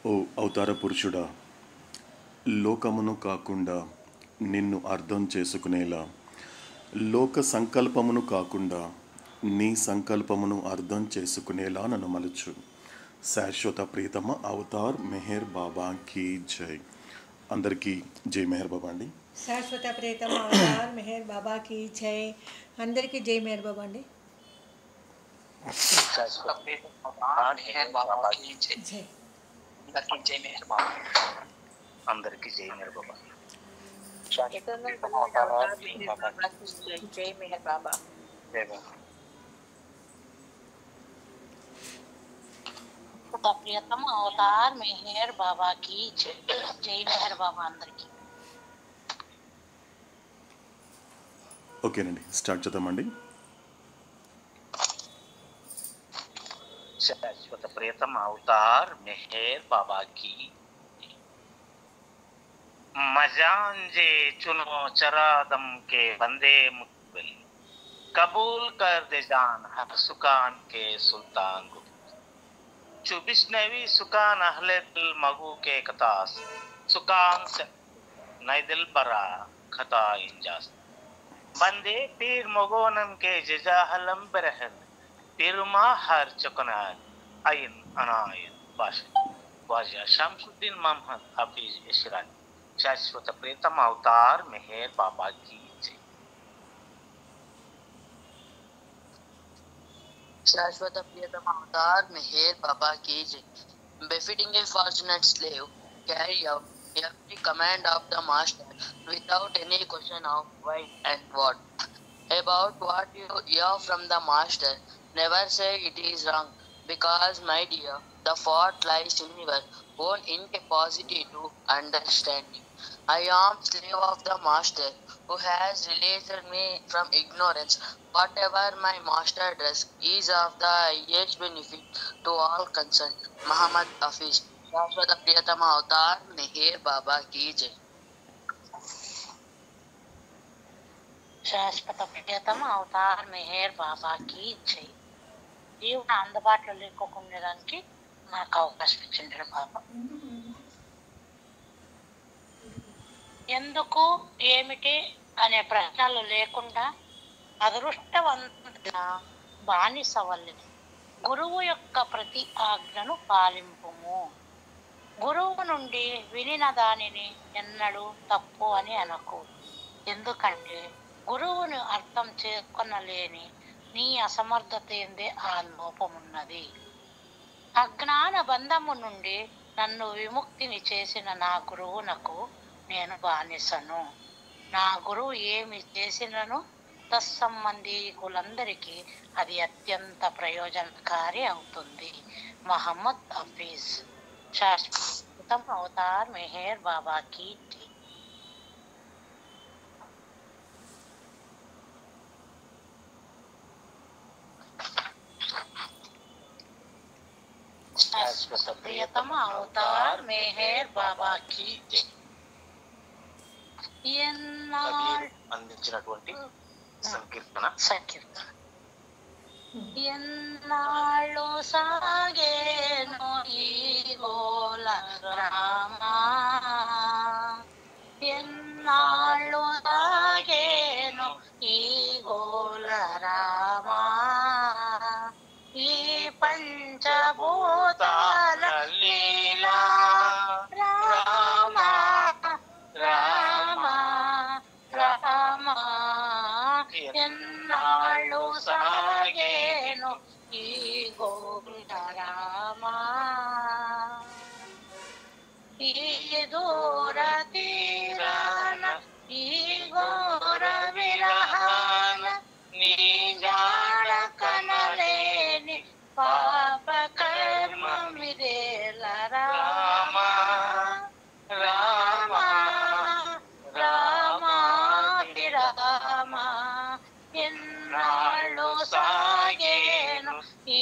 ఓ అవతార పురుషుడా, లోకమును కాకుండా నిన్ను అర్థం చేసుకునేలా, లోక సంకల్పమును కాకుండా నీ సంకల్పమును అర్థం చేసుకునేలా నన్ను మలుచు. శాశ్వత ప్రీతమ అవతార్ మెహర్ బాబా కీ జై. అందరికీ జై మెహర్ బాబా అండి. శాశ్వత ప్రీతమ అవతార్ మెహర్ బాబాకి జై. అందరికీ జై మెహర్ బాబా అండి. శాశ్వత ప్రీతమ అవతార్ మెహర్ బాబాకి జై. జై. అందరికీ జై మెహర్ బాబా. అందరికీ జై మెహర్ బాబా. శాశ్వత ప్రీతమ అవతార్ మెహర్ బాబాకి జై. జై మెహర్ బాబా. జై బాబా. ప్రియతమ అవతార్ మెహర్ బాబాకి జై. జై మెహర్ బాబా అందరికి. ఓకేనండి, స్టార్ట్ చేద్దామండి. శాశ్వత ప్రియతమ అవతార్ మెహర్ బాబాకి मजांजे चुनो चरादम के बंदे मुकबिल कबूल कर दे जान हर सुकान के सुल्तान को चुबिशनवी सुकान अहले दिल मगू के कतास सुकान से नई दिल बरा खता इंजास बंदे पीर मगोनम के जजा हलम बरहन पीरमा हर चकनान आइन अनायन बाश वाजिया शमसुद्दीन मोहम्मद हाफिज इशरानी शाश्वत प्रीतम अवतार मेहर बाबा की जय. శాశ్వత ప్రియతమ అవతార్ మెహర్ బాబా కీ జై. Befitting a fortunate slave, carry out every command of the master without any question of why and what. About what you hear from the master, never say it is wrong, because, my dear, the fault lies in your own incapacity to understanding. I am slave of the master who has released me from ignorance. Whatever my master does is of the highest benefit to all concerned. Muhammad Hafiz. శాశ్వత ప్రియతమ Avatar Meher Baba కీ జై. శాశ్వత ప్రియతమ Avatar Meher Baba కీ జై. దేవుడు అందుబాటులో లేకోకుండడానికి నాకు అవకాశం ఇచ్చిండ్రు బాబా. ఎందుకు ఏమిటి అనే ప్రశ్నలు లేకుండా అదృష్టవంతుడిగా బానిసవల్లిని గురువు యొక్క ప్రతి ఆజ్ఞను పాలింపుము. గురువు నుండి వినిన దానిని ఎన్నడూ తప్పు అని అనకు. ఎందుకంటే గురువును అర్థం చేసుకొనలేని నీ అసమర్థత ఎందే ఆ లోపమున్నది. అజ్ఞాన బంధము నుండి నన్ను విముక్తిని చేసిన నా గురువునకు నేను బానిసను. నా గురువు ఏమి చేసినను తత్సంబంధీకులందరికీ అది అత్యంత ప్రయోజనకారి అవుతుంది. మహమ్మద్ హఫీజ్. శాశ్వత అవతార్ మెహర్ బాబాకి జై. శాశ్వత ప్రియతమ అవతార్ మెహర్ బాబాకి జై. అందించినటువంటి సంకీర్తన. ఎన్నాళ్ళు సాగేను ఈ గోల రామా, ఎన్నాళ్ళు సాగేను ఈ గోల రామా, ఈ పంచభూతాల లీలా రామా రామా రామా. ఎన్నాళ్ళు సాగేను ఈ గోల రామా, ఈ దూర తీరాన ఈ ఘోర విరహాన నీ జాడ కనలేని పాప కర్మమిదేల రామా రామా రామా రామా. ఎన్నాళ్ళు సాగేను ఈ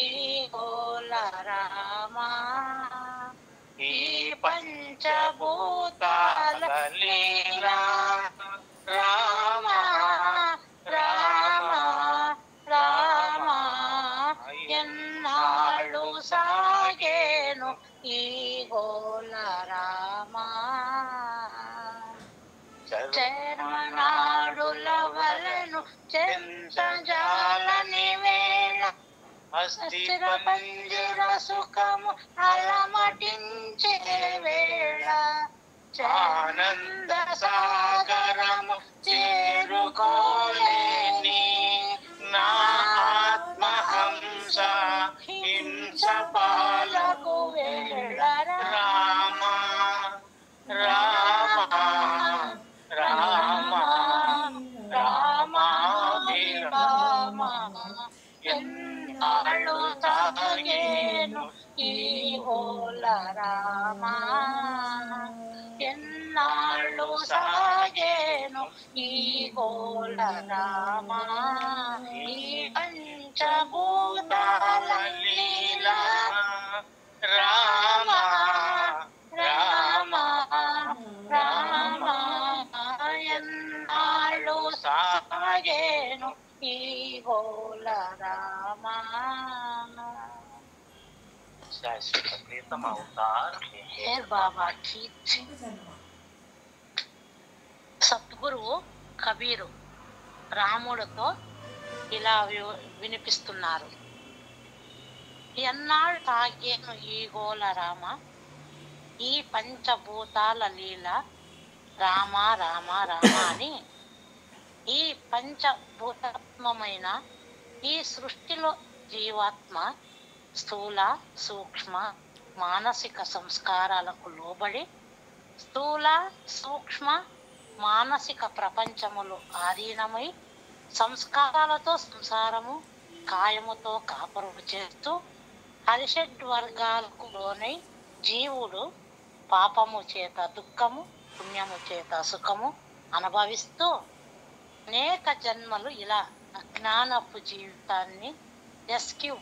గోల రామా, ఈ పంచభూతాల లీలా రామా రామా రామా. ఎన్నాళ్ళు సాగేను ఈ గోల రామా చరణాడుల వలను చెంతజాలని వేళ అస్థిర పంజర సుఖము అలమటించే వేళ ఆనంద సాగరము చేరుకోలేని నా ఆత్మహంస హింస పాలకు వేళ రామ రామ రామ రామాభిరామ ఎన్నాళ్ళు సాగేను ఈ గోల రామ ఎన్నాళ్ళు సాగేను ఈ గోల రామ ఈ పంచభూతాల లీలా రామ రామ రామ ఎన్నాళ్ళు సాగేను ఈ గోల రామ శాశ్వత ప్రీతం అవతార్ మెహర్ బాబా की సద్గురువు కబీరు రాముడితో ఇలా వినిపిస్తున్నారు. ఎన్నాళ్ళు సాగేను ఈ గోల రామ ఈ పంచభూతాల లీల రామ రామ రామ అని ఈ పంచభూతాత్మమైన ఈ సృష్టిలో జీవాత్మ స్థూల సూక్ష్మ మానసిక సంస్కారాలకు లోబడి స్థూల సూక్ష్మ మానసిక ప్రపంచములు ఆధీనమై సంస్కారాలతో సంసారము కాయముతో కాపురము చేస్తూ హరిషడ్ వర్గాలకు లోనై జీవుడు పాపము చేత దుఃఖము పుణ్యము చేత సుఖము అనుభవిస్తూ అనేక జన్మలు ఇలా అజ్ఞానపు జీవితాన్ని ఎస్క్యూ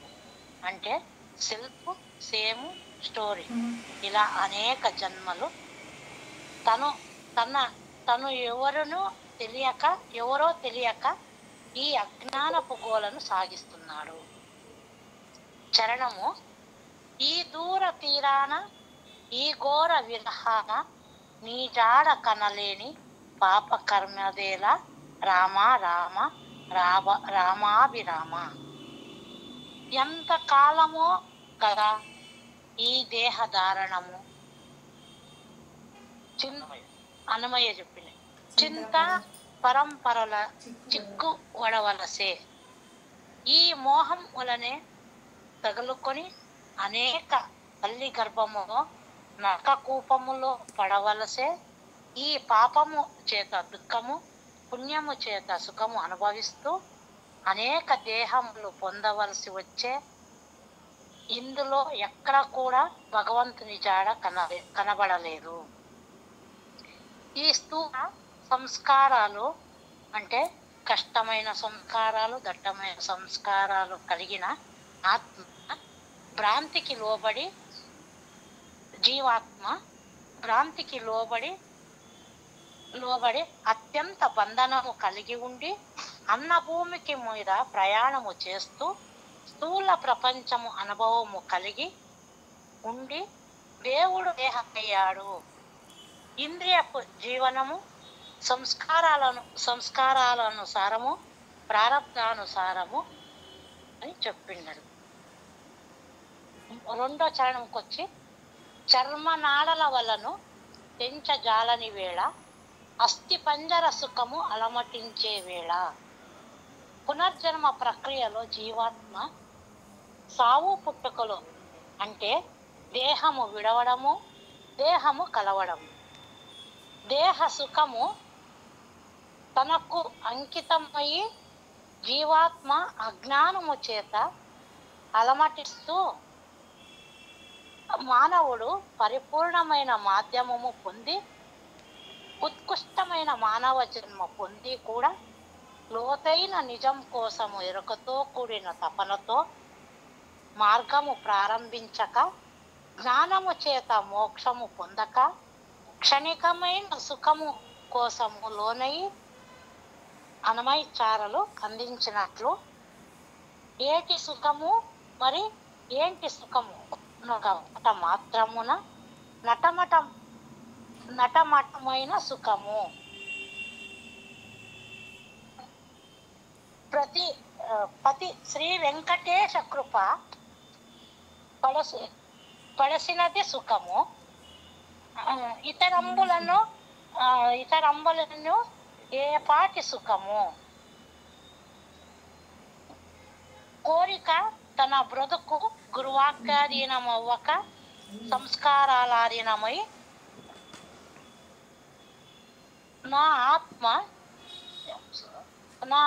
అంటే సెల్ఫ్ సేమ్ స్టోరీ ఇలా అనేక జన్మలు తను ఎవరో తెలియక ఈ అజ్ఞానపు గోలను సాగిస్తున్నాడు. చరణము ఈ దూర తీరాన ఈ ఘోర విరహాన నీ జాడ కనలేని పాప కర్మదేల రామ రామ రామాభిరామ. ఎంత కాలమో కదా ఈ దేహధారణము అన్నమయ్య చెప్పిన చింత పరంపరల చిక్కు వడవలసే ఈ మోహం వలనే తగులుకొని అనేక తల్లి గర్భములో నరకకూపములో పడవలసే ఈ పాపము చేత దుఃఖము పుణ్యము చేత సుఖము అనుభవిస్తూ అనేక దేహములు పొందవలసి వచ్చే ఇందులో ఎక్కడ కూడా భగవంతుని జాడ కనబడలేదు. ఈ స్థూల సంస్కారాలు అంటే కష్టమైన సంస్కారాలు దట్టమైన సంస్కారాలు కలిగిన ఆత్మ భ్రాంతికి లోబడి జీవాత్మ భ్రాంతికి లోబడి అత్యంత బంధనము కలిగి ఉండి అన్నభూమికి మీద ప్రయాణము చేస్తూ స్థూల ప్రపంచము అనుభవము కలిగి ఉండి దేవుడు దేహమయ్యాడు. ఇంద్రియపు జీవనము సంస్కారాలనుసారము ప్రారబ్ధానుసారము అని చెప్పిండడు. రెండో చరణంకి వచ్చి చర్మనాళల వలను తెంచజాలని వేళ అస్థి పంజర సుఖము అలమటించే వేళ. పునర్జన్మ ప్రక్రియలో జీవాత్మ సావు పుట్టుకలు అంటే దేహము విడవడము దేహము కలవడము దేహ సుఖము తనకు అంకితమయ్యి జీవాత్మ అజ్ఞానము చేత అలమటిస్తూ మానవుడు పరిపూర్ణమైన మాధ్యమము పొంది ఉత్కృష్టమైన మానవ జన్మ పొంది కూడా లోతైన నిజం కోసము ఎరుకతో కూడిన తపనతో మార్గము ప్రారంభించక జ్ఞానము చేత మోక్షము పొందక క్షణికమైన సుఖము కోసము లోనై అనమైచారలు అందించినట్లు ఏటి సుఖము మరి ఏంటి సుఖము నొకట మాత్రమున నటమటమైన సుఖము. పతి శ్రీ వెంకటేశ కృప పడసినది సుఖము. ఇతరంబులను ఏ పాటి సుఖము. కోరిక తన బ్రతుకు గురువాక్యాధీనమవ్వక సంస్కారాలాధీనమై నా ఆత్మ నా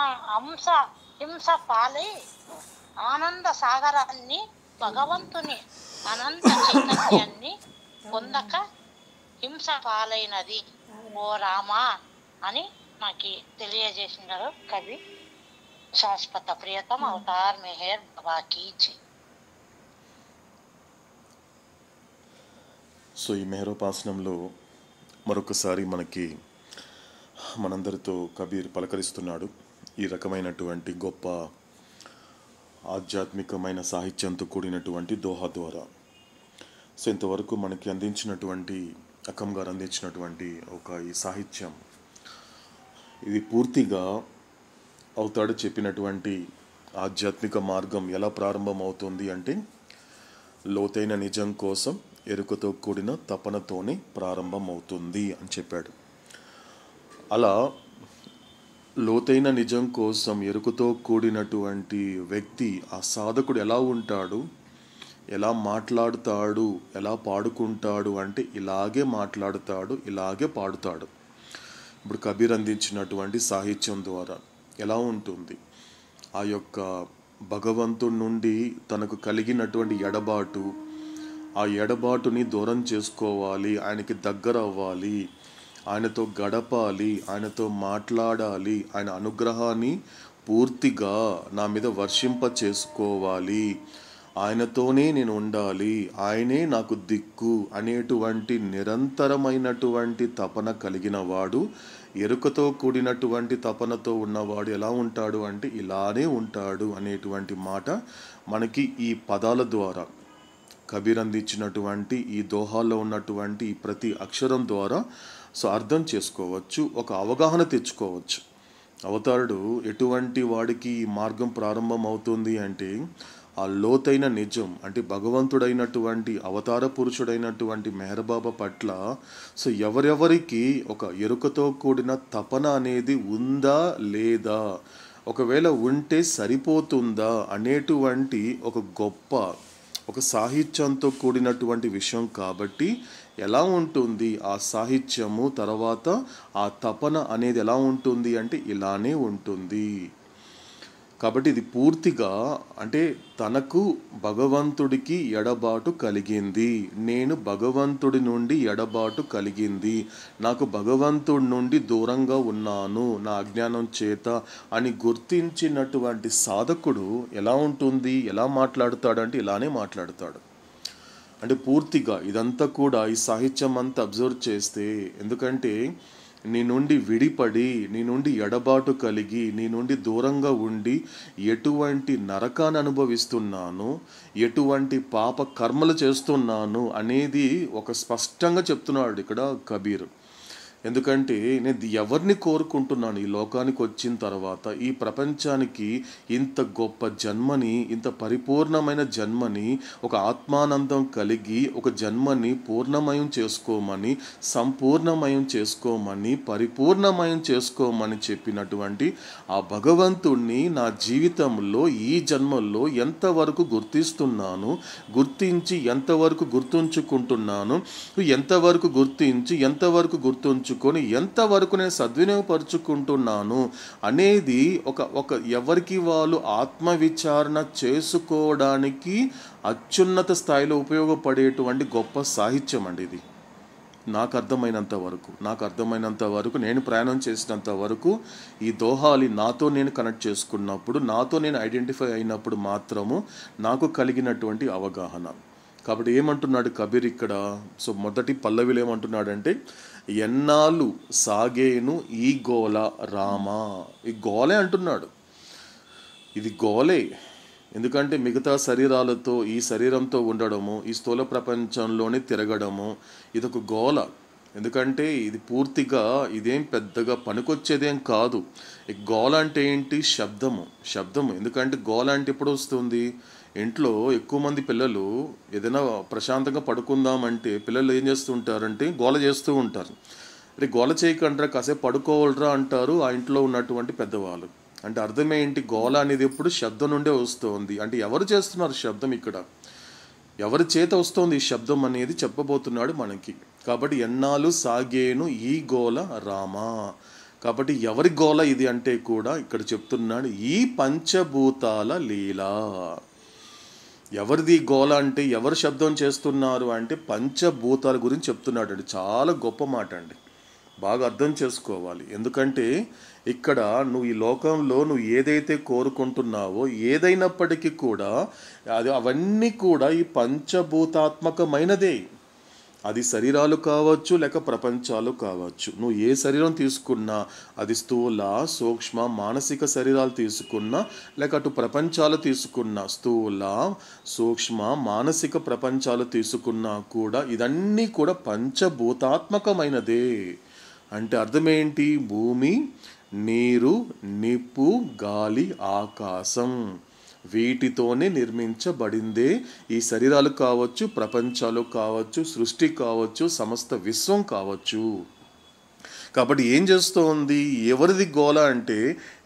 హింస పాలై ఆనంద సాగరాన్ని భగవంతుని అనంత చైతన్యాన్ని పొందక హింస పాలైనది ఓ రామా అని నాకు తెలియజేసినారు కవి. శాశ్వత ప్రియతమ అవతార్ మెహర్ బాబా కీ జై. సో ఈ మెహరోపాసనంలో మరొకసారి మనందరితో కబీర్ పలకరిస్తున్నాడు ఈ రకమైనటువంటి గొప్ప ఆధ్యాత్మికమైన సాహిత్యంతో కూడినటువంటి దోహా ద్వారా. సో ఇంతవరకు మనకి అందించినటువంటి అక్కం గారు అందించినటువంటి ఈ సాహిత్యం ఇది పూర్తిగా అవుతాడు చెప్పినటువంటి ఆధ్యాత్మిక మార్గం ఎలా ప్రారంభమవుతుంది అంటే లోతైన నిజం కోసం ఎరుకతో కూడిన తపనతోనే ప్రారంభమవుతుంది అని చెప్పాడు. అలా లోతైన నిజం కోసం ఎరుకతో కూడినటువంటి వ్యక్తి ఆ సాధకుడు ఎలా ఉంటాడు, ఎలా మాట్లాడుతాడు, ఎలా పాడుకుంటాడు అంటే ఇలాగే మాట్లాడుతాడు, ఇలాగే పాడుతాడు. ఇప్పుడు కబీర్ అందించినటువంటి సాహిత్యం ద్వారా ఎలా ఉంటుంది, ఆ యొక్క భగవంతుడి నుండి తనకు కలిగినటువంటి ఎడబాటు, ఆ ఎడబాటుని దూరం చేసుకోవాలి, ఆయనకి దగ్గర అవ్వాలి, ఆయనతో గడపాలి, ఆయనతో మాట్లాడాలి, ఆయన అనుగ్రహాన్ని పూర్తిగా నా మీద వర్షింప చేసుకోవాలి, ఆయనతోనే నేను ఉండాలి, ఆయనే నాకు దిక్కు అనేటువంటి నిరంతరమైనటువంటి తపన కలిగిన వాడు, ఎరుకతో కూడినటువంటి తపనతో ఉన్నవాడు ఎలా ఉంటాడు అంటే ఇలానే ఉంటాడు అనేటువంటి మాట మనకి ఈ పదాల ద్వారా కబీర్ అందించినటువంటి ఈ దోహాల్లో ఉన్నటువంటి ఈ ప్రతి అక్షరం ద్వారా అర్థం చేసుకోవచ్చు, ఒక అవగాహన తెచ్చుకోవచ్చు. అవతారుడు ఎటువంటి వాడికి ఈ మార్గం ప్రారంభం అవుతుంది అంటే ఆ లోతైన నిజం అంటే భగవంతుడైనటువంటి అవతార పురుషుడైనటువంటి మెహర్ బాబా పట్ల ఎవరెవరికి ఒక ఎరుకతో కూడిన తపన అనేది ఉందా లేదా, ఒకవేళ ఉంటే సరిపోతుందా అనేటువంటి ఒక గొప్ప ఒక సాహిత్యంతో కూడినటువంటి విషయం కాబట్టి ఎలా ఉంటుంది ఆ సాహిత్యము, తర్వాత ఆ తపన అనేది ఎలా ఉంటుంది అంటే ఇలానే ఉంటుంది. కాబట్టి ఇది పూర్తిగా అంటే తనకు భగవంతుడికి ఎడబాటు కలిగింది, నేను భగవంతుడి నుండి ఎడబాటు కలిగింది, నాకు భగవంతుడి నుండి దూరంగా ఉన్నాను నా అజ్ఞానం చేత అని గుర్తించినటువంటి సాధకుడు ఎలా ఉంటుంది, ఎలా మాట్లాడతాడు అంటే ఇలానే మాట్లాడతాడు. అంటే పూర్తిగా ఇదంతా కూడా ఈ సాహిత్యం అంతా అబ్జర్వ్ చేస్తే, ఎందుకంటే నీ నుండి విడిపడి, నీ నుండి ఎడబాటు కలిగి, నీ నుండి దూరంగా ఉండి ఎటువంటి నరకాన్ని అనుభవిస్తున్నాను, ఎటువంటి పాప కర్మలు చేస్తున్నాను అనేది ఒక స్పష్టంగా చెప్తున్నాడు ఇక్కడ కబీర్. ఎందుకంటే నేను ఎవరిని కోరుకుంటున్నాను ఈ లోకానికి వచ్చిన తర్వాత, ఈ ప్రపంచానికి ఇంత గొప్ప జన్మని, ఇంత పరిపూర్ణమైన జన్మని, ఒక ఆత్మానందం కలిగి ఒక జన్మని పూర్ణమయం చేసుకోమని, సంపూర్ణమయం చేసుకోమని, పరిపూర్ణమయం చేసుకోమని చెప్పినటువంటి ఆ భగవంతుణ్ణి నా జీవితంలో ఈ జన్మల్లో ఎంతవరకు గుర్తిస్తున్నాను, గుర్తించి ఎంతవరకు గుర్తుంచుకుంటున్నాను, ఎంతవరకు గుర్తించి ఎంతవరకు గుర్తుంచుకొని ఎంతవరకు నేను సద్వినియోగపరుచుకుంటున్నాను అనేది ఒక ఎవరికి వాళ్ళు ఆత్మవిచారణ చేసుకోవడానికి అత్యున్నత స్థాయిలో ఉపయోగపడేటువంటి గొప్ప సాహిత్యం అండి ఇది. నాకు అర్థమైనంత వరకు నేను ప్రయాణం చేసినంత వరకు ఈ దోహాలి నాతో నేను కనెక్ట్ చేసుకున్నప్పుడు, నాతో నేను ఐడెంటిఫై అయినప్పుడు మాత్రము నాకు కలిగినటువంటి అవగాహన. కాబట్టి ఏమంటున్నాడు కబీర్ ఇక్కడ, మొదటి పల్లవిలో ఏమంటున్నాడంటే ఎన్నాళ్ళు సాగేను ఈ గోల రామా, ఈ గోలే అంటున్నాడు, ఇది గోలే. ఎందుకంటే మిగతా శరీరాలతో ఈ శరీరంతో ఉండడము, ఈ స్థూల ప్రపంచంలోనే తిరగడము ఇదొక గోల. ఎందుకంటే ఇది పూర్తిగా ఇదేం పెద్దగా పనికొచ్చేదేం కాదు. ఈ గోల అంటే ఏంటి? శబ్దము. ఎందుకంటే గోల అంటే ఎప్పుడు వస్తుంది? ఇంట్లో ఎక్కువ మంది పిల్లలు ఏదైనా ప్రశాంతంగా పడుకుందామంటే పిల్లలు ఏం చేస్తూ ఉంటారంటే గోల చేస్తూ ఉంటారు. అరే గోల చేయకండ్రా, కాసేపు పడుకోవాలరా అంటారు ఆ ఇంట్లో ఉన్నటువంటి పెద్దవాళ్ళు. అంటే అర్థమేంటి? గోల అనేది ఎప్పుడు శబ్దం నుండే వస్తుంది. అంటే ఎవరు చేస్తున్నారు శబ్దం? ఇక్కడ ఎవరి చేత వస్తుంది ఈ శబ్దం అనేది చెప్పబోతున్నాడు మనకి. కాబట్టి ఎన్నాళ్ళు సాగేను ఈ గోల రామా. కాబట్టి ఎవరి గోల ఇది అంటే కూడా ఇక్కడ చెప్తున్నాడు ఈ పంచభూతాల లీల. ఎవరిది గోల అంటే ఎవరు శబ్దం చేస్తున్నారు అంటే పంచభూతాల గురించి చెప్తున్నాడు అండి. చాలా గొప్ప మాట అండి, బాగా అర్థం చేసుకోవాలి. ఎందుకంటే ఇక్కడ నువ్వు ఈ లోకంలో నువ్వు ఏదైతే కోరుకుంటున్నావో ఏదైనప్పటికీ కూడా అవన్నీ కూడా ఈ పంచభూతాత్మకమైనదే. అది శరీరాలు కావచ్చు లేక ప్రపంచాలు కావచ్చు. నువ్వు ఏ శరీరం తీసుకున్నా, అది స్థూల సూక్ష్మ మానసిక శరీరాలు తీసుకున్నా లేక అటు ప్రపంచాలు తీసుకున్నా, స్థూల సూక్ష్మ మానసిక ప్రపంచాలు తీసుకున్నా కూడా ఇదన్నీ కూడా పంచభూతాత్మకమైనదే. అంటే అర్థమేంటి? భూమి, నీరు, నిప్పు, గాలి, ఆకాశం వీటితోనే నిర్మించబడిందే ఈ శరీరాలు కావచ్చు, ప్రపంచాలు కావచ్చు, సృష్టి కావచ్చు, సమస్త విశ్వం కావచ్చు. కాబట్టి ఏం చేస్తోంది? ఎవరిది గోల అంటే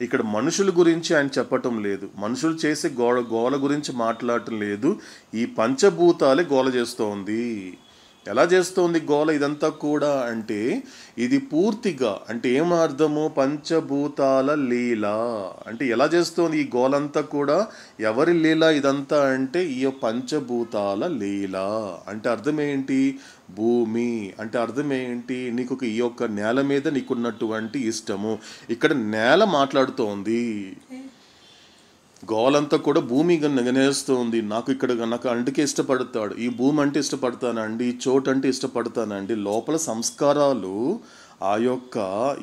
ఇక్కడ మనుషుల గురించి ఆయన చెప్పటం లేదు, మనుషులు చేసే గోల గురించి మాట్లాడటం లేదు. ఈ పంచభూతాలే గోల చేస్తోంది. ఎలా చేస్తోంది గోల ఇదంతా కూడా అంటే ఇది పూర్తిగా అంటే ఏం అర్థము? పంచభూతాల లీల అంటే ఎలా చేస్తోంది ఈ గోలంతా కూడా? ఎవరి లీల ఇదంతా అంటే ఈ పంచభూతాల లీల. అంటే అర్థం ఏంటి? భూమి అంటే అర్థం ఏంటి? నీకు ఈ యొక్క నేల మీద నీకున్నటువంటి ఇష్టము. ఇక్కడ నేల మాట్లాడుతోంది. గోలంతా కూడా భూమి గనేస్తుంది. నాకు అందుకే ఇష్టపడతాడు. ఈ భూమి అంటే ఇష్టపడతానండి, ఈ చోటు అంటే ఇష్టపడతానండి. లోపల సంస్కారాలు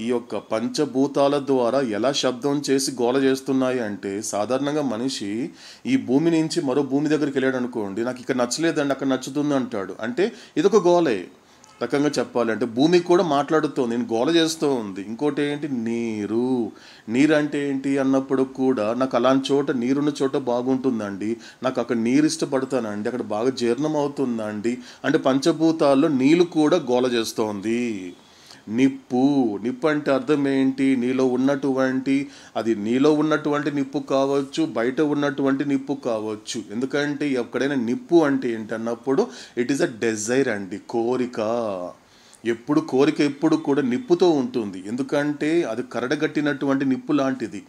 ఈ యొక్క పంచభూతాల ద్వారా ఎలా శబ్దం చేసి గోల చేస్తున్నాయి అంటే సాధారణంగా మనిషి ఈ భూమి నుంచి మరో భూమి దగ్గరికి వెళ్ళాడు అనుకోండి, నాకు ఇక్కడ నచ్చలేదండి అక్కడ నచ్చుతుంది అంటాడు. అంటే ఇదొక గోలే. రకంగా చెప్పాలంటే భూమి కూడా మాట్లాడుతోంది, నేను గోల చేస్తూ ఉంది. ఇంకోటి ఏంటి? నీరు అంటే ఏంటి అన్నప్పుడు కూడా నాకు అలాంటి చోట నీరున్న చోట బాగుంటుందండి, నాకు అక్కడ నీరు ఇష్టపడతానండి, అక్కడ బాగా జీర్ణం అవుతుందండి. అంటే పంచభూతాల్లో నీళ్ళు కూడా గోల చేస్తోంది. నిప్పు అంటే అర్థం ఏంటి? నీలో ఉన్నటువంటి నిప్పు కావచ్చు, బయట ఉన్నటువంటి నిప్పు కావచ్చు. ఎందుకంటే ఎక్కడైనా నిప్పు అంటే ఏంటన్నప్పుడు ఇట్ ఈస్ అ డెజైర్ అండి, కోరిక. కోరిక ఎప్పుడు కూడా నిప్పుతో ఉంటుంది. ఎందుకంటే అది కరడగట్టినటువంటి నిప్పు లాంటిది.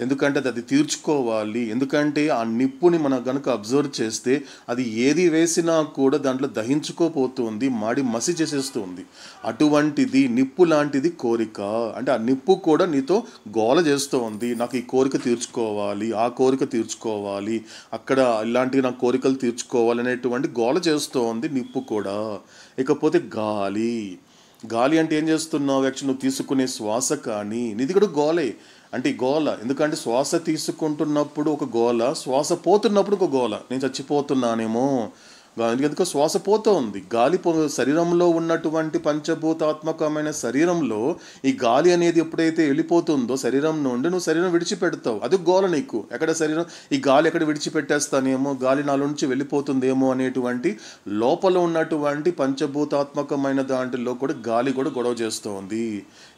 ఎందుకంటే అది తీర్చుకోవాలి. ఎందుకంటే ఆ నిప్పుని మనం కనుక అబ్జర్వ్ చేస్తే అది ఏది వేసినా కూడా దాంట్లో దహించుకోపోతుంది, మాడి మసి చేసేస్తుంది. అటువంటిది నిప్పు లాంటిది కోరిక. అంటే ఆ నిప్పు కూడా నీతో గోల చేస్తోంది, నాకు ఈ కోరిక తీర్చుకోవాలి, ఆ కోరిక తీర్చుకోవాలి, అక్కడ ఇలాంటి నా కోరికలు తీర్చుకోవాలి అనేటువంటి గోల చేస్తోంది నిప్పు కూడా. ఇకపోతే గాలి అంటే ఏం చేస్తున్నావు? యాక్చువల్ నువ్వు తీసుకునే శ్వాస కానీ ఇది కూడా గోలే. అంటే ఈ గోల ఎందుకంటే శ్వాస తీసుకుంటున్నప్పుడు ఒక గోల, శ్వాస పోతున్నప్పుడు ఒక గోల, నేను చచ్చిపోతున్నానేమో. ఎందుకంటే శ్వాస పోతూ ఉంది. శరీరంలో ఉన్నటువంటి పంచభూతాత్మకమైన శరీరంలో ఈ గాలి అనేది ఎప్పుడైతే వెళ్ళిపోతుందో శరీరం నుండి నువ్వు శరీరం విడిచిపెడతావు, అది గోల నీకు. ఎక్కడ శరీరం ఈ గాలి ఎక్కడ విడిచిపెట్టేస్తానేమో, గాలి నాలో నుంచి వెళ్ళిపోతుందేమో అనేటువంటి లోపల ఉన్నటువంటి పంచభూతాత్మకమైన దాంట్లో కూడా గాలి కూడా గొడవ చేస్తోంది.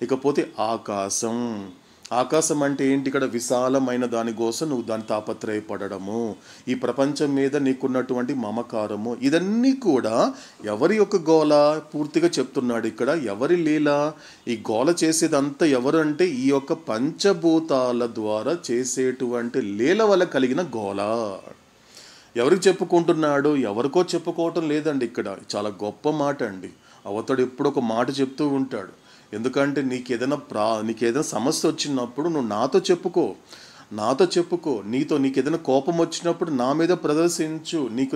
ఇకపోతే ఆకాశం అంటే ఏంటి? ఇక్కడ విశాలమైన దానికోసం నువ్వు దాని తాపత్రయపడము, ఈ ప్రపంచం మీద నీకున్నటువంటి మమకారము, ఇదన్నీ కూడా ఎవరి యొక్క గోల పూర్తిగా చెప్తున్నాడు ఇక్కడ. ఎవరి లీల? ఈ గోల చేసేదంతా ఎవరు అంటే ఈ యొక్క పంచభూతాల ద్వారా చేసేటువంటి లీల వల్ల కలిగిన గోల. ఎవరికి చెప్పుకుంటున్నాడు? ఎవరికో చెప్పుకోవటం లేదండి. ఇక్కడ చాలా గొప్ప మాట అండి. అవతడు ఎప్పుడు ఒక మాట చెప్తూ ఉంటాడు. ఎందుకంటే నీకేదైనా సమస్య వచ్చినప్పుడు నువ్వు నాతో చెప్పుకో. నీకు ఏదైనా కోపం వచ్చినప్పుడు నా మీద ప్రదర్శించు. నీకు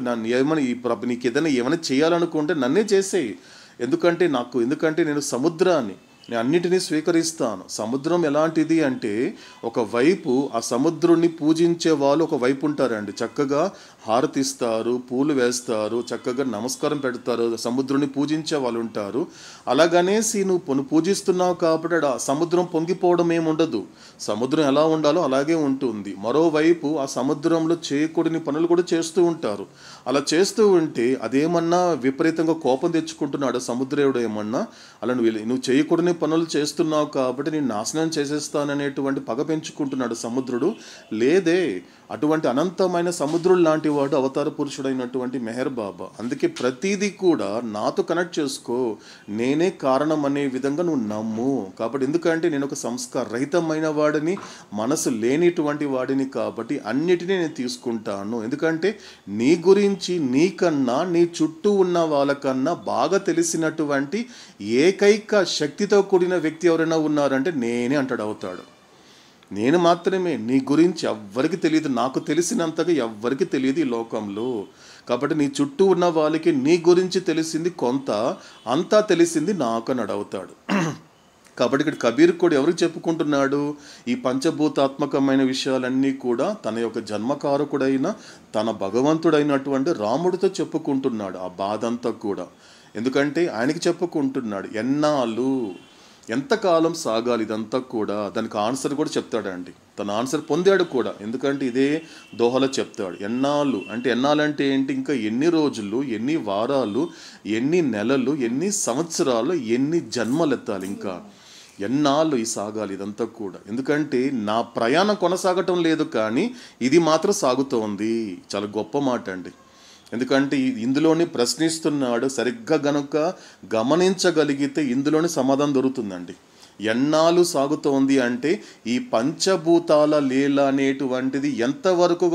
ఏమైనా చేయాలనుకుంటే నన్నే చేసేయి. ఎందుకంటే నేను సముద్రాన్ని, నేను అన్నిటినీ స్వీకరిస్తాను. సముద్రం ఎలాంటిది అంటే ఒకవైపు ఆ సముద్రుణ్ణి పూజించే వాళ్ళు ఒకవైపు ఉంటారండి, చక్కగా హారతిస్తారు, పూలు వేస్తారు, చక్కగా నమస్కారం పెడతారు, సముద్రుని పూజించే వాళ్ళు ఉంటారు. అలాగనేసి నువ్వు పూజిస్తున్నావు కాబట్టి ఆ సముద్రం పొంగిపోవడం ఏముండదు. సముద్రం ఎలా ఉండాలో అలాగే ఉంటుంది. మరోవైపు ఆ సముద్రంలో చేయకూడని పనులు కూడా చేస్తూ ఉంటారు. అలా చేస్తూ ఉంటే అదేమన్నా విపరీతంగా కోపం తెచ్చుకుంటున్నాడు సముద్రేవుడు ఏమన్నా, అలా నువ్వు చేయకూడని పనులు చేస్తున్నావు కాబట్టి నేను నాశనం చేసేస్తాననేటువంటి పగ పెంచుకుంటున్నాడు సముద్రుడు. లేదే, అటువంటి అనంతమైన సముద్రుడు లాంటి వాడు అవతార పురుషుడైనటువంటి మెహర్ బాబా. అందుకే ప్రతిదీ కూడా నాతో కనెక్ట్ చేసుకో, నేనే కారణం అనే విధంగా నువ్వు నమ్ము. కాబట్టి ఎందుకంటే నేను ఒక సంస్కార రహితమైన వాడిని, మనసు లేనిటువంటి వాడిని, కాబట్టి అన్నిటినీ నేను తీసుకుంటాను. ఎందుకంటే నీ గురించి నీకన్నా నీ చుట్టూ ఉన్న వాళ్ళకన్నా బాగా తెలిసినటువంటి ఏకైక శక్తితో కూడిన వ్యక్తి ఎవరైనా ఉన్నారంటే నేనే అంటాడు అవుతాడు. నేను మాత్రమే, నీ గురించి ఎవ్వరికి తెలియదు, నాకు తెలిసినంతగా ఎవ్వరికి తెలియదు ఈ లోకంలో. కాబట్టి నీ చుట్టూ ఉన్న వాళ్ళకి నీ గురించి తెలిసింది కొంత, అంతా తెలిసింది నాకు అని అడవుతాడు. కాబట్టి ఇక్కడ కబీర్ కూడా ఎవరికి చెప్పుకుంటున్నాడు? ఈ పంచభూతాత్మకమైన విషయాలన్నీ కూడా తన యొక్క జన్మకారకుడైన తన భగవంతుడైనటువంటి రాముడితో చెప్పుకుంటున్నాడు ఆ బాధ అంతా కూడా. ఎందుకంటే ఆయనకి చెప్పుకుంటున్నాడు ఎన్నాళ్ళు, ఎంతకాలం సాగాలి ఇదంతా కూడా. దానికి ఆన్సర్ కూడా చెప్తాడండి, తన ఆన్సర్ పొందాడు కూడా. ఎందుకంటే ఇదే దోహలో చెప్తాడు. ఎన్నాళ్ళు అంటే ఎన్నాళ్ళంటే ఏంటి? ఇంకా ఎన్ని రోజులు, ఎన్ని వారాలు, ఎన్ని నెలలు, ఎన్ని సంవత్సరాలు, ఎన్ని జన్మలు ఎత్తాలి, ఇంకా ఎన్నాళ్ళు ఈ సాగాలి ఇదంతా కూడా. ఎందుకంటే నా ప్రయాణం కొనసాగటం లేదు, కానీ ఇది మాత్రం సాగుతోంది. చాలా గొప్ప మాట అండి. ఎందుకంటే ఇందులోని ప్రశ్నిస్తున్నాడు, సరిగ్గా గనుక గమనించగలిగితే ఇందులోని సమాధానం దొరుకుతుందండి. ఎన్నాళ్ళు సాగుతోంది అంటే ఈ పంచభూతాల లీల అనేటువంటిది ఎంతవరకు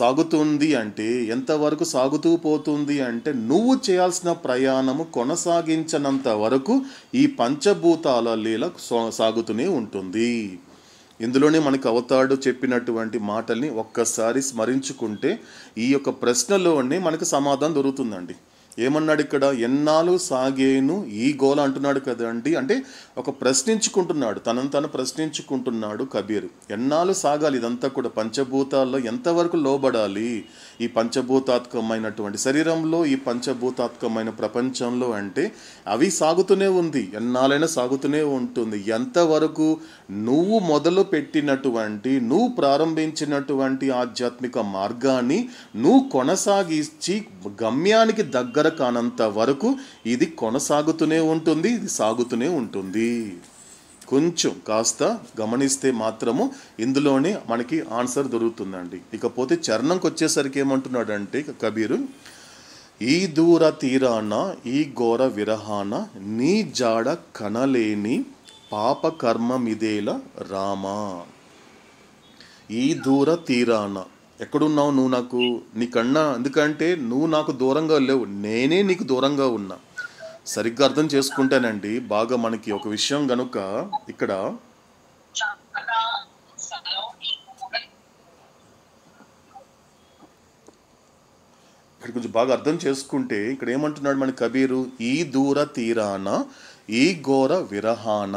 సాగుతుంది అంటే, ఎంతవరకు సాగుతూ పోతుంది అంటే, నువ్వు చేయాల్సిన ప్రయాణము కొనసాగించనంత వరకు ఈ పంచభూతాల లీల సాగుతూనే ఉంటుంది. ఇందులోనే మనకు అవతాడు చెప్పినటువంటి మాటల్ని ఒక్కసారి స్మరించుకుంటే ఈ యొక్క ప్రశ్నలోనే మనకు సమాధానం దొరుకుతుందండి. ఏమన్నాడు ఇక్కడ? ఎన్నాళ్ళు సాగేను ఈ గోల అంటున్నాడు కదండి. అంటే ఒక ప్రశ్నించుకుంటున్నాడు, తనను తను ప్రశ్నించుకుంటున్నాడు కబీర్. ఎన్నాళ్ళు సాగాలి ఇదంతా కూడా? పంచభూతాల్లో ఎంతవరకు లోబడాలి ఈ పంచభూతాత్మకమైనటువంటి శరీరంలో, ఈ పంచభూతాత్మకమైన ప్రపంచంలో అంటే అవి సాగుతూనే ఉంది, ఎన్నాళ్ళైనా సాగుతూనే ఉంటుంది. ఎంతవరకు నువ్వు మొదలు పెట్టినటువంటి, నువ్వు ప్రారంభించినటువంటి ఆధ్యాత్మిక మార్గాన్ని నువ్వు కొనసాగించి గమ్యానికి దగ్గర కానంత వరకు ఇది కొనసాగుతూనే ఉంటుంది, ఇది సాగుతూనే ఉంటుంది. కొంచెం కాస్త గమనిస్తే మాత్రము ఇందులోనే మనకి ఆన్సర్ దొరుకుతుందండి. ఇకపోతే చరణంకి వచ్చేసరికి ఏమంటున్నాడంటే కబీరు, ఈ దూర తీరాన ఈ ఘోర విరహాన నీ జాడ కనలేని పాప కర్మమిదేల రామా. ఈ దూర తీరాన ఎక్కడున్నావు నువ్వు నాకు? నీకన్నా, ఎందుకంటే నువ్వు నాకు దూరంగా లేవు, నేనే నీకు దూరంగా ఉన్నా. సరిగ్గా అర్థం చేసుకుంటానండి బాగా. మనకి ఒక విషయం గనుక ఇక్కడ కొంచెం బాగా అర్థం చేసుకుంటే ఇక్కడ ఏమంటున్నాడు మన కబీరు? ఈ దూర తీరాన ఈ ఘోర విరహాన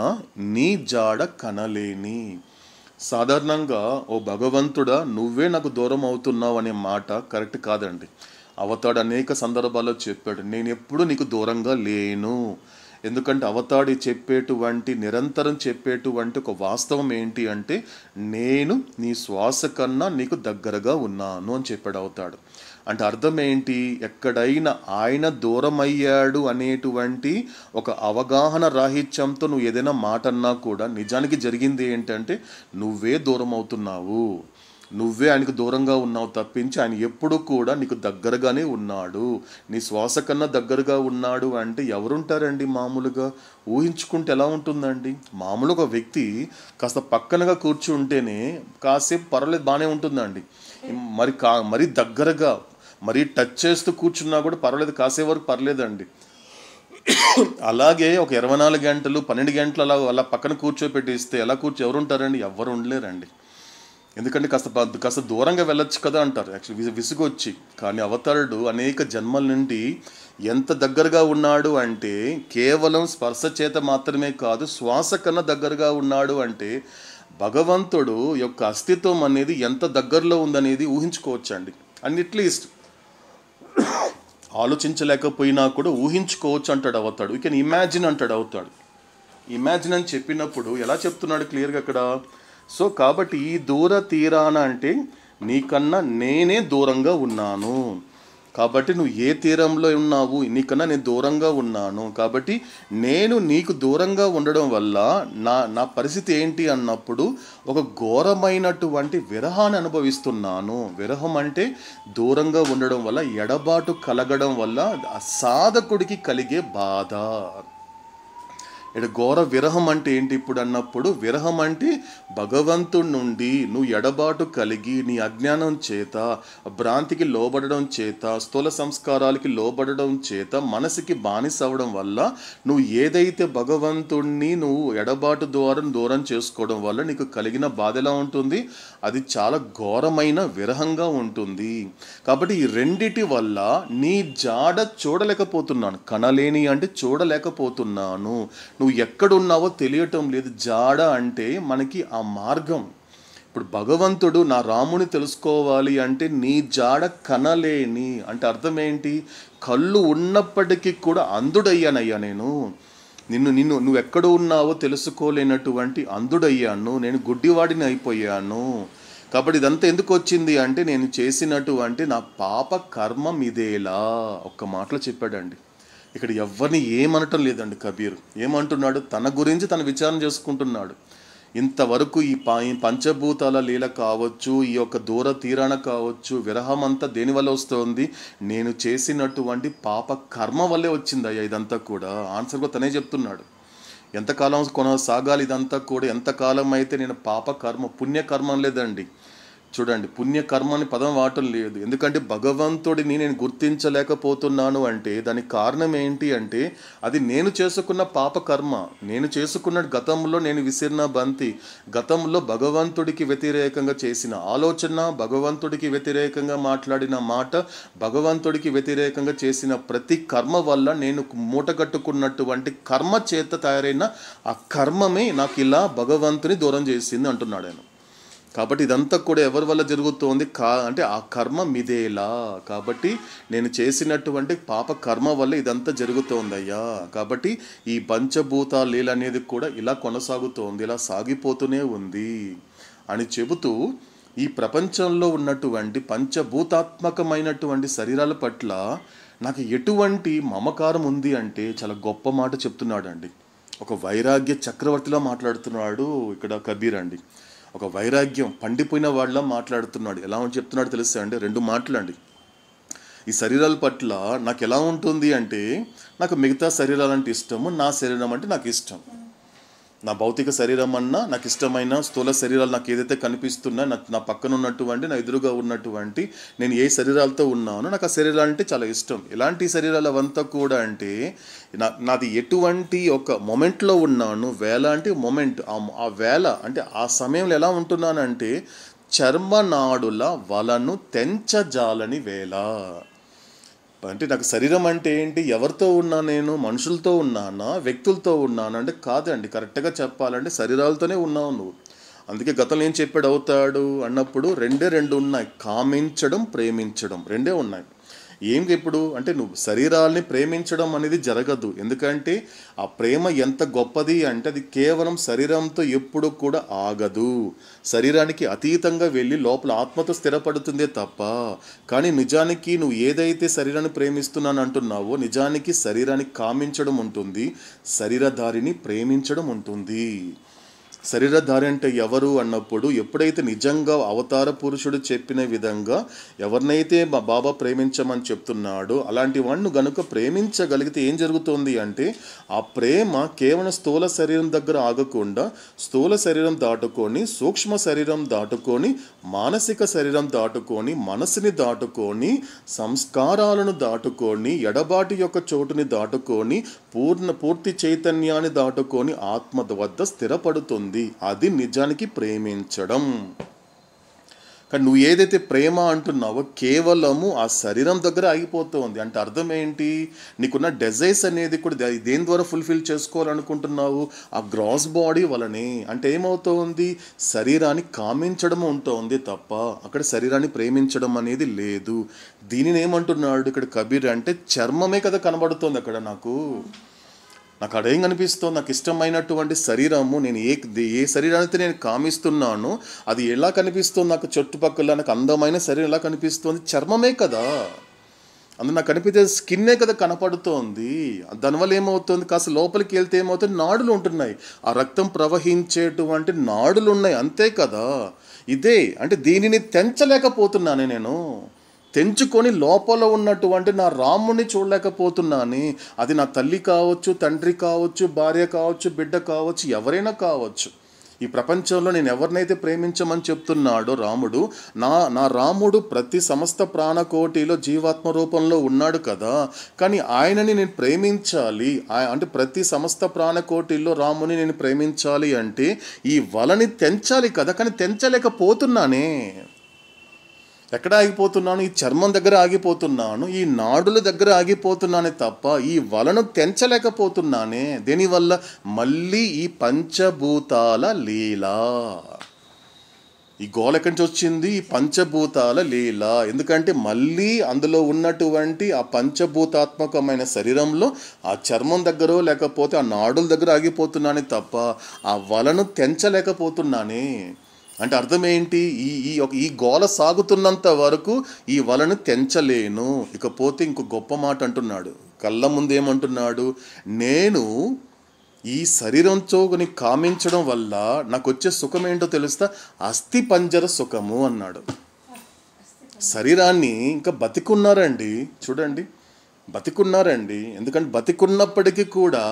నీ జాడ కనలేని. సాధారణంగా ఓ భగవంతుడా నువ్వే నాకు దూరం అవుతున్నావు అనే మాట కరెక్ట్ కాదండి. అవతాడు అనేక సందర్భాల్లో చెప్పాడు, నేను ఎప్పుడు నీకు దూరంగా లేను. ఎందుకంటే అవతాడి చెప్పేటువంటి, నిరంతరం చెప్పేటువంటి ఒక వాస్తవం ఏంటి అంటే, నేను నీ శ్వాస కన్నా నీకు దగ్గరగా ఉన్నాను అని చెప్పాడు అవతాడు. అంటే అర్థం ఏంటి? ఎక్కడైనా ఆయన దూరం అయ్యాడు అనేటువంటి ఒక అవగాహన రాహిత్యంతో నువ్వు ఏదైనా మాట అన్నా కూడా నిజానికి జరిగింది ఏంటంటే నువ్వే దూరం అవుతున్నావు, నువ్వే ఆయనకు దూరంగా ఉన్నావు తప్పించి ఆయన ఎప్పుడు కూడా నీకు దగ్గరగానే ఉన్నాడు. నీ శ్వాస కన్నా దగ్గరగా ఉన్నాడు అంటే ఎవరుంటారండి? మామూలుగా ఊహించుకుంటే ఎలా ఉంటుందండి? మామూలుగా ఒక వ్యక్తి కాస్త పక్కనగా కూర్చుంటేనే కాసేపు పర్వాలేదు, బాగానే ఉంటుందండి. మరి దగ్గరగా మరీ టచ్ చేస్తూ కూర్చున్నా కూడా పర్వాలేదు, కాసే వరకు పర్లేదండి. అలాగే ఒక 24 గంటలు 12 గంటలు అలా పక్కన కూర్చోపెట్టిస్తే ఎవరు ఉంటారండి? ఎవ్వరు ఉండలేరండి. ఎందుకంటే కాస్త దూరంగా వెళ్ళొచ్చు కదా అంటారు యాక్చువల్లీ విసుగొచ్చి. కానీ అవతారుడు అనేక జన్మల నుండి ఎంత దగ్గరగా ఉన్నాడు అంటే కేవలం స్పర్శ చేత మాత్రమే కాదు, శ్వాస కన్నా దగ్గరగా ఉన్నాడు అంటే భగవంతుడు యొక్క అస్తిత్వం అనేది ఎంత దగ్గరలో ఉందనేది ఊహించుకోవచ్చండి. అండ్ అట్లీస్ట్ ఆలోచించలేకపోయినా కూడా ఊహించుకోవచ్చు అంటాడు అవతాడు. యూ కెన్ ఇమాజిన్ అంటాడు అవతాడు. ఇమాజిన్ అని చెప్పినప్పుడు ఎలా చెప్తున్నాడు క్లియర్గా అక్కడ. సో కాబట్టి ఈ దూర తీరాన అంటే నీకన్నా నేనే దూరంగా ఉన్నాను, కాబట్టి నువ్వు ఏ తీరంలో ఉన్నావు, నీకన్నా నేను దూరంగా ఉన్నాను, కాబట్టి నేను నీకు దూరంగా ఉండడం వల్ల నా పరిస్థితి ఏంటి అన్నప్పుడు ఒక ఘోరమైనటువంటి విరహాన్ని అనుభవిస్తున్నాను. విరహం అంటే దూరంగా ఉండడం వల్ల ఎడబాటు కలగడం వల్ల సాధకుడికి కలిగే బాధ. ఇక్కడ ఘోర విరహం అంటే ఏంటి ఇప్పుడు అన్నప్పుడు, విరహం అంటే భగవంతుడి నుండి నువ్వు ఎడబాటు కలిగి నీ అజ్ఞానం చేత, భ్రాంతికి లోబడడం చేత, స్థూల సంస్కారాలకి లోబడడం చేత మనసుకి బానిస అవ్వడం వల్ల నువ్వు ఏదైతే భగవంతుడిని నువ్వు ఎడబాటు ద్వారా దూరం చేసుకోవడం వల్ల నీకు కలిగిన బాధ ఎలా ఉంటుంది, అది చాలా ఘోరమైన విరహంగా ఉంటుంది. కాబట్టి ఈ రెండిటి వల్ల నీ జాడ చూడలేకపోతున్నాను. కనలేని అంటే చూడలేకపోతున్నాను, నువ్వు ఎక్కడున్నావో తెలియటం లేదు. జాడ అంటే మనకి ఆ మార్గం. ఇప్పుడు భగవంతుడు నా రాముని తెలుసుకోవాలి అంటే నీ జాడ కనలేని అంటే అర్థం ఏంటి, కళ్ళు ఉన్నప్పటికీ కూడా అంధుడయ్యానయ్యా నేను. నువ్వు ఎక్కడ ఉన్నావో తెలుసుకోలేనటువంటి అంధుడయ్యాను, నేను గుడ్డివాడిని అయిపోయాను. కాబట్టి ఇదంతా ఎందుకు వచ్చింది అంటే నేను చేసినటువంటి నా పాప కర్మం ఇదేలా ఒక్క మాటలో చెప్పాడండి. ఇక్కడ ఎవరిని ఏమనటం లేదండి కబీర్. ఏమంటున్నాడు, తన గురించి తను విచారణ చేసుకుంటున్నాడు. ఇంతవరకు ఈ పంచభూతాల లీల కావచ్చు, ఈ యొక్క దూర తీరాన కావచ్చు, విరహం అంతా దేనివల్ల వస్తుంది, నేను చేసినటువంటి పాప కర్మ వల్లే వచ్చిందయ్యా ఇదంతా కూడా. ఆన్సర్ కూడా తనే చెప్తున్నాడు. ఎంతకాలం కొనసాగాలి ఇదంతా కూడా, ఎంతకాలం అయితే నేను పాప కర్మ, పుణ్యకర్మం లేదండి. చూడండి, పుణ్యకర్మ అని పదం వాడటం లేదు. ఎందుకంటే భగవంతుడిని నేను గుర్తించలేకపోతున్నాను అంటే దానికి కారణం ఏంటి అంటే అది నేను చేసుకున్న పాప కర్మ. నేను చేసుకున్న గతంలో నేను విసిరిన బంతి, గతంలో భగవంతుడికి వ్యతిరేకంగా చేసిన ఆలోచన, భగవంతుడికి వ్యతిరేకంగా మాట్లాడిన మాట, భగవంతుడికి వ్యతిరేకంగా చేసిన ప్రతి కర్మ వల్ల నేను మూటగట్టుకున్నటువంటి కర్మ చేత తయారైన ఆ కర్మమే నాకు ఇలా భగవంతుని దూరం చేసింది అంటున్నాడు ఆయన. కాబట్టి ఇదంతా కూడా ఎవరి వల్ల జరుగుతోంది అంటే ఆ కర్మ మిదేలా. కాబట్టి నేను చేసినటువంటి పాప కర్మ వల్ల ఇదంతా జరుగుతోందయ్యా. కాబట్టి ఈ పంచభూత లీల అనేది కూడా ఇలా కొనసాగుతోంది, ఇలా సాగిపోతూనే ఉంది అని చెబుతూ ఈ ప్రపంచంలో ఉన్నటువంటి పంచభూతాత్మకమైనటువంటి శరీరాల పట్ల నాకు ఎటువంటి మమకారం ఉంది అంటే చాలా గొప్ప మాట చెప్తున్నాడు అండి. ఒక వైరాగ్య చక్రవర్తిలా మాట్లాడుతున్నాడు ఇక్కడ కబీర్ అండి. ఒక వైరాగ్యం పండిపోయిన వాళ్ళ మాట్లాడుతున్నాడు. ఎలా చెప్తున్నాడు తెలుసా అండి, రెండు మాటలండి. ఈ శరీరాల పట్ల నాకు ఎలా ఉంటుంది అంటే నాకు మిగతా శరీరాలంటే ఇష్టము, నా శరీరం అంటే నాకు ఇష్టం. నా భౌతిక శరీరం అన్నా నాకు ఇష్టమైన స్థూల శరీరాలు నాకు ఏదైతే కనిపిస్తున్నా, నా పక్కన ఉన్నటువంటి, నా ఎదురుగా ఉన్నటువంటి నేను ఏ శరీరాలతో ఉన్నానో నాకు ఆ శరీరాలు అంటే చాలా ఇష్టం. ఎలాంటి శరీరాలు అవంతా కూడా అంటే నాది ఎటువంటి ఒక మొమెంట్లో ఉన్నాను. వేళ అంటే మొమెంట్, ఆ వేళ అంటే ఆ సమయంలో ఎలా ఉంటున్నానంటే చర్మనాడుల వలను తెంచజాలని వేళ. అంటే నాకు శరీరం అంటే ఏంటి, ఎవరితో ఉన్నా, నేను మనుషులతో ఉన్నానా, వ్యక్తులతో ఉన్నానా అంటే కాదండి. కరెక్ట్గా చెప్పాలంటే శరీరాలతోనే ఉన్నావు నువ్వు. అందుకే గతంలో ఏం చెప్పాడు అవుతాడు అన్నప్పుడు రెండు ఉన్నాయి, కామించడం, ప్రేమించడం రెండే ఉన్నాయి. ఏం ఇప్పుడు అంటే నువ్వు శరీరాల్ని ప్రేమించడం అనేది జరగదు. ఎందుకంటే ఆ ప్రేమ ఎంత గొప్పది అంటే అది కేవలం శరీరంతో ఎప్పుడు కూడా ఆగదు, శరీరానికి అతీతంగా వెళ్ళి లోపల ఆత్మతో స్థిరపడుతుందే తప్ప. కానీ నిజానికి నువ్వు ఏదైతే శరీరాన్ని ప్రేమిస్తున్నాను అంటున్నావో నిజానికి శరీరాన్ని కామించడం ఉంటుంది, శరీరధారిని ప్రేమించడం ఉంటుంది. శరీరధారి అంటే ఎవరు అన్నప్పుడు ఎప్పుడైతే నిజంగా అవతార పురుషుడు చెప్పిన విధంగా ఎవరినైతే బాబా ప్రేమించమని చెప్తున్నాడో అలాంటి వాడిని గనుక ప్రేమించగలిగితే ఏం జరుగుతుంది అంటే ఆ ప్రేమ కేవలం స్థూల శరీరం దగ్గర ఆగకుండా స్థూల శరీరం దాటుకొని, సూక్ష్మ శరీరం దాటుకొని, మానసిక శరీరం దాటుకొని, మనసుని దాటుకొని, సంస్కారాలను దాటుకొని, ఎడబాటు యొక్క చోటుని దాటుకొని, పూర్తి చైతన్యాన్ని దాటుకొని ఆత్మ వద్ద స్థిరపడుతుంది. అది నిజానికి ప్రేమించడం. కానీ నువ్వు ఏదైతే ప్రేమ అంటున్నావో కేవలము ఆ శరీరం దగ్గర ఆగిపోతుంది. అంటే అర్థం ఏంటి? నీకున్న డిజైర్స్ అనేది కూడా దేని ద్వారా ఫుల్ఫిల్ చేసుకోవాలనుకుంటున్నావు? ఆ గ్రాస్ బాడీ వలనే. అంటే ఏమవుతోంది? శరీరాన్ని కామించడం ఉంటుంది తప్ప అక్కడ శరీరాన్ని ప్రేమించడం అనేది లేదు. దీనిని ఏమంటున్నాడు ఇక్కడ కబీర్ అంటే చర్మమే కదా కనబడుతోంది అక్కడ. నాకు అదేం కనిపిస్తుంది? నాకు ఇష్టమైనటువంటి శరీరము, నేను ఏ శరీరాన్ని నేను కామిస్తున్నానో అది ఎలా కనిపిస్తుంది నాకు చుట్టుపక్కల? నాకు అందమైన శరీరం ఎలా కనిపిస్తుంది? చర్మమే కదా. అందులో నాకు కనిపించే స్కిన్నే కదా కనపడుతోంది. దానివల్ల ఏమవుతుంది? కాస్త లోపలికి వెళ్తే ఏమవుతుంది? నాడులు ఉంటున్నాయి, ఆ రక్తం ప్రవహించేటువంటి నాడులు ఉన్నాయి, అంతే కదా. ఇదే అంటే దీనిని తెంచలేకపోతున్నాను నేను. తెంచుకొని లోపల ఉన్నటువంటి నా రాముని చూడలేకపోతున్నాను. అది నా తల్లి కావచ్చు, తండ్రి కావచ్చు, భార్య కావచ్చు, బిడ్డ కావచ్చు, ఎవరైనా కావచ్చు. ఈ ప్రపంచంలో నేను ఎవరినైతే ప్రేమించమని చెప్తున్నాడో రాముడు, నా రాముడు ప్రతి సమస్త ప్రాణకోటిలో జీవాత్మ రూపంలో ఉన్నాడు కదా. కానీ ఆయనని నేను ప్రేమించాలి అంటే ప్రతి సమస్త ప్రాణకోటిలో రాముని నేను ప్రేమించాలి అంటే ఈ వలని తెంచాలి కదా. కానీ తెంచలేకపోతున్నానే. ఎక్కడ ఆగిపోతున్నాను? ఈ చర్మం దగ్గర ఆగిపోతున్నాను, ఈ నాడుల దగ్గర ఆగిపోతున్నానే తప్ప ఈ వలను తెంచలేకపోతున్నానే. దీనివల్ల మళ్ళీ ఈ పంచభూతాల లీల, ఈ గోల ఎక్కడి నుంచి వచ్చింది? ఈ పంచభూతాల లీల. ఎందుకంటే మళ్ళీ అందులో ఉన్నటువంటి ఆ పంచభూతాత్మకమైన శరీరంలో ఆ చర్మం దగ్గర లేకపోతే ఆ నాడుల దగ్గర ఆగిపోతున్నానే తప్ప ఆ వలను తెంచలేకపోతున్నానే. అంటే అర్థం ఏంటి? ఈ గోల సాగుతున్నంత వరకు ఈ వలను తెంచలేను. ఇకపోతే ఇంకో గొప్ప మాట అంటున్నాడు కళ్ళ ముందు. ఏమంటున్నాడు? నేను ఈ శరీరంతో కామించడం వల్ల నాకు వచ్చే సుఖం ఏంటో తెలుస్తా? అస్థి పంజర సుఖము అన్నాడు. శరీరాన్ని ఇంకా బతికున్నారండి, చూడండి, బతికున్నారండి. ఎందుకంటే బతికున్నప్పటికీ కూడా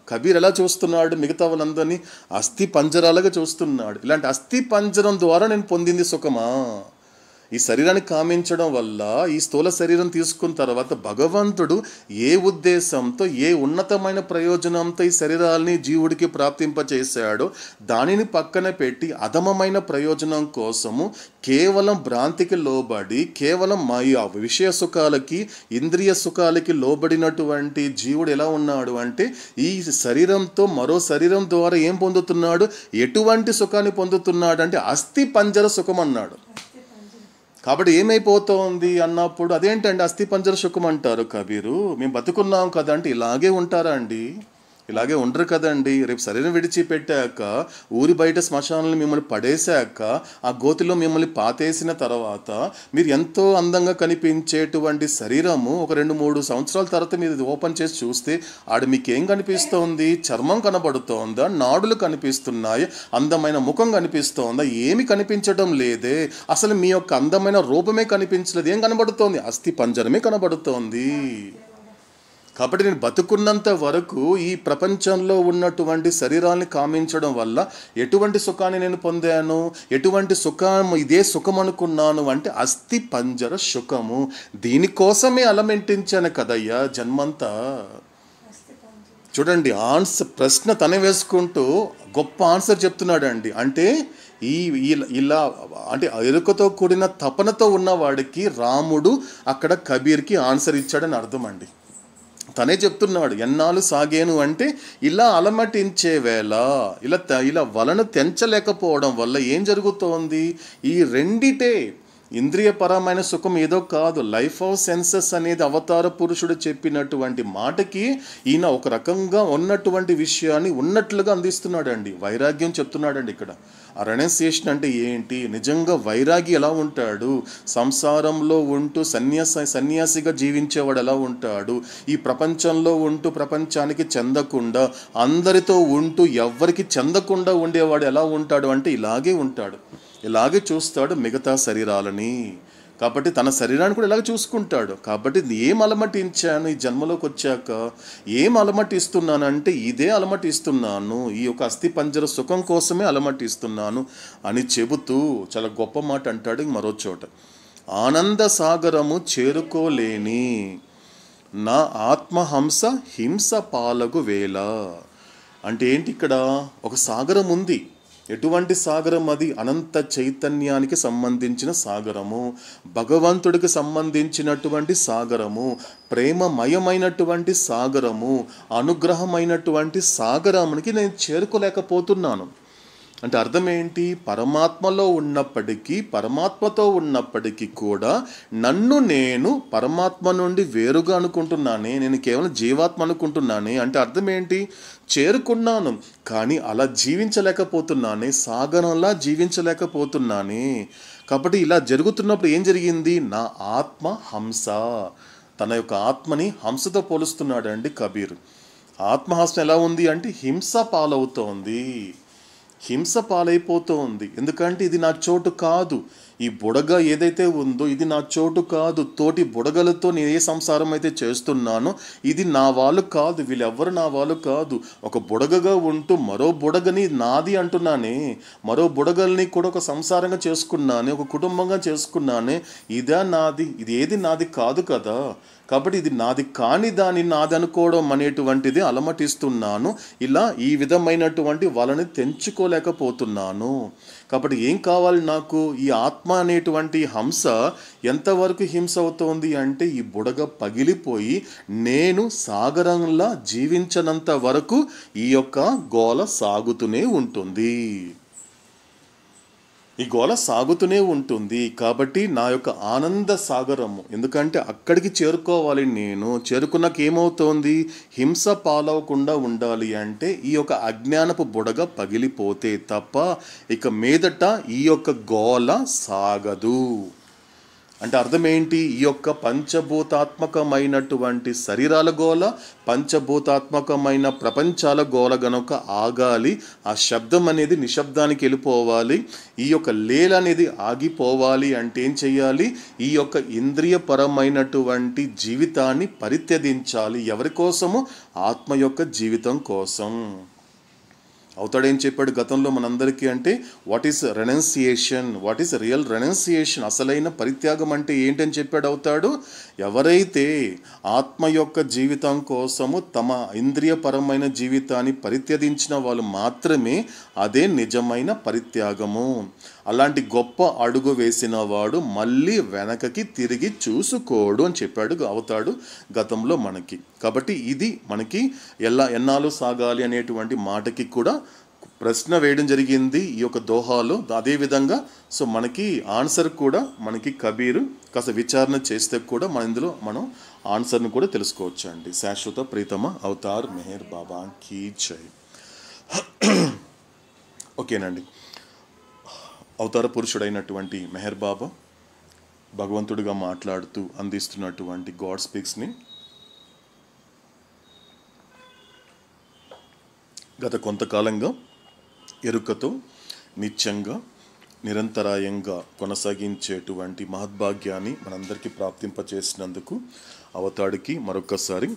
కబీర్ ఎలా చూస్తున్నాడు? మిగతా వాళ్ళందరినీ అస్థి పంజరాలుగా చూస్తున్నాడు. ఇలాంటి అస్థి పంజరం ద్వారా నేను పొందింది సుఖమా? ఈ శరీరాన్ని కామించడం వల్ల ఈ స్థూల శరీరం తీసుకున్న తర్వాత భగవంతుడు ఏ ఉద్దేశంతో, ఏ ఉన్నతమైన ప్రయోజనంతో ఈ శరీరాన్ని జీవుడికి ప్రాప్తింపచేశాడో దానిని పక్కన పెట్టి అధమమైన ప్రయోజనం కోసము కేవలం భ్రాంతికి లోబడి, కేవలం విషయ సుఖాలకి, ఇంద్రియ సుఖాలకి లోబడినటువంటి జీవుడు ఎలా ఉన్నాడు అంటే ఈ శరీరంతో మరో శరీరం ద్వారా ఏం పొందుతున్నాడు? ఎటువంటి సుఖాన్ని పొందుతున్నాడు అంటే అస్థి పంజర సుఖం అన్నాడు. కాబట్టి ఏమైపోతుంది అన్నప్పుడు అదేంటండి అస్థి పంజర సుఖం అంటారు కబీరు? మేము బతుకున్నాం కదా అంటే ఇలాగే ఉంటారా అండి? ఇలాగే ఉండరు కదండి. రేపు శరీరం విడిచిపెట్టాక, ఊరి బయట శ్మశానంలో మిమ్మల్ని పడేశాక, ఆ గోతిలో మిమ్మల్ని పాతేసిన తర్వాత మీరు ఎంతో అందంగా కనిపించేటువంటి శరీరము ఒక 2-3 సంవత్సరాల తర్వాత మీరు ఓపెన్ చేసి చూస్తే మీకేం కనిపిస్తోంది? చర్మం కనబడుతోందా? నాడులు కనిపిస్తున్నాయి? అందమైన ముఖం కనిపిస్తోందా? ఏమి కనిపించడం లేదే. అసలు మీ యొక్క అందమైన రూపమే కనిపించలేదు. ఏం కనబడుతోంది? అస్థి పంజరమే కనబడుతోంది. కాబట్టి నేను బతుకున్నంత వరకు ఈ ప్రపంచంలో ఉన్నటువంటి శరీరాన్ని కామించడం వల్ల ఎటువంటి సుఖాన్ని నేను పొందాను? ఎటువంటి సుఖం? ఇదే సుఖం అనుకున్నాను అంటే అస్థి పంజర సుఖము. దీనికోసమే అలమెంటించాను కదయ్యా జన్మంతా. చూడండి, ప్రశ్న తనే వేసుకుంటూ గొప్ప ఆన్సర్ చెప్తున్నాడు అండి. అంటే ఇలా అంటే ఎరుకతో కూడిన తపనతో ఉన్నవాడికి రాముడు అక్కడ కబీర్కి ఆన్సర్ ఇచ్చాడని అర్థం అండి. తనే చెప్తున్నాడు, ఎన్నాళ్ళు సాగేను అంటే ఇలా అలమటించే వేళ, ఇలా వలను తెంచలేకపోవడం వల్ల ఏం జరుగుతోంది? ఈ రెండిటే ఇంద్రియపరమైన సుఖం ఏదో కాదు. లైఫ్ ఆఫ్ సెన్సెస్ అనేది అవతార పురుషుడు చెప్పినటువంటి మాటకి ఈయన ఒక రకంగా ఉన్నటువంటి విషయాన్ని ఉన్నట్లుగా అందిస్తున్నాడు అండి. వైరాగ్యం చెప్తున్నాడండి ఇక్కడ. ఆ రెనౌన్సియేషన్ అంటే ఏంటి? నిజంగా వైరాగి ఎలా ఉంటాడు? సంసారంలో ఉంటూ సన్యాసిగా జీవించేవాడు ఎలా ఉంటాడు? ఈ ప్రపంచంలో ఉంటూ ప్రపంచానికి చెందకుండా, అందరితో ఉంటూ ఎవ్వరికి చెందకుండా ఉండేవాడు ఎలా ఉంటాడు అంటే ఇలాగే ఉంటాడు. ఇలాగే చూస్తాడు మిగతా శరీరాలని. కాబట్టి తన శరీరాన్ని కూడా ఇలాగే చూసుకుంటాడు. కాబట్టి ఏం అలమటించాను ఈ జన్మలోకి వచ్చాక? ఏం అలమటిస్తున్నానంటే ఇదే అలమటిస్తున్నాను, ఈ యొక్క అస్థి పంజర సుఖం కోసమే అలమటిస్తున్నాను అని చెబుతూ చాలా గొప్ప మాట అంటాడు మరో చోట. ఆనంద సాగరము చేరుకోలేని నా ఆత్మహంస హింస పాలగు వేళ. అంటే ఏంటి? ఇక్కడ ఒక సాగరం ఉంది, ఎటువంటి సాగరం అది? అనంత చైతన్యానికి సంబంధించిన సాగరము, భగవంతుడికి సంబంధించినటువంటి సాగరము, ప్రేమమయమైనటువంటి సాగరము, అనుగ్రహమైనటువంటి సాగరానికి నేను చేరుకోలేకపోతున్నాను. అంటే అర్థం ఏంటి? పరమాత్మలో ఉన్నప్పటికీ, పరమాత్మతో ఉన్నప్పటికీ కూడా నన్ను నేను పరమాత్మ నుండి వేరుగా అనుకుంటున్నానే, నేను కేవలం జీవాత్మ అనుకుంటున్నానే. అంటే అర్థం ఏంటి? చేరుకున్నాను కానీ అలా జీవించలేకపోతున్నానే, సాగరంలా జీవించలేకపోతున్నానే. కాబట్టి ఇలా జరుగుతున్నప్పుడు ఏం జరిగింది? నా ఆత్మ హంస, తన యొక్క ఆత్మని హంసతో పోలుస్తున్నాడండి కబీర్. ఆత్మహంస ఎలా ఉంది అంటే హింస పాలవుతోంది, హింస పాలైపోతూ ఉంది. ఎందుకంటే ఇది నా చోటు కాదు, ఈ బుడగ ఏదైతే ఉందో ఇది నా చోటు కాదు, తోటి బుడగలతో నేను ఏ సంసారం అయితే చేస్తున్నానో ఇది నా వాళ్ళు కాదు, వీళ్ళెవ్వరు నా వాళ్ళు కాదు. ఒక బుడగగా ఉంటూ మరో బుడగని నాది అంటున్నానే, మరో బుడగల్ని కూడా ఒక సంసారంగా చేసుకున్నానే, ఒక కుటుంబంగా చేసుకున్నానే. ఇదా నాది? ఇది ఏది నాది కాదు కదా. కాబట్టి ఇది నాది కాని దాన్ని నాది అనుకోవడం అనేటువంటిది అలమటిస్తున్నాను. ఇలా ఈ విధమైనటువంటి వాళ్ళని తెంచుకోలేకపోతున్నాను. కాబట్టి ఏం కావాలి నాకు? ఈ ఆత్మ అనేటువంటి హంస ఎంతవరకు హింస అవుతోంది అంటే ఈ బుడగ పగిలిపోయి నేను సాగరంలా జీవించనంత వరకు ఈ యొక్క గోల సాగుతూనే ఉంటుంది, ఈ గోల సాగుతూనే ఉంటుంది. కాబట్టి నా యొక్క ఆనంద సాగరము, ఎందుకంటే అక్కడికి చేరుకోవాలి. నేను చేరుకున్నాక ఏమవుతోంది? హింస పాలవకుండా ఉండాలి అంటే ఈ యొక్క అజ్ఞానపు బుడగ పగిలిపోతే తప్ప ఇక మీదట ఈ యొక్క గోల సాగదు. అంటే అర్థం ఏంటి? ఈ యొక్క పంచభూతాత్మకమైనటువంటి శరీరాల గోల, పంచభూతాత్మకమైన ప్రపంచాల గోల గనుక ఆగాలి. ఆ శబ్దం అనేది నిశ్శబ్దానికి వెళ్ళిపోవాలి, ఈ యొక్క లీల అనేది ఆగిపోవాలి అంటే ఏం చెయ్యాలి? ఈ యొక్క ఇంద్రియపరమైనటువంటి జీవితాన్ని పరిత్యజించాలి. ఎవరి కోసము? ఆత్మ యొక్క జీవితం కోసం. అవుతాడేం చెప్పాడు గతంలో మనందరికీ అంటే what is renunciation, what is real renunciation, అసలైన పరిత్యాగం అంటే ఏంటని చెప్పాడు అవుతాడు. ఎవరైతే ఆత్మ యొక్క జీవితం కోసము తమ ఇంద్రియపరమైన జీవితాన్ని పరిత్యజించిన వాళ్ళు మాత్రమే అదే నిజమైన పరిత్యాగము. అలాంటి గొప్ప అడుగు వేసిన వాడు మళ్ళీ వెనకకి తిరిగి చూసుకోడు అని చెప్పాడు అవుతాడు గతంలో మనకి. కాబట్టి ఇది మనకి ఎన్నాళ్ళు సాగాలి అనేటువంటి మాటకి కూడా ప్రశ్న వేయడం జరిగింది ఈ యొక్క దోహాలో. అదేవిధంగా సో మనకి ఆన్సర్ కూడా మనకి కబీరు కాస్త విచారణ చేస్తే కూడా ఇందులో మనం ఆన్సర్ని కూడా తెలుసుకోవచ్చు అండి. శాశ్వత ప్రీతమ అవతార్ మెహర్ బాబా కీ జై. ఓకేనండి. అవతార పురుషుడైనటువంటి మెహర్ బాబా భగవంతుడిగా మాట్లాడుతూ అందిస్తున్నటువంటి గాడ్ స్పీక్స్ని గత కొంతకాలంగా ఎరుకతో నిత్యంగా నిరంతరాయంగా కొనసాగించేటువంటి మహద్భాగ్యాన్ని మనందరికీ ప్రాప్తింపచేసినందుకు అవతాడికి మరొకసారి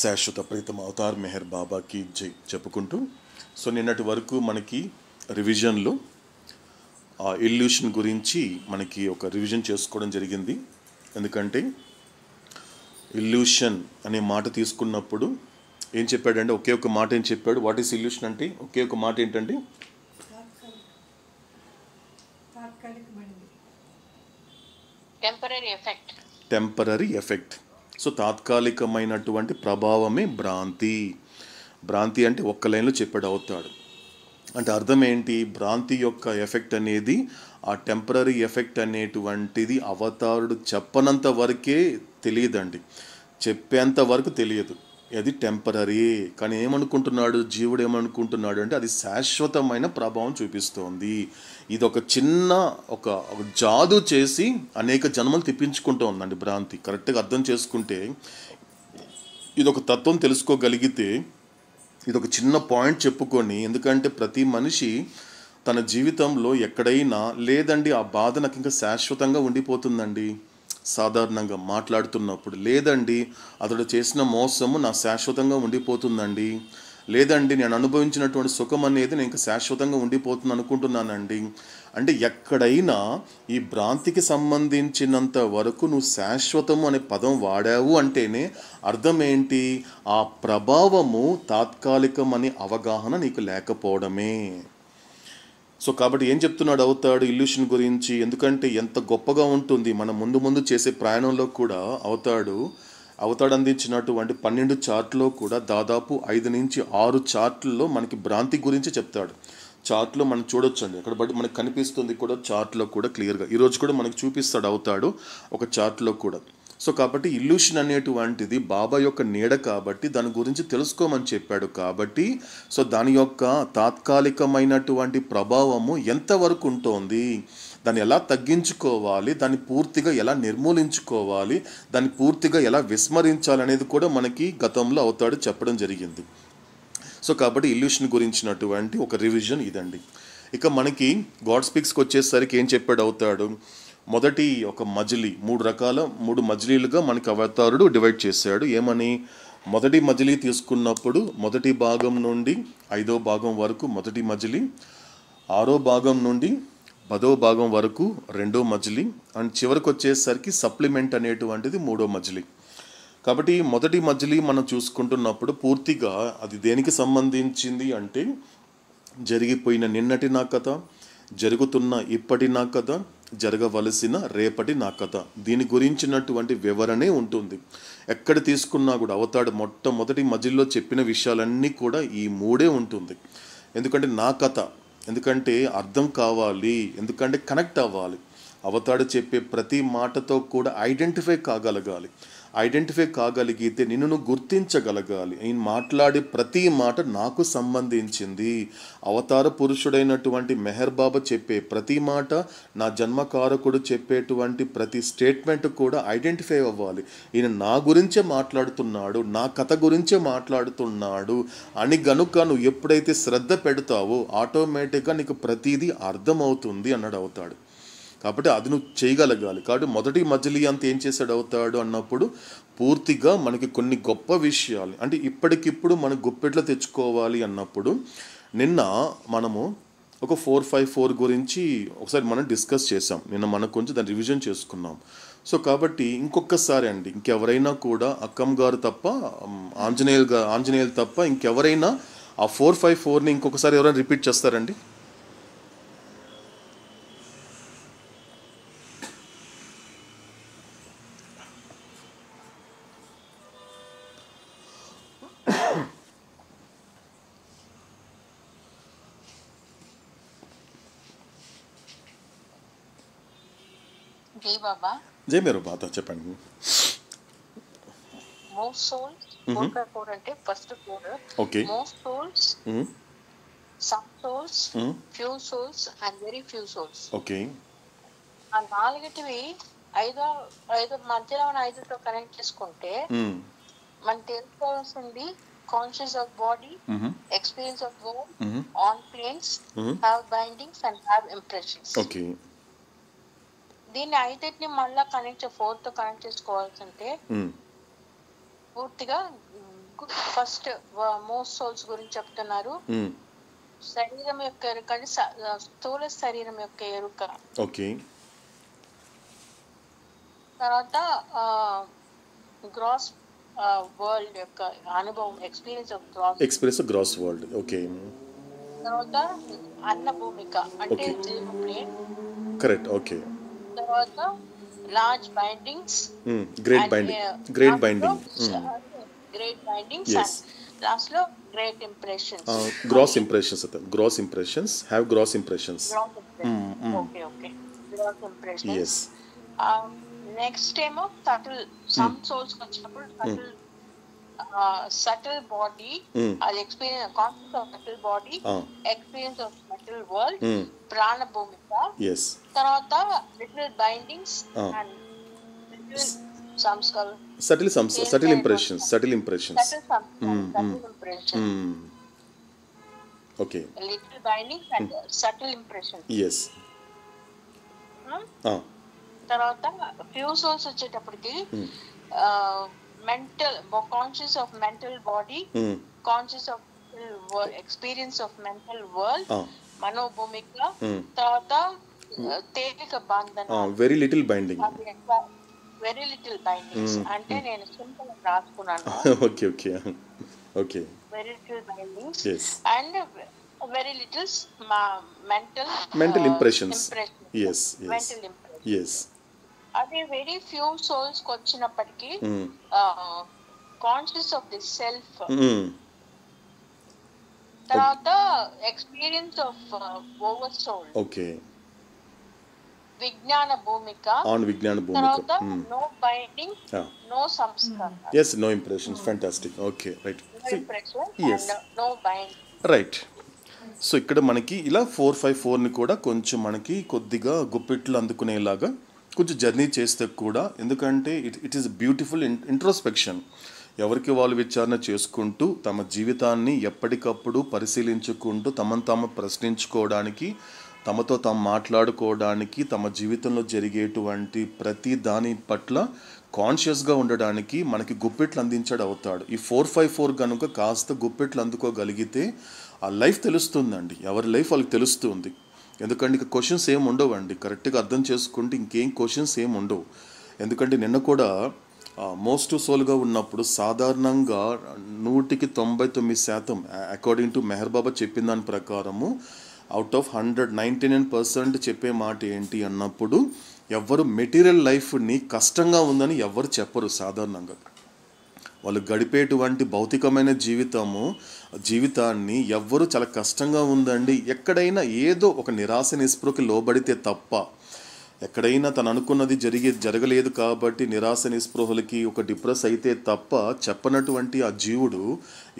శాశ్వత ప్రీతమ అవతార్ మెహర్ బాబాకి జై చెప్పుకుంటూ, సో నిన్నటి వరకు మనకి రివిజన్లో ఆ ఇల్యూషన్ గురించి మనకి ఒక రివిజన్ చేసుకోవడం జరిగింది. ఎందుకంటే ఇల్యూషన్ అనే మాట తీసుకున్నప్పుడు ఏం చెప్పాడంటే ఒకే ఒక మాట ఏం చెప్పాడు? వాట్ ఈస్ ఇల్యూషన్ అంటే ఒకే ఒక మాట ఏంటండి? Temporary effect. సో తాత్కాలికమైనటువంటి ప్రభావమే భ్రాంతి. భ్రాంతి అంటే ఒక్క లైన్లో చెప్పాడు అవుతాడు. అంటే అర్థం ఏంటి? భ్రాంతి యొక్క ఎఫెక్ట్ అనేది ఆ టెంపరరీ ఎఫెక్ట్ అనేటువంటిది అవతారుడు చెప్పనంత వరకే తెలియదండి, చెప్పేంత వరకు తెలియదు. అది టెంపరరీ. కానీ ఏమనుకుంటున్నాడు జీవుడు? ఏమనుకుంటున్నాడు అంటే అది శాశ్వతమైన ప్రభావం చూపిస్తోంది. ఇది ఒక చిన్న ఒక జాదు చేసి అనేక జన్మలు తిప్పించుకుంటూ ఉందండి భ్రాంతి. కరెక్ట్గా అర్థం చేసుకుంటే ఇది ఒక తత్వం తెలుసుకోగలిగితే ఇది ఒక చిన్న పాయింట్ చెప్పుకొని, ఎందుకంటే ప్రతి మనిషి తన జీవితంలో ఎక్కడైనా లేదండి ఆ బాధ నాకు ఇంకా శాశ్వతంగా ఉండిపోతుందండి, సాధారణంగా మాట్లాడుతున్నప్పుడు లేదండి అతడు చేసిన మోసము నా శాశ్వతంగా ఉండిపోతుందండి, లేదండి నేను అనుభవించినటువంటి సుఖం అనేది నేను ఇంకా శాశ్వతంగా ఉండిపోతుంది అనుకుంటున్నానండి. అంటే ఎక్కడైనా ఈ భ్రాంతికి సంబంధించినంత వరకు నువ్వు శాశ్వతము అనే పదం వాడావు అంటేనే అర్థం ఏంటి? ఆ ప్రభావము తాత్కాలికం అనే అవగాహన నీకు లేకపోవడమే. సో కాబట్టి ఏం చెప్తున్నాడు అవుతాడు ఇల్యూషన్ గురించి, ఎందుకంటే ఎంత గొప్పగా ఉంటుంది మన ముందు ముందు చేసే ప్రయాణంలో కూడా అవతాడు అందించినటువంటి 12 చార్ట్లో కూడా దాదాపు 5 నుంచి 6 చార్ట్లలో మనకి భ్రాంతి గురించి చెప్తాడు. చార్ట్లో మనం చూడొచ్చండి, అక్కడ బట్టి మనకు కనిపిస్తుంది కూడా చార్ట్లో కూడా క్లియర్గా. ఈరోజు కూడా మనకు చూపిస్తాడు అవుతాడు ఒక చార్ట్లో కూడా. సో కాబట్టి ఇల్యూషన్ అనేటువంటిది బాబా యొక్క నీడ కాబట్టి దాని గురించి తెలుసుకోమని చెప్పాడు కాబట్టి, సో దాని యొక్క తాత్కాలికమైనటువంటి ప్రభావము ఎంతవరకు ఉంటుంది, దాన్ని ఎలా తగ్గించుకోవాలి, దాన్ని పూర్తిగా ఎలా నిర్మూలించుకోవాలి, దాన్ని పూర్తిగా ఎలా విస్మరించాలి అనేది కూడా మనకి గతంలో అవుతాడు చెప్పడం జరిగింది. సో కాబట్టి ఇల్యూషన్ గురించినటువంటి ఒక రివిజన్ ఇదండి. ఇక మనకి గాడ్ స్పీక్స్కి వచ్చేసరికి ఏం చెప్పాడు అవుతాడు, మొదటి ఒక మజిలీ 3 మజిలీలుగా మనకి అవతారుడు డివైడ్ చేశాడు. ఏమని, మొదటి మజిలీ తీసుకున్నప్పుడు మొదటి భాగం నుండి 5వ భాగం వరకు మొదటి మజిలీ, 6వ భాగం నుండి 10వ భాగం వరకు 2వ మజిలీ, అండ్ చివరికి వచ్చేసరికి సప్లిమెంట్ అనేటువంటిది 3వ మజిలీ. కాబట్టి మొదటి మజిలీ మనం చూసుకుంటున్నప్పుడు పూర్తిగా అది దేనికి సంబంధించింది అంటే, జరిగిపోయిన నిన్నటి నా కథ, జరుగుతున్న ఇప్పటి నా కథ, జరగవలసిన రేపటి నా కథ, దీని గురించినటువంటి వివరణే ఉంటుంది. ఎక్కడ తీసుకున్నా కూడా అవతాడు మొట్టమొదటి మజిలీలో చెప్పిన విషయాలన్నీ కూడా ఈ 3 ఉంటుంది. ఎందుకంటే నా కథ, ఎందుకంటే అర్థం కావాలి, ఎందుకంటే కనెక్ట్ అవ్వాలి. అవతాడు చెప్పే ప్రతి మాటతో కూడా ఐడెంటిఫై కాగలిగితే నిన్ను నువ్వు గుర్తించగలగాలి. నేను మాట్లాడే ప్రతి మాట నాకు సంబంధించింది. అవతార పురుషుడైనటువంటి మెహర్ బాబా చెప్పే ప్రతి మాట, నా జన్మకారకుడు చెప్పేటువంటి ప్రతి స్టేట్మెంట్ కూడా ఐడెంటిఫై అవ్వాలి. ఈయన నా గురించే మాట్లాడుతున్నాడు, నా కథ గురించే మాట్లాడుతున్నాడు అని గనుక నువ్వు ఎప్పుడైతే శ్రద్ధ పెడతావో ఆటోమేటిక్గా నీకు ప్రతిదీ అర్థమవుతుంది అన్నాడు అవుతాడు. కాబట్టి అది నువ్వు చేయగలగాలి. కాబట్టి మొదటి మజిలీ అంతా ఏం చేశాడు అవుతాడు అన్నప్పుడు, పూర్తిగా మనకి కొన్ని గొప్ప విషయాలు అంటే ఇప్పటికిప్పుడు మనం గుప్పెట్లో తెచ్చుకోవాలి అన్నప్పుడు, నిన్న మనము ఒక 454 గురించి ఒకసారి మనం డిస్కస్ చేసాం. నిన్న మనం కొంచెం దాన్ని రివిజన్ చేసుకున్నాం. సో కాబట్టి ఇంకొకసారి అండి, ఇంకెవరైనా కూడా అక్కమ్ గారు తప్ప, ఆంజనేయులు తప్ప ఇంకెవరైనా ఆ 454ని ఇంకొకసారి ఎవరైనా రిపీట్ చేస్తారండి? జై బాబా. జై మీరు బాధ చెప్పండి. మోస్ట్ సోల్స్ 4 అంటే first 4. Okay. Most souls, some souls, few souls and very few souls. Okay. ఆ 4టివి 5 మధ్యలో ఉన్న 5తో కనెక్ట్ చేసుకుంటే మనం తెలుసుకోవాల్సింది conscious of body, experience of world, on planes, have bindings and have impressions. Okay. దీన్ని 5ని మళ్ళా కనెక్ట్ 4తో కనెక్ట్ చేసుకోవాల్సింటే పూర్తిగా ఫస్ట్ మోస్ట్ సోల్స్ గురించి చెప్తున్నారు. శరీరం యొక్క ఎరుక, స్థూల శరీరం యొక్క ఎరుక. ఓకే. తర్వాత గ్రాస్ వరల్డ్ యొక్క అనుభవం, experience of gross world. Okay. తర్వాత అన్న భూమిక అంటే జీరో ప్లేన్. కరెక్ట్. ఓకే. తర్వాత large bindings, great binding, last లో great impressions, gross impressions, have gross impressions. Okay okay, gross impressions. yes. Next ఏమో సటిల్, సమ్ సోల్స్ వచ్చినప్పుడు సటిల్ బాడీ, అది experience, concept of subtle body, experience of subtle world, ప్రాణ భూమిక. yes. తర్వాత little bindings and little సంస్కారం, subtle impressions. Okay. Little bindings and subtle impressions. yes. తర్వాత few souls వచ్చేటప్పటికి mental, conscious of mental body, conscious of experience of mental world, మనోభూమిక. తర్వాత తేలిక బంధన, very little binding. Very little bindings అంటే నేను simple రాసుకున్నాను. Okay. Very little bindings yes. And very little mental impressions. impression, Yes, yes, mental impression. yes. అదే very few souls కి వచ్చినప్పటికీ కాన్షియస్ ఆఫ్ ది సెల్ఫ్, తర్వాత experience of over soul, okay, విజ్ఞాన భూమిక, on విజ్ఞాన భూమిక, తర్వాత నో బైండింగ్, నో సంస్కార, yes, no impressions. Fantastic. Okay, right. No impression Yes. And no binding. Right. So ఇక్కడ మనకి ఇలా 454ని కూడా కొంచెం మనకి కొద్దిగా గుప్పిట్లు అందుకునేలాగా కొంచెం జర్నీ చేస్తే కూడా, ఎందుకంటే ఇట్ ఈస్ బ్యూటిఫుల్ ఇంట్రోస్పెక్షన్. ఎవరికి వాళ్ళు విచారణ చేసుకుంటూ తమ జీవితాన్ని ఎప్పటికప్పుడు పరిశీలించుకుంటూ తమను తాము ప్రశ్నించుకోవడానికి, తమతో తాము మాట్లాడుకోవడానికి, తమ జీవితంలో జరిగేటువంటి ప్రతి దాని పట్ల కాన్షియస్గా ఉండడానికి మనకి గుప్పిట్లు అందించాడు అవుతాడు. ఈ 454 కనుక కాస్త గుప్పిట్లు అందుకోగలిగితే ఆ లైఫ్ తెలుస్తుందండి. ఎవరి లైఫ్ వాళ్ళకి తెలుస్తుంది. ఎందుకంటే ఇక క్వశ్చన్స్ ఏమి ఉండవండి. కరెక్ట్గా అర్థం చేసుకుంటే ఇంకేం క్వశ్చన్స్ ఏమి ఉండవు. ఎందుకంటే నిన్న కూడా మోస్ట్ సోల్గా ఉన్నప్పుడు సాధారణంగా 99% అకార్డింగ్ టు మెహర్ బాబా చెప్పిన దాని ప్రకారము అవుట్ ఆఫ్ 99% చెప్పే మాట ఏంటి అన్నప్పుడు, ఎవ్వరు మెటీరియల్ లైఫ్ని కష్టంగా ఉందని ఎవ్వరు చెప్పరు. సాధారణంగా వాళ్ళు గడిపేటువంటి భౌతికమైన జీవితాన్ని ఎవ్వరు చాలా కష్టంగా ఉందండి, ఎక్కడైనా ఏదో ఒక నిరాశ నిస్పృహకి లోబడితే తప్ప, ఎక్కడైనా తను అనుకున్నది జరగలేదు కాబట్టి నిరాశ నిస్పృహలకి ఒక డిప్రెస్ అయితే తప్ప చెప్పనటువంటి ఆ జీవుడు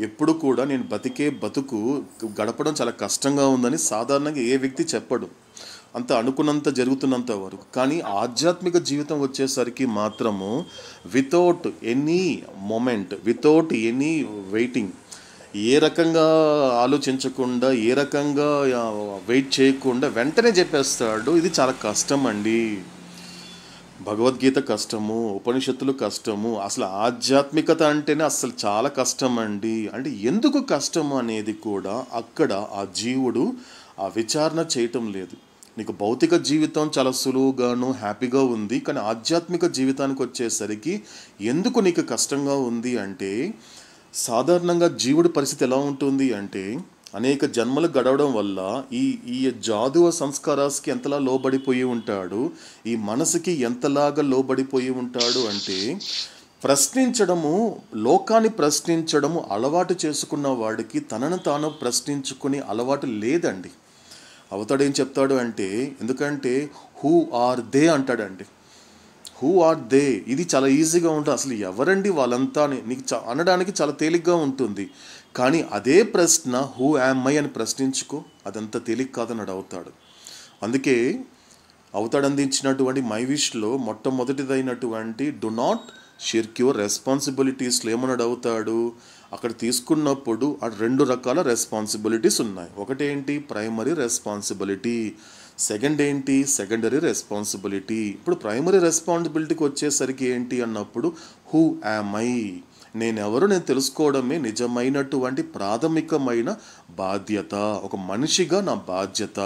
ఎప్పుడు కూడా నేను బతుకు గడపడం చాలా కష్టంగా ఉందని సాధారణంగా ఏ వ్యక్తి చెప్పడు. అంత అనుకున్నంత జరుగుతున్నంత వరకు. కానీ ఆధ్యాత్మిక జీవితం వచ్చేసరికి మాత్రము without any moment, without any waiting, ఏ రకంగా ఆలోచించకుండా, ఏ రకంగా వెయిట్ చేయకుండా వెంటనే చెప్పేస్తాడు. ఇది చాలా కష్టం అండి. భగవద్గీత కష్టము, ఉపనిషత్తులు కష్టము, అసలు ఆధ్యాత్మికత అంటేనే అసలు చాలా కష్టం అండి. అంటే ఎందుకు కష్టము అనేది కూడా అక్కడ ఆ జీవుడు ఆ విచారణ చేయటం లేదు. నీకు భౌతిక జీవితం చాలా సులువుగాను హ్యాపీగా ఉంది, కానీ ఆధ్యాత్మిక జీవితానికి వచ్చేసరికి ఎందుకు నీకు కష్టంగా ఉంది అంటే, సాధారణంగా జీవుడి పరిస్థితి ఎలా ఉంటుంది అంటే, అనేక జన్మలు గడవడం వల్ల ఈ జాదువ సంస్కారాస్కి ఎంతలా లోబడిపోయి ఉంటాడు, ఈ మనసుకి ఎంతలాగా లోబడిపోయి ఉంటాడు అంటే, ప్రశ్నించడము, లోకాన్ని ప్రశ్నించడము అలవాటు చేసుకున్న వాడికి తనను తాను ప్రశ్నించుకునే అలవాటు లేదండి. అవతాడు ఏం చెప్తాడు అంటే, ఎందుకంటే హూ ఆర్ దే అంటాడండి. హూ ఆర్ దే, ఇది చాలా ఈజీగా ఉంటుంది. అసలు ఎవరండి వాళ్ళంతా నీకు అనడానికి చాలా తేలిగ్గా ఉంటుంది. కానీ అదే ప్రశ్న హూ యామ్ ఐ అని ప్రశ్నించుకో, అదంత తేలిక కాదన్నాడు అవుతాడు. అందుకే అవుతాడు అందించినటువంటి మై విష్లో మొట్టమొదటిదైనటువంటి డు నాట్ షిర్క్ యువర్ రెస్పాన్సిబిలిటీస్లో ఏమన్నాడు అవుతాడు, అక్కడ తీసుకున్నప్పుడు ఆ 2 రకాల రెస్పాన్సిబిలిటీస్ ఉన్నాయి. ఒకటేంటి ప్రైమరీ రెస్పాన్సిబిలిటీ, సెకండ్ ఏంటి సెకండరీ రెస్పాన్సిబిలిటీ. ఇప్పుడు ప్రైమరీ రెస్పాన్సిబిలిటీకి వచ్చేసరికి ఏంటి అన్నప్పుడు హూ యామ్ ఐ, నేనెవరు నేను తెలుసుకోవడమే నిజమైనటువంటి ప్రాథమికమైన బాధ్యత, ఒక మనిషిగా నా బాధ్యత.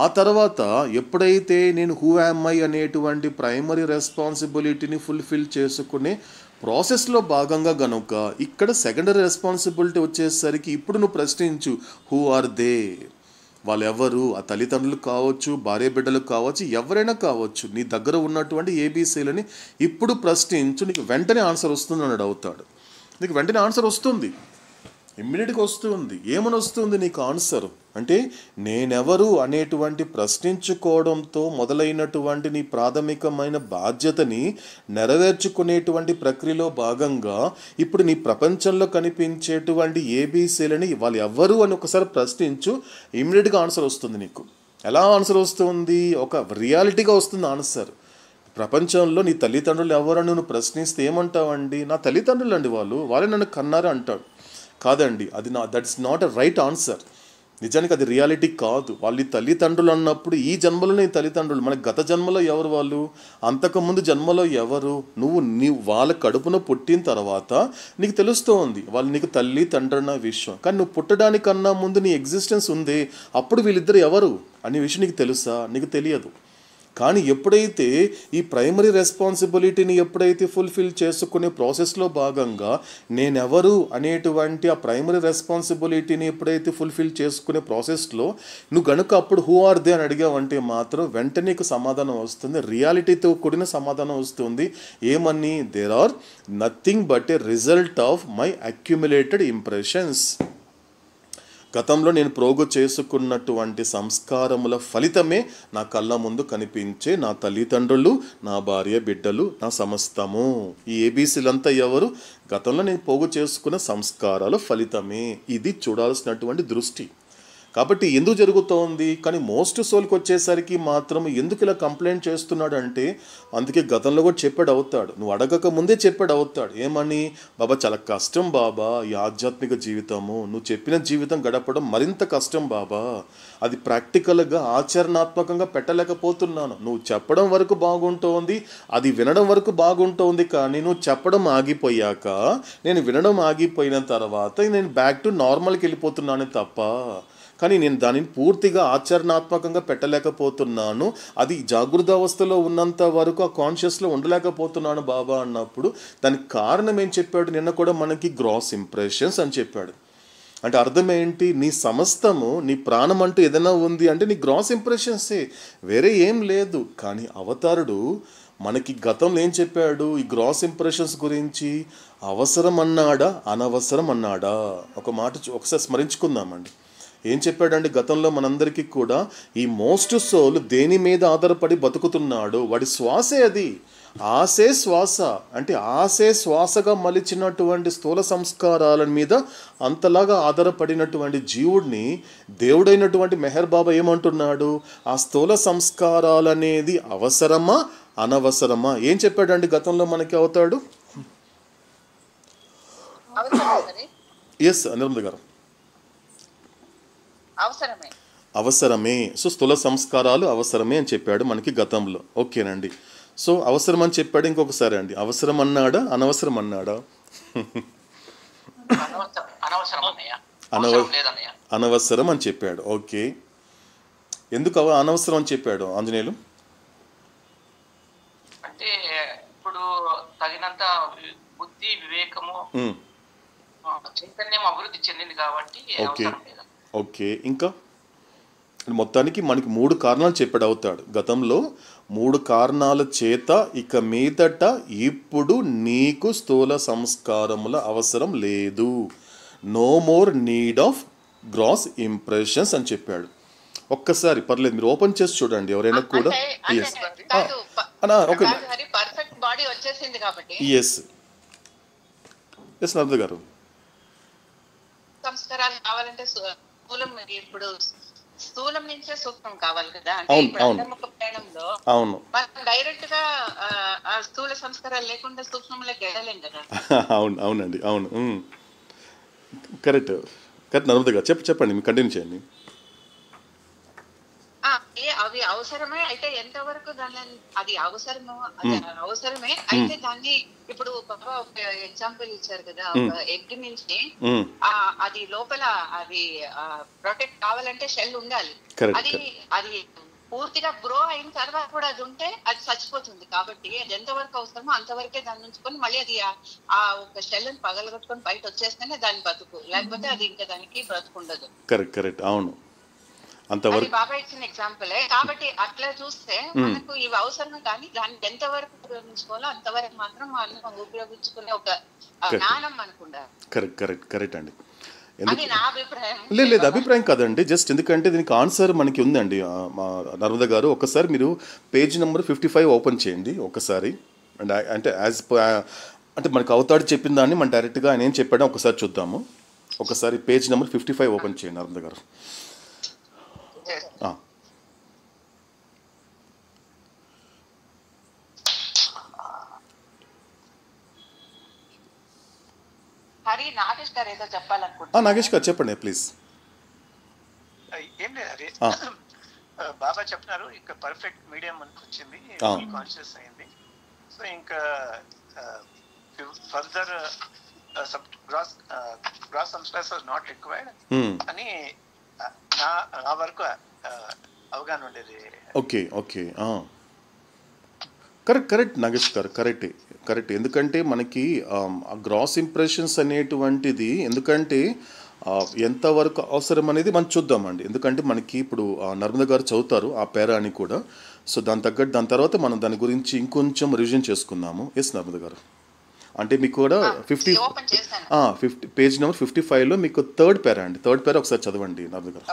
ఆ తర్వాత ఎప్పుడైతే నేను హూ యామ్ ఐ అనేటువంటి ప్రైమరీ రెస్పాన్సిబిలిటీని ఫుల్ఫిల్ చేసుకునే ప్రాసెస్లో భాగంగా గనుక ఇక్కడ సెకండరీ రెస్పాన్సిబిలిటీ వచ్చేసరికి ఇప్పుడు నువ్వు ప్రశ్నించు హూ ఆర్ దే, వాళ్ళు ఎవరు, ఆ తల్లిదండ్రులు కావచ్చు, భార్య బిడ్డలు కావచ్చు, ఎవరైనా కావచ్చు, నీ దగ్గర ఉన్నటువంటి ఏబీసీలని ఇప్పుడు ప్రశ్నించు, నీకు వెంటనే ఆన్సర్ వస్తుంది అన్నాడు అవుతాడు. నీకు వెంటనే ఆన్సర్ వస్తుంది, ఇమ్మీడియట్గా వస్తుంది. ఏమని వస్తుంది నీకు ఆన్సర్ అంటే, నేనెవరు అనేటువంటి ప్రశ్నించుకోవడంతో మొదలైనటువంటి నీ ప్రాథమికమైన బాధ్యతని నెరవేర్చుకునేటువంటి ప్రక్రియలో భాగంగా ఇప్పుడు నీ ప్రపంచంలో కనిపించేటువంటి ఏబీసీలని వాళ్ళు ఎవరు అని ఒకసారి ప్రశ్నించు, ఇమ్మీడియట్గా ఆన్సర్ వస్తుంది నీకు. ఎలా ఆన్సర్ వస్తుంది, ఒక రియాలిటీగా వస్తుంది ఆన్సర్. ప్రపంచంలో నీ తల్లిదండ్రులు ఎవరని నువ్వు ప్రశ్నిస్తే ఏమంటావండి, నా తల్లిదండ్రులు అండి, వాళ్ళే నన్ను కన్నారు అంటాడు. కాదండి, అది that's not a right answer. నిజానికి అది రియాలిటీ కాదు. వాళ్ళ తల్లిదండ్రులు అన్నప్పుడు ఈ జన్మలో నీ తల్లిదండ్రులు, మన గత జన్మలో ఎవరు వాళ్ళు, అంతకుముందు జన్మలో ఎవరు, నీవు వాళ్ళ కడుపున పుట్టిన తర్వాత నీకు తెలుస్తోంది వాళ్ళు నీకు తల్లి తండ్రి అన్న విషయం. కానీ నువ్వు పుట్టడానికన్నా ముందు నీ ఎగ్జిస్టెన్స్ ఉంది, అప్పుడు వీళ్ళిద్దరు ఎవరు అనే విషయం నీకు తెలుసా, నీకు తెలియదు. కానీ ఎప్పుడైతే ఈ ప్రైమరీ రెస్పాన్సిబిలిటీని ఎప్పుడైతే ఫుల్ఫిల్ చేసుకునే ప్రాసెస్లో భాగంగా నేనెవరు అనేటువంటి ఆ ప్రైమరీ రెస్పాన్సిబిలిటీని ఎప్పుడైతే ఫుల్ఫిల్ చేసుకునే ప్రాసెస్లో నువ్వు గనుక అప్పుడు హూ ఆర్ దే అని అడిగావంటే మాత్రం వెంటనే నీకు సమాధానం వస్తుంది, రియాలిటీతో కూడిన సమాధానం వస్తుంది. ఏమని? There are nothing but a result of my accumulated impressions. గతంలో నేను ప్రోగు చేసుకున్నటువంటి సంస్కారముల ఫలితమే నా కళ్ళ ముందు కనిపించే నా తల్లిదండ్రులు, నా భార్య, బిడ్డలు, నా సమస్తము. ఈ ఏబీసీలంతా ఎవరు? గతంలో నేను పోగు చేసుకున్న సంస్కారాల ఫలితమే. ఇది చూడాల్సినటువంటి దృష్టి. కాబట్టి ఎందుకు జరుగుతోంది? కానీ మోస్ట్ సోల్కి వచ్చేసరికి మాత్రం ఎందుకు ఇలా కంప్లైంట్ చేస్తున్నాడు అంటే, అందుకే గతంలో కూడా చెప్పాడు అవుతాడు, నువ్వు అడగక ముందే చెప్పాడు అవుతాడు. ఏమని? బాబా చాలా కష్టం బాబా ఈ ఆధ్యాత్మిక జీవితము, నువ్వు చెప్పిన జీవితం గడపడం మరింత కష్టం బాబా, అది ప్రాక్టికల్గా ఆచరణాత్మకంగా పెట్టలేకపోతున్నాను. నువ్వు చెప్పడం వరకు బాగుంటోంది, అది వినడం వరకు బాగుంటోంది, కానీ నువ్వు చెప్పడం ఆగిపోయాక, నేను వినడం ఆగిపోయిన తర్వాత నేను బ్యాక్ టు నార్మల్కి వెళ్ళిపోతున్నాను తప్ప, కానీ నేను దానిని పూర్తిగా ఆచరణాత్మకంగా పెట్టలేకపోతున్నాను, అది జాగృత అవస్థలో ఉన్నంత వరకు ఆ కాన్షియస్లో ఉండలేకపోతున్నాను బాబా అన్నప్పుడు దానికి కారణం ఏం చెప్పాడు? నిన్న కూడా మనకి గ్రాస్ ఇంప్రెషన్స్ అని చెప్పాడు. అంటే అర్థం ఏంటి? నీ సమస్తము, నీ ప్రాణం అంటూ ఏదైనా ఉంది అంటే నీ గ్రాస్ ఇంప్రెషన్సే, వేరే ఏం లేదు. కానీ అవతారుడు మనకి గతంలో ఏం చెప్పాడు? ఈ గ్రాస్ ఇంప్రెషన్స్ గురించి అవసరం అన్నాడా, అనవసరం అన్నాడా? ఒక మాట ఒకసారి స్మరించుకుందామండి. ఏం చెప్పాడండి గతంలో మనందరికీ కూడా? ఈ మోస్ట్ సోల్ దేని మీద ఆధారపడి బతుకుతున్నాడు? వాడి శ్వాసే అది, ఆసే శ్వాస. అంటే ఆసే శ్వాసగా మలిచినటువంటి స్థూల సంస్కారాల మీద అంతలాగా ఆధారపడినటువంటి జీవుడిని దేవుడైనటువంటి మెహర్ బాబా ఏమంటున్నాడు? ఆ స్థూల సంస్కారాలనేది అవసరమా, అనవసరమా? ఏం చెప్పాడండి గతంలో మనకి అవుతాడు? ఎస్ నిర్మల గారు, అవసరమే. సో స్థూల సంస్కారాలు అవసరమే అని చెప్పాడు మనకి గతంలో. ఓకేనండి. సో అవసరం అని చెప్పాడు. ఇంకొకసారి అండి, అవసరం అన్నాడా, అనవసరం అన్నాడా? అనవసరం అని చెప్పాడు. ఓకే, ఎందుకు అనవసరం అని చెప్పాడు ఆంజనేయులు? అంటే ఇప్పుడు తగినంత బుద్ధి, వివేకము, చైతన్యం అభివృద్ధి చెందింది కాబట్టి. ఓకే, ఇంకా మొత్తానికి మనకి 3 కారణాలు చెప్పాడు అవుతాడు గతంలో. 3 కారణాల చేత ఇక మీదట ఇప్పుడు నీకు స్థూల సంస్కారముల అవసరం లేదు. No more need of gross impressions అని చెప్పాడు. ఒక్కసారి పర్లేదు మీరు ఓపెన్ చేసి చూడండి ఎవరైనా కూడా. ఎస్ నర్ద గారు, సంస్కారాలు కావాలంటే ఇప్పుడు స్థూలం నుంచే సూక్ష్మం కావాలి కదా. ప్రయాణంలో మనం డైరెక్ట్ గా ఆ స్థూల సంస్కారాలు లేకుండా సూక్ష్మంలోకి వెళ్ళలేం కదా. అవునండి, అవును, కరెక్ట్ నర్మద గారు చెప్పండి, మీరు కంటిన్యూ చేయండి. అవి అవసరమే అయితే ఎంతవరకు దాన్ని, అది అవసరమే అయితే దాన్ని ఇప్పుడు బాబా ఒక ఎగ్జాంపుల్ ఇచ్చారు కదా, ఒక ఎగ్ నుంచి అది లోపల అది ప్రొటెక్ట్ కావాలంటే షెల్ ఉండాలి. అది పూర్తిగా గ్రో అయిన తర్వాత కూడా అది ఉంటే అది చచ్చిపోతుంది. కాబట్టి అది ఎంతవరకు అవసరమో అంతవరకే దాన్ని ఉంచుకొని మళ్ళీ అది ఆ ఒక షెల్ ని పగలగొట్టుకొని బయట వచ్చేస్తేనే దాని బతుకు, లేకపోతే అది ఇంకా దానికి బ్రతుకుండదు. కరెక్ట్ అవును, బాబా ఇచ్చిన ఎగ్జాంపులే. కాబట్టి అట్లా చూస్తే మనకు ఇవి అవసరమే, కానీ దాన్ని ఎంతవరకు ఉపయోగించుకోవాలో అంతవరకు మాత్రం మనం ఉపయోగించుకునే ఒక జ్ఞానం మనకుండాలి. కరెక్ట్ అండి. అది నా అభిప్రాయం. లేదు అభిప్రాయం కాదండి, జస్ట్ ఎందుకంటే దీనికి ఆన్సర్ మనకి ఉందండి. మా నర్మద గారు ఒకసారి మీరు పేజ్ నెంబర్ 55 ఓపెన్ చేయండి ఒకసారి. అంటే అంటే మనకు అవుతాడు చెప్పిన దాన్ని మనం డైరెక్ట్గా ఆయన ఏం చెప్పాడో ఒకసారి చూద్దాము. ఒకసారి పేజ్ నెంబర్ 55 ఓపెన్ చేయండి నర్మద గారు. నాగేష్ గారు చెప్పండి ప్లీజ్. ఏం లేదు, అది బాబా చెప్తున్నారు ఇంకా పర్ఫెక్ట్ మీడియం మనకు వచ్చింది, కాన్షియస్ అయింది. సో ఇంకా ఫర్దర్ గ్రాస్ సంస్కార్స్ ఆర్ నాట్ రిక్వైర్డ్ అని నా వరకు అవగాహన ఉండేది. ఓకే కరెక్ట్ నాగేష్ గారు, కరెక్ట్. ఎందుకంటే మనకి గ్రాస్ ఇంప్రెషన్స్ అనేటువంటిది ఎందుకంటే ఎంతవరకు అవసరం అనేది మనం చూద్దామండి. ఎందుకంటే మనకి ఇప్పుడు నర్మద గారు చదువుతారు ఆ పేరా అని కూడా. సో దాని తర్వాత మనం దాని గురించి ఇంకొంచెం రివిజన్ చేసుకుందాము. ఎస్ నర్మద గారు, అంటే మీకు కూడా 50 పేజ్ నెంబర్ 55లో మీకు థర్డ్ పేరా ఒకసారి చదవండి నర్మద గారు.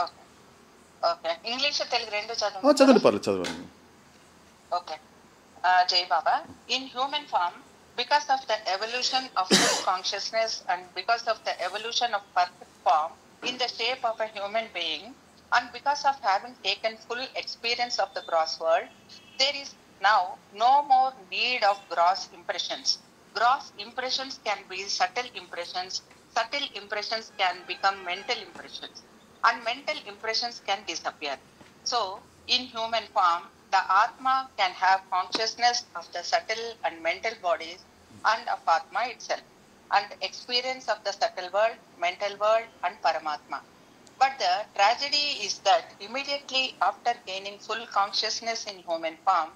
చదవండి, పర్లేదు చదవండి. Okay. Jai Baba, in human form, because of the evolution of full consciousness and because of the evolution of perfect form in the shape of a human being, and because of having taken full experience of the gross world, there is now no more need of gross impressions. Gross impressions can be subtle impressions can become mental impressions, and mental impressions can disappear. So, in human form, the Atma can have consciousness of the subtle and mental bodies and of Atma itself, and experience of the subtle world, mental world, and Paramatma. But the tragedy is that immediately after gaining full consciousness in human form,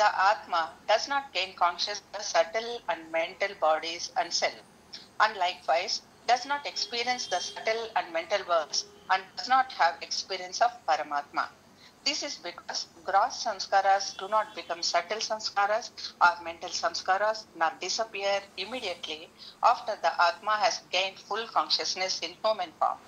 the Atma does not gain consciousness of the subtle and mental bodies and self, and likewise does not experience the subtle and mental worlds, and does not have experience of Paramatma. This is because gross samskaras do not become subtle samskaras or mental samskaras, nor disappear immediately after the Atma has gained full consciousness in human form.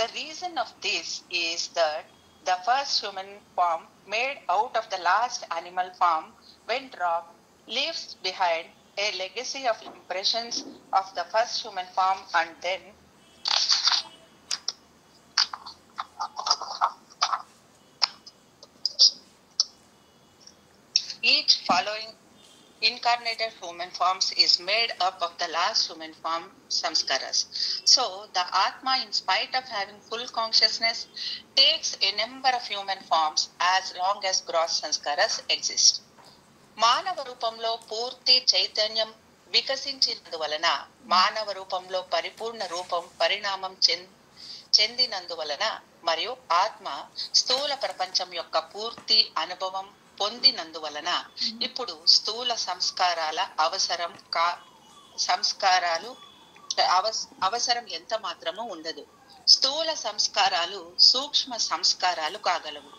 The reason of this is that the first human form made out of the last animal form, when dropped, leaves behind a legacy of impressions of the first human form, and then each following incarnated human forms is made up of the last human form samskaras. So the Atma, in spite of having full consciousness, takes a number of human forms as long as gross samskaras exist. మానవ రూపంలో పూర్తి చైతన్యం వికసించినందువలన, మానవ రూపంలో పరిపూర్ణ రూపం పరిణామం చెందినందువలన, మరియు ఆత్మ స్థూల ప్రపంచం యొక్క పూర్తి అనుభవం పొందినందువలన ఇప్పుడు స్థూల సంస్కారాల అవసరం ఎంత మాత్రము ఉండదు. స్థూల సంస్కారాలు సూక్ష్మ సంస్కారాలు కాగలవు,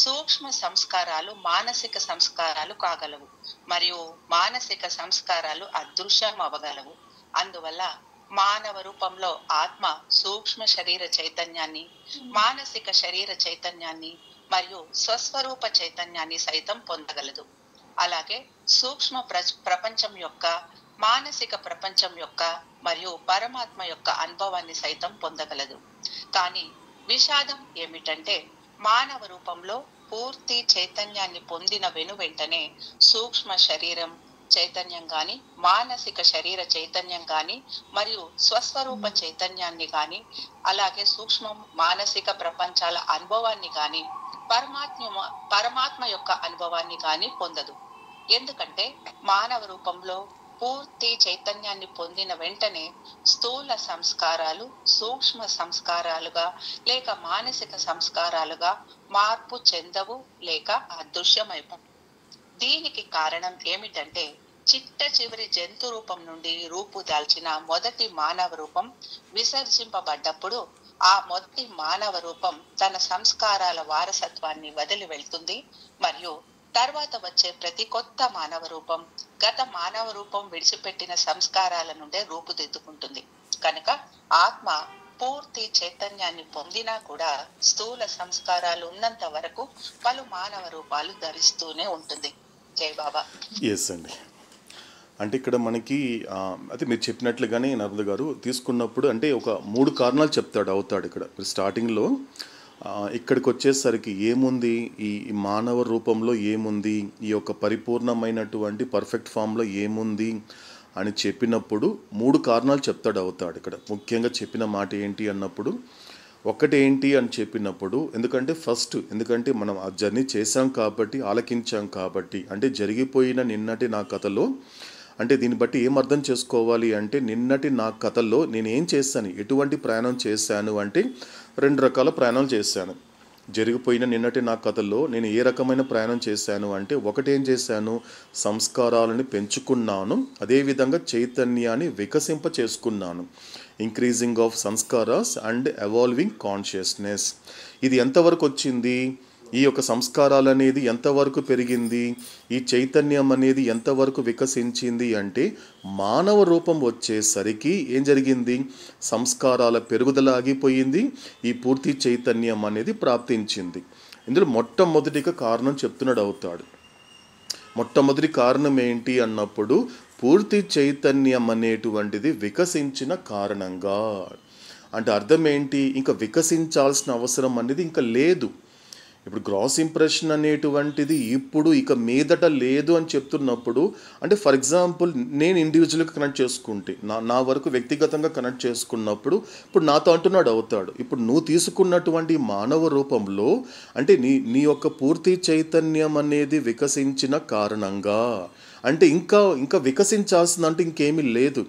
సూక్ష్మ సంస్కారాలు మానసిక సంస్కారాలు కాగలవు, మరియు మానసిక సంస్కారాలు అదృశ్యం అవ్వగలవు. అందువల్ల మానవ రూపంలో ఆత్మ సూక్ష్మ శరీర చైతన్యాన్ని, మానసిక శరీర చైతన్యాన్ని మరియు స్వస్వరూప చైతన్యాన్ని సైతం పొందగలదు. అలాగే సూక్ష్మ ప్రపంచం యొక్క, మానసిక ప్రపంచం యొక్క మరియు పరమాత్మ యొక్క అనుభవాన్ని సైతం పొందగలదు. కానీ విషాదం ఏమిటంటే, మానవ రూపంలో పూర్తి చైతన్యాన్ని పొందిన వెంటనే సూక్ష్మ శరీరం చైతన్యం గాని, మానసిక శరీర చైతన్యం గాని, మరియు స్వస్వరూప చైతన్యాన్ని గాని, అలాగే సూక్ష్మ మానసిక ప్రపంచాల అనుభవాన్ని గాని, పరమాత్మ యొక్క అనుభవాన్ని గాని పొందదు. ఎందుకంటే మానవ రూపంలో పూర్తి చైతన్యాన్ని పొందిన వెంటనే స్థూల సంస్కారాలు సూక్ష్మ సంస్కారాలుగా లేక మానసిక సంస్కారాలుగా మార్పు చెందవు లేక అదృశ్యమైపోవు. దీనికి కారణం ఏమిటంటే, చిట్ట చివరి జంతు రూపం నుండి రూపుదాల్చిన మొదటి మానవ రూపం విసర్జింపబడ్డప్పుడు ఆ మొదటి మానవ రూపం తన సంస్కారాల వారసత్వాన్ని వదిలి వెళ్తుంది, మరియు తర్వాత వచ్చే ప్రతి కొత్త మానవ రూపం గత మానవ రూపం విడిచిపెట్టిన సంస్కారాల నుండే రూపుదిద్దుకుంటుంది. కనుక ఆత్మ పూర్తి చైతన్యాన్ని పొందినా కూడా స్థూల సంస్కారాలు ఉన్నంత వరకు పలు మానవ రూపాలు ధరిస్తూనే ఉంటుంది. జై బాబా. ఎస్ అండి, అంటే ఇక్కడ మనకి అయితే మీరు చెప్పినట్లుగానే నర్మద గారు తీసుకున్నప్పుడు అంటే ఒక 3 కారణాలు అవుతాడు ఇక్కడ స్టార్టింగ్లో. ఇక్కడికి వచ్చేసరికి ఏముంది, ఈ మానవ రూపంలో ఏముంది, ఈ యొక్క పరిపూర్ణమైనటువంటి పర్ఫెక్ట్ ఫామ్లో ఏముంది అని చెప్పినప్పుడు 3 కారణాలు అవుతాడు ఇక్కడ. ముఖ్యంగా చెప్పిన మాట ఏంటి అన్నప్పుడు, ఒకటి ఏంటి అని చెప్పినప్పుడు, ఎందుకంటే మనం ఆ జర్నీ చేశాం కాబట్టి, ఆలకించాం కాబట్టి, అంటే జరిగిపోయిన నిన్నటి నా కథలో, అంటే దీన్ని బట్టి ఏం అర్థం చేసుకోవాలి అంటే, నిన్నటి నా కథలో నేనేం చేశాను, ఎటువంటి ప్రయాణం చేశాను అంటే 2 రకాల ప్రయాణాలు చేశాను. జరిగిపోయిన నిన్నటి నా కథలో నేను ఏ రకమైన ప్రయాణం చేశాను అంటే, ఒకటేం చేశాను, సంస్కారాలను పెంచుకున్నాను, అదేవిధంగా చైతన్యాన్ని వికసింప చేసుకున్నాను. Increasing of sanskaras and evolving consciousness. ఇది ఎంతవరకు వచ్చింది, ఈ యొక్క సంస్కారాలు అనేది ఎంతవరకు పెరిగింది, ఈ చైతన్యం అనేది ఎంతవరకు వికసించింది అంటే, మానవ రూపం వచ్చేసరికి ఏం జరిగింది, సంస్కారాల పెరుగుదల ఆగిపోయింది, ఈ పూర్తి చైతన్యం అనేది ప్రాప్తించింది. ఇందులో మొట్టమొదటిగా కారణం చెప్తున్నాడు అవుతాడు. మొట్టమొదటి కారణం ఏంటి అన్నప్పుడు, పూర్తి చైతన్యం అనేటువంటిది వికసించిన కారణంగా. అంటే అర్థం ఏంటి, ఇంకా వికసించాల్సిన అవసరం అనేది ఇంకా లేదు. ఇప్పుడు గ్రాస్ ఇంప్రెషన్ అనేటువంటిది ఇప్పుడు ఇక మీదట లేదు అని చెప్తున్నప్పుడు, అంటే ఫర్ ఎగ్జాంపుల్ నేను ఇండివిజువల్గా కనెక్ట్ చేసుకుంటే, నా వరకు వ్యక్తిగతంగా కనెక్ట్ చేసుకున్నప్పుడు ఇప్పుడు నాతో అంటున్నాడు అవుతాడు, ఇప్పుడు నువ్వు తీసుకున్నటువంటి మానవ రూపంలో అంటే నీ యొక్క పూర్తి చైతన్యం అనేది వికసించిన కారణంగా, అంటే ఇంకా వికసించాల్సిందంటే ఇంకేమీ లేదు.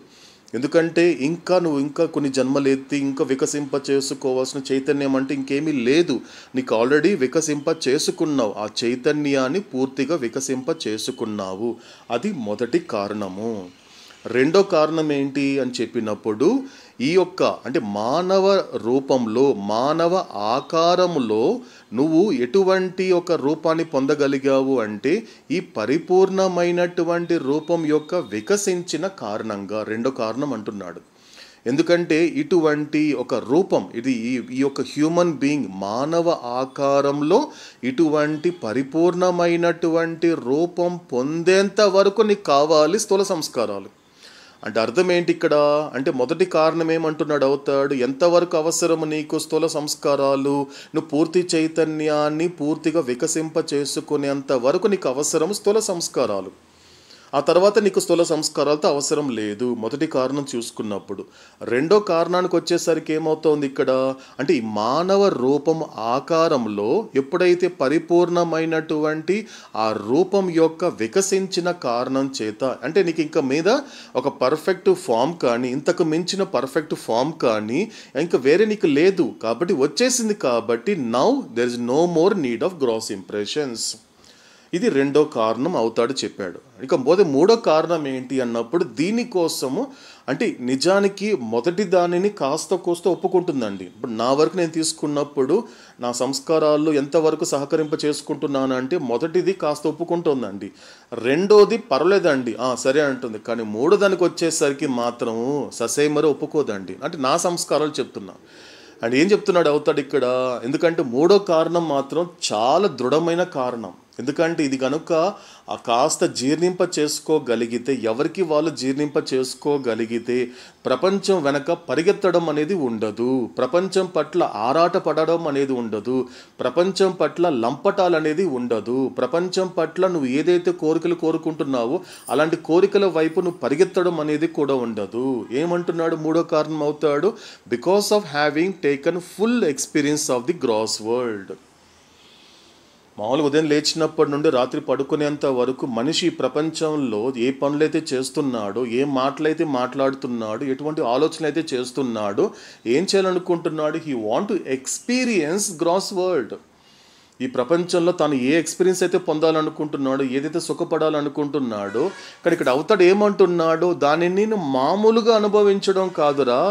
ఎందుకంటే నువ్వు ఇంకా కొన్ని జన్మలెత్తి ఇంకా వికసింప చేసుకోవాల్సిన చైతన్యం అంటే ఇంకేమీ లేదు. నీకు ఆల్రెడీ వికసింప చేసుకున్నావు, ఆ చైతన్యాన్ని పూర్తిగా వికసింప చేసుకున్నావు. అది మొదటి కారణము. రెండో కారణం ఏంటి అని చెప్పినప్పుడు, ఈ యొక్క అంటే మానవ రూపంలో, మానవ ఆకారములో నువ్వు ఎటువంటి ఒక రూపాన్ని పొందగలిగావు అంటే, ఈ పరిపూర్ణమైనటువంటి రూపం యొక్క వికసించిన కారణంగా. రెండో కారణం అంటున్నాడు. ఎందుకంటే ఇటువంటి ఒక రూపం, ఇది ఈ యొక్క హ్యూమన్ బీయింగ్ మానవ ఆకారంలో ఇటువంటి పరిపూర్ణమైనటువంటి రూపం పొందేంత వరకు నీకు కావాలి స్థూల సంస్కారాలు. అంటే అర్థం ఏంటి ఇక్కడ అంటే, మొదటి కారణం ఏమంటున్నాడు అవుతాడు, ఎంతవరకు అవసరము నీకు స్థూల సంస్కారాలు, నువ్వు పూర్తి చైతన్యాన్ని పూర్తిగా వికసింప చేసుకునేంత వరకు నీకు అవసరము స్థూల సంస్కారాలు. ఆ తర్వాత నీకు స్థూల సంస్కారాలతో అవసరం లేదు, మొదటి కారణం చూసుకున్నప్పుడు. రెండో కారణానికి వచ్చేసరికి ఏమవుతోంది ఇక్కడ అంటే, ఈ మానవ రూపం ఆకారంలో ఎప్పుడైతే పరిపూర్ణమైనటువంటి ఆ రూపం యొక్క వికసించిన కారణం చేత, అంటే నీకు ఇంకా మీద ఒక పర్ఫెక్ట్ ఫామ్ కానీ, ఇంతకు మించిన పర్ఫెక్ట్ ఫామ్ కానీ ఇంకా వేరే నీకు లేదు కాబట్టి వచ్చేసింది. కాబట్టి now there is no more need of gross impressions. ఇది రెండో కారణం అవుతాడు చెప్పాడు. ఇక మూడో కారణం ఏంటి అన్నప్పుడు, దీనికోసము అంటే నిజానికి మొదటి దానిని కాస్త కోస్త ఒప్పుకుంటుందండి. ఇప్పుడు నా వరకు నేను తీసుకున్నప్పుడు నా సంస్కారాల్లో ఎంతవరకు సహకరింప చేసుకుంటున్నాను అంటే, మొదటిది కాస్త ఒప్పుకుంటుందండి, రెండోది పర్లేదండి సరే అంటుంది. కానీ మూడో దానికి వచ్చేసరికి మాత్రం ససేమరో ఒప్పుకోదండి. అంటే నా సంస్కారాలు చెప్తున్నా. అండ్ ఏం చెప్తున్నాడు అవుతాడు ఇక్కడ, ఎందుకంటే మూడో కారణం మాత్రం చాలా దృఢమైన కారణం. ఎందుకంటే ఇది కనుక కాస్త జీర్ణింప చేసుకోగలిగితే, ఎవరికి వాళ్ళు జీర్ణింప చేసుకోగలిగితే ప్రపంచం వెనక పరిగెత్తడం అనేది ఉండదు, ప్రపంచం పట్ల ఆరాట పడడం అనేది ఉండదు, ప్రపంచం పట్ల లంపటాలు అనేది ఉండదు, ప్రపంచం పట్ల నువ్వు ఏదైతే కోరికలు కోరుకుంటున్నావో అలాంటి కోరికల వైపు నువ్వు పరిగెత్తడం అనేది కూడా ఉండదు. ఏమంటున్నాడు మూడో కారణం అవుతాడు, because of having taken full experience of the gross world. మామూలుగా ఉదయం లేచినప్పటి నుండి రాత్రి పడుకునేంత వరకు మనిషి ప్రపంచంలో ఏ పనులైతే చేస్తున్నాడో, ఏ మాటలైతే మాట్లాడుతున్నాడు, ఎటువంటి ఆలోచనలు అయితే చేస్తున్నాడో, ఏం చేయాలనుకుంటున్నాడు, he want to experience gross world. ఈ ప్రపంచంలో తాను ఏ ఎక్స్పీరియన్స్ అయితే పొందాలనుకుంటున్నాడో, ఏదైతే సుఖపడాలనుకుంటున్నాడో, కానీ ఇక్కడ అవుతాడు ఏమంటున్నాడో, దానిని నేను మామూలుగా అనుభవించడం కాదురా,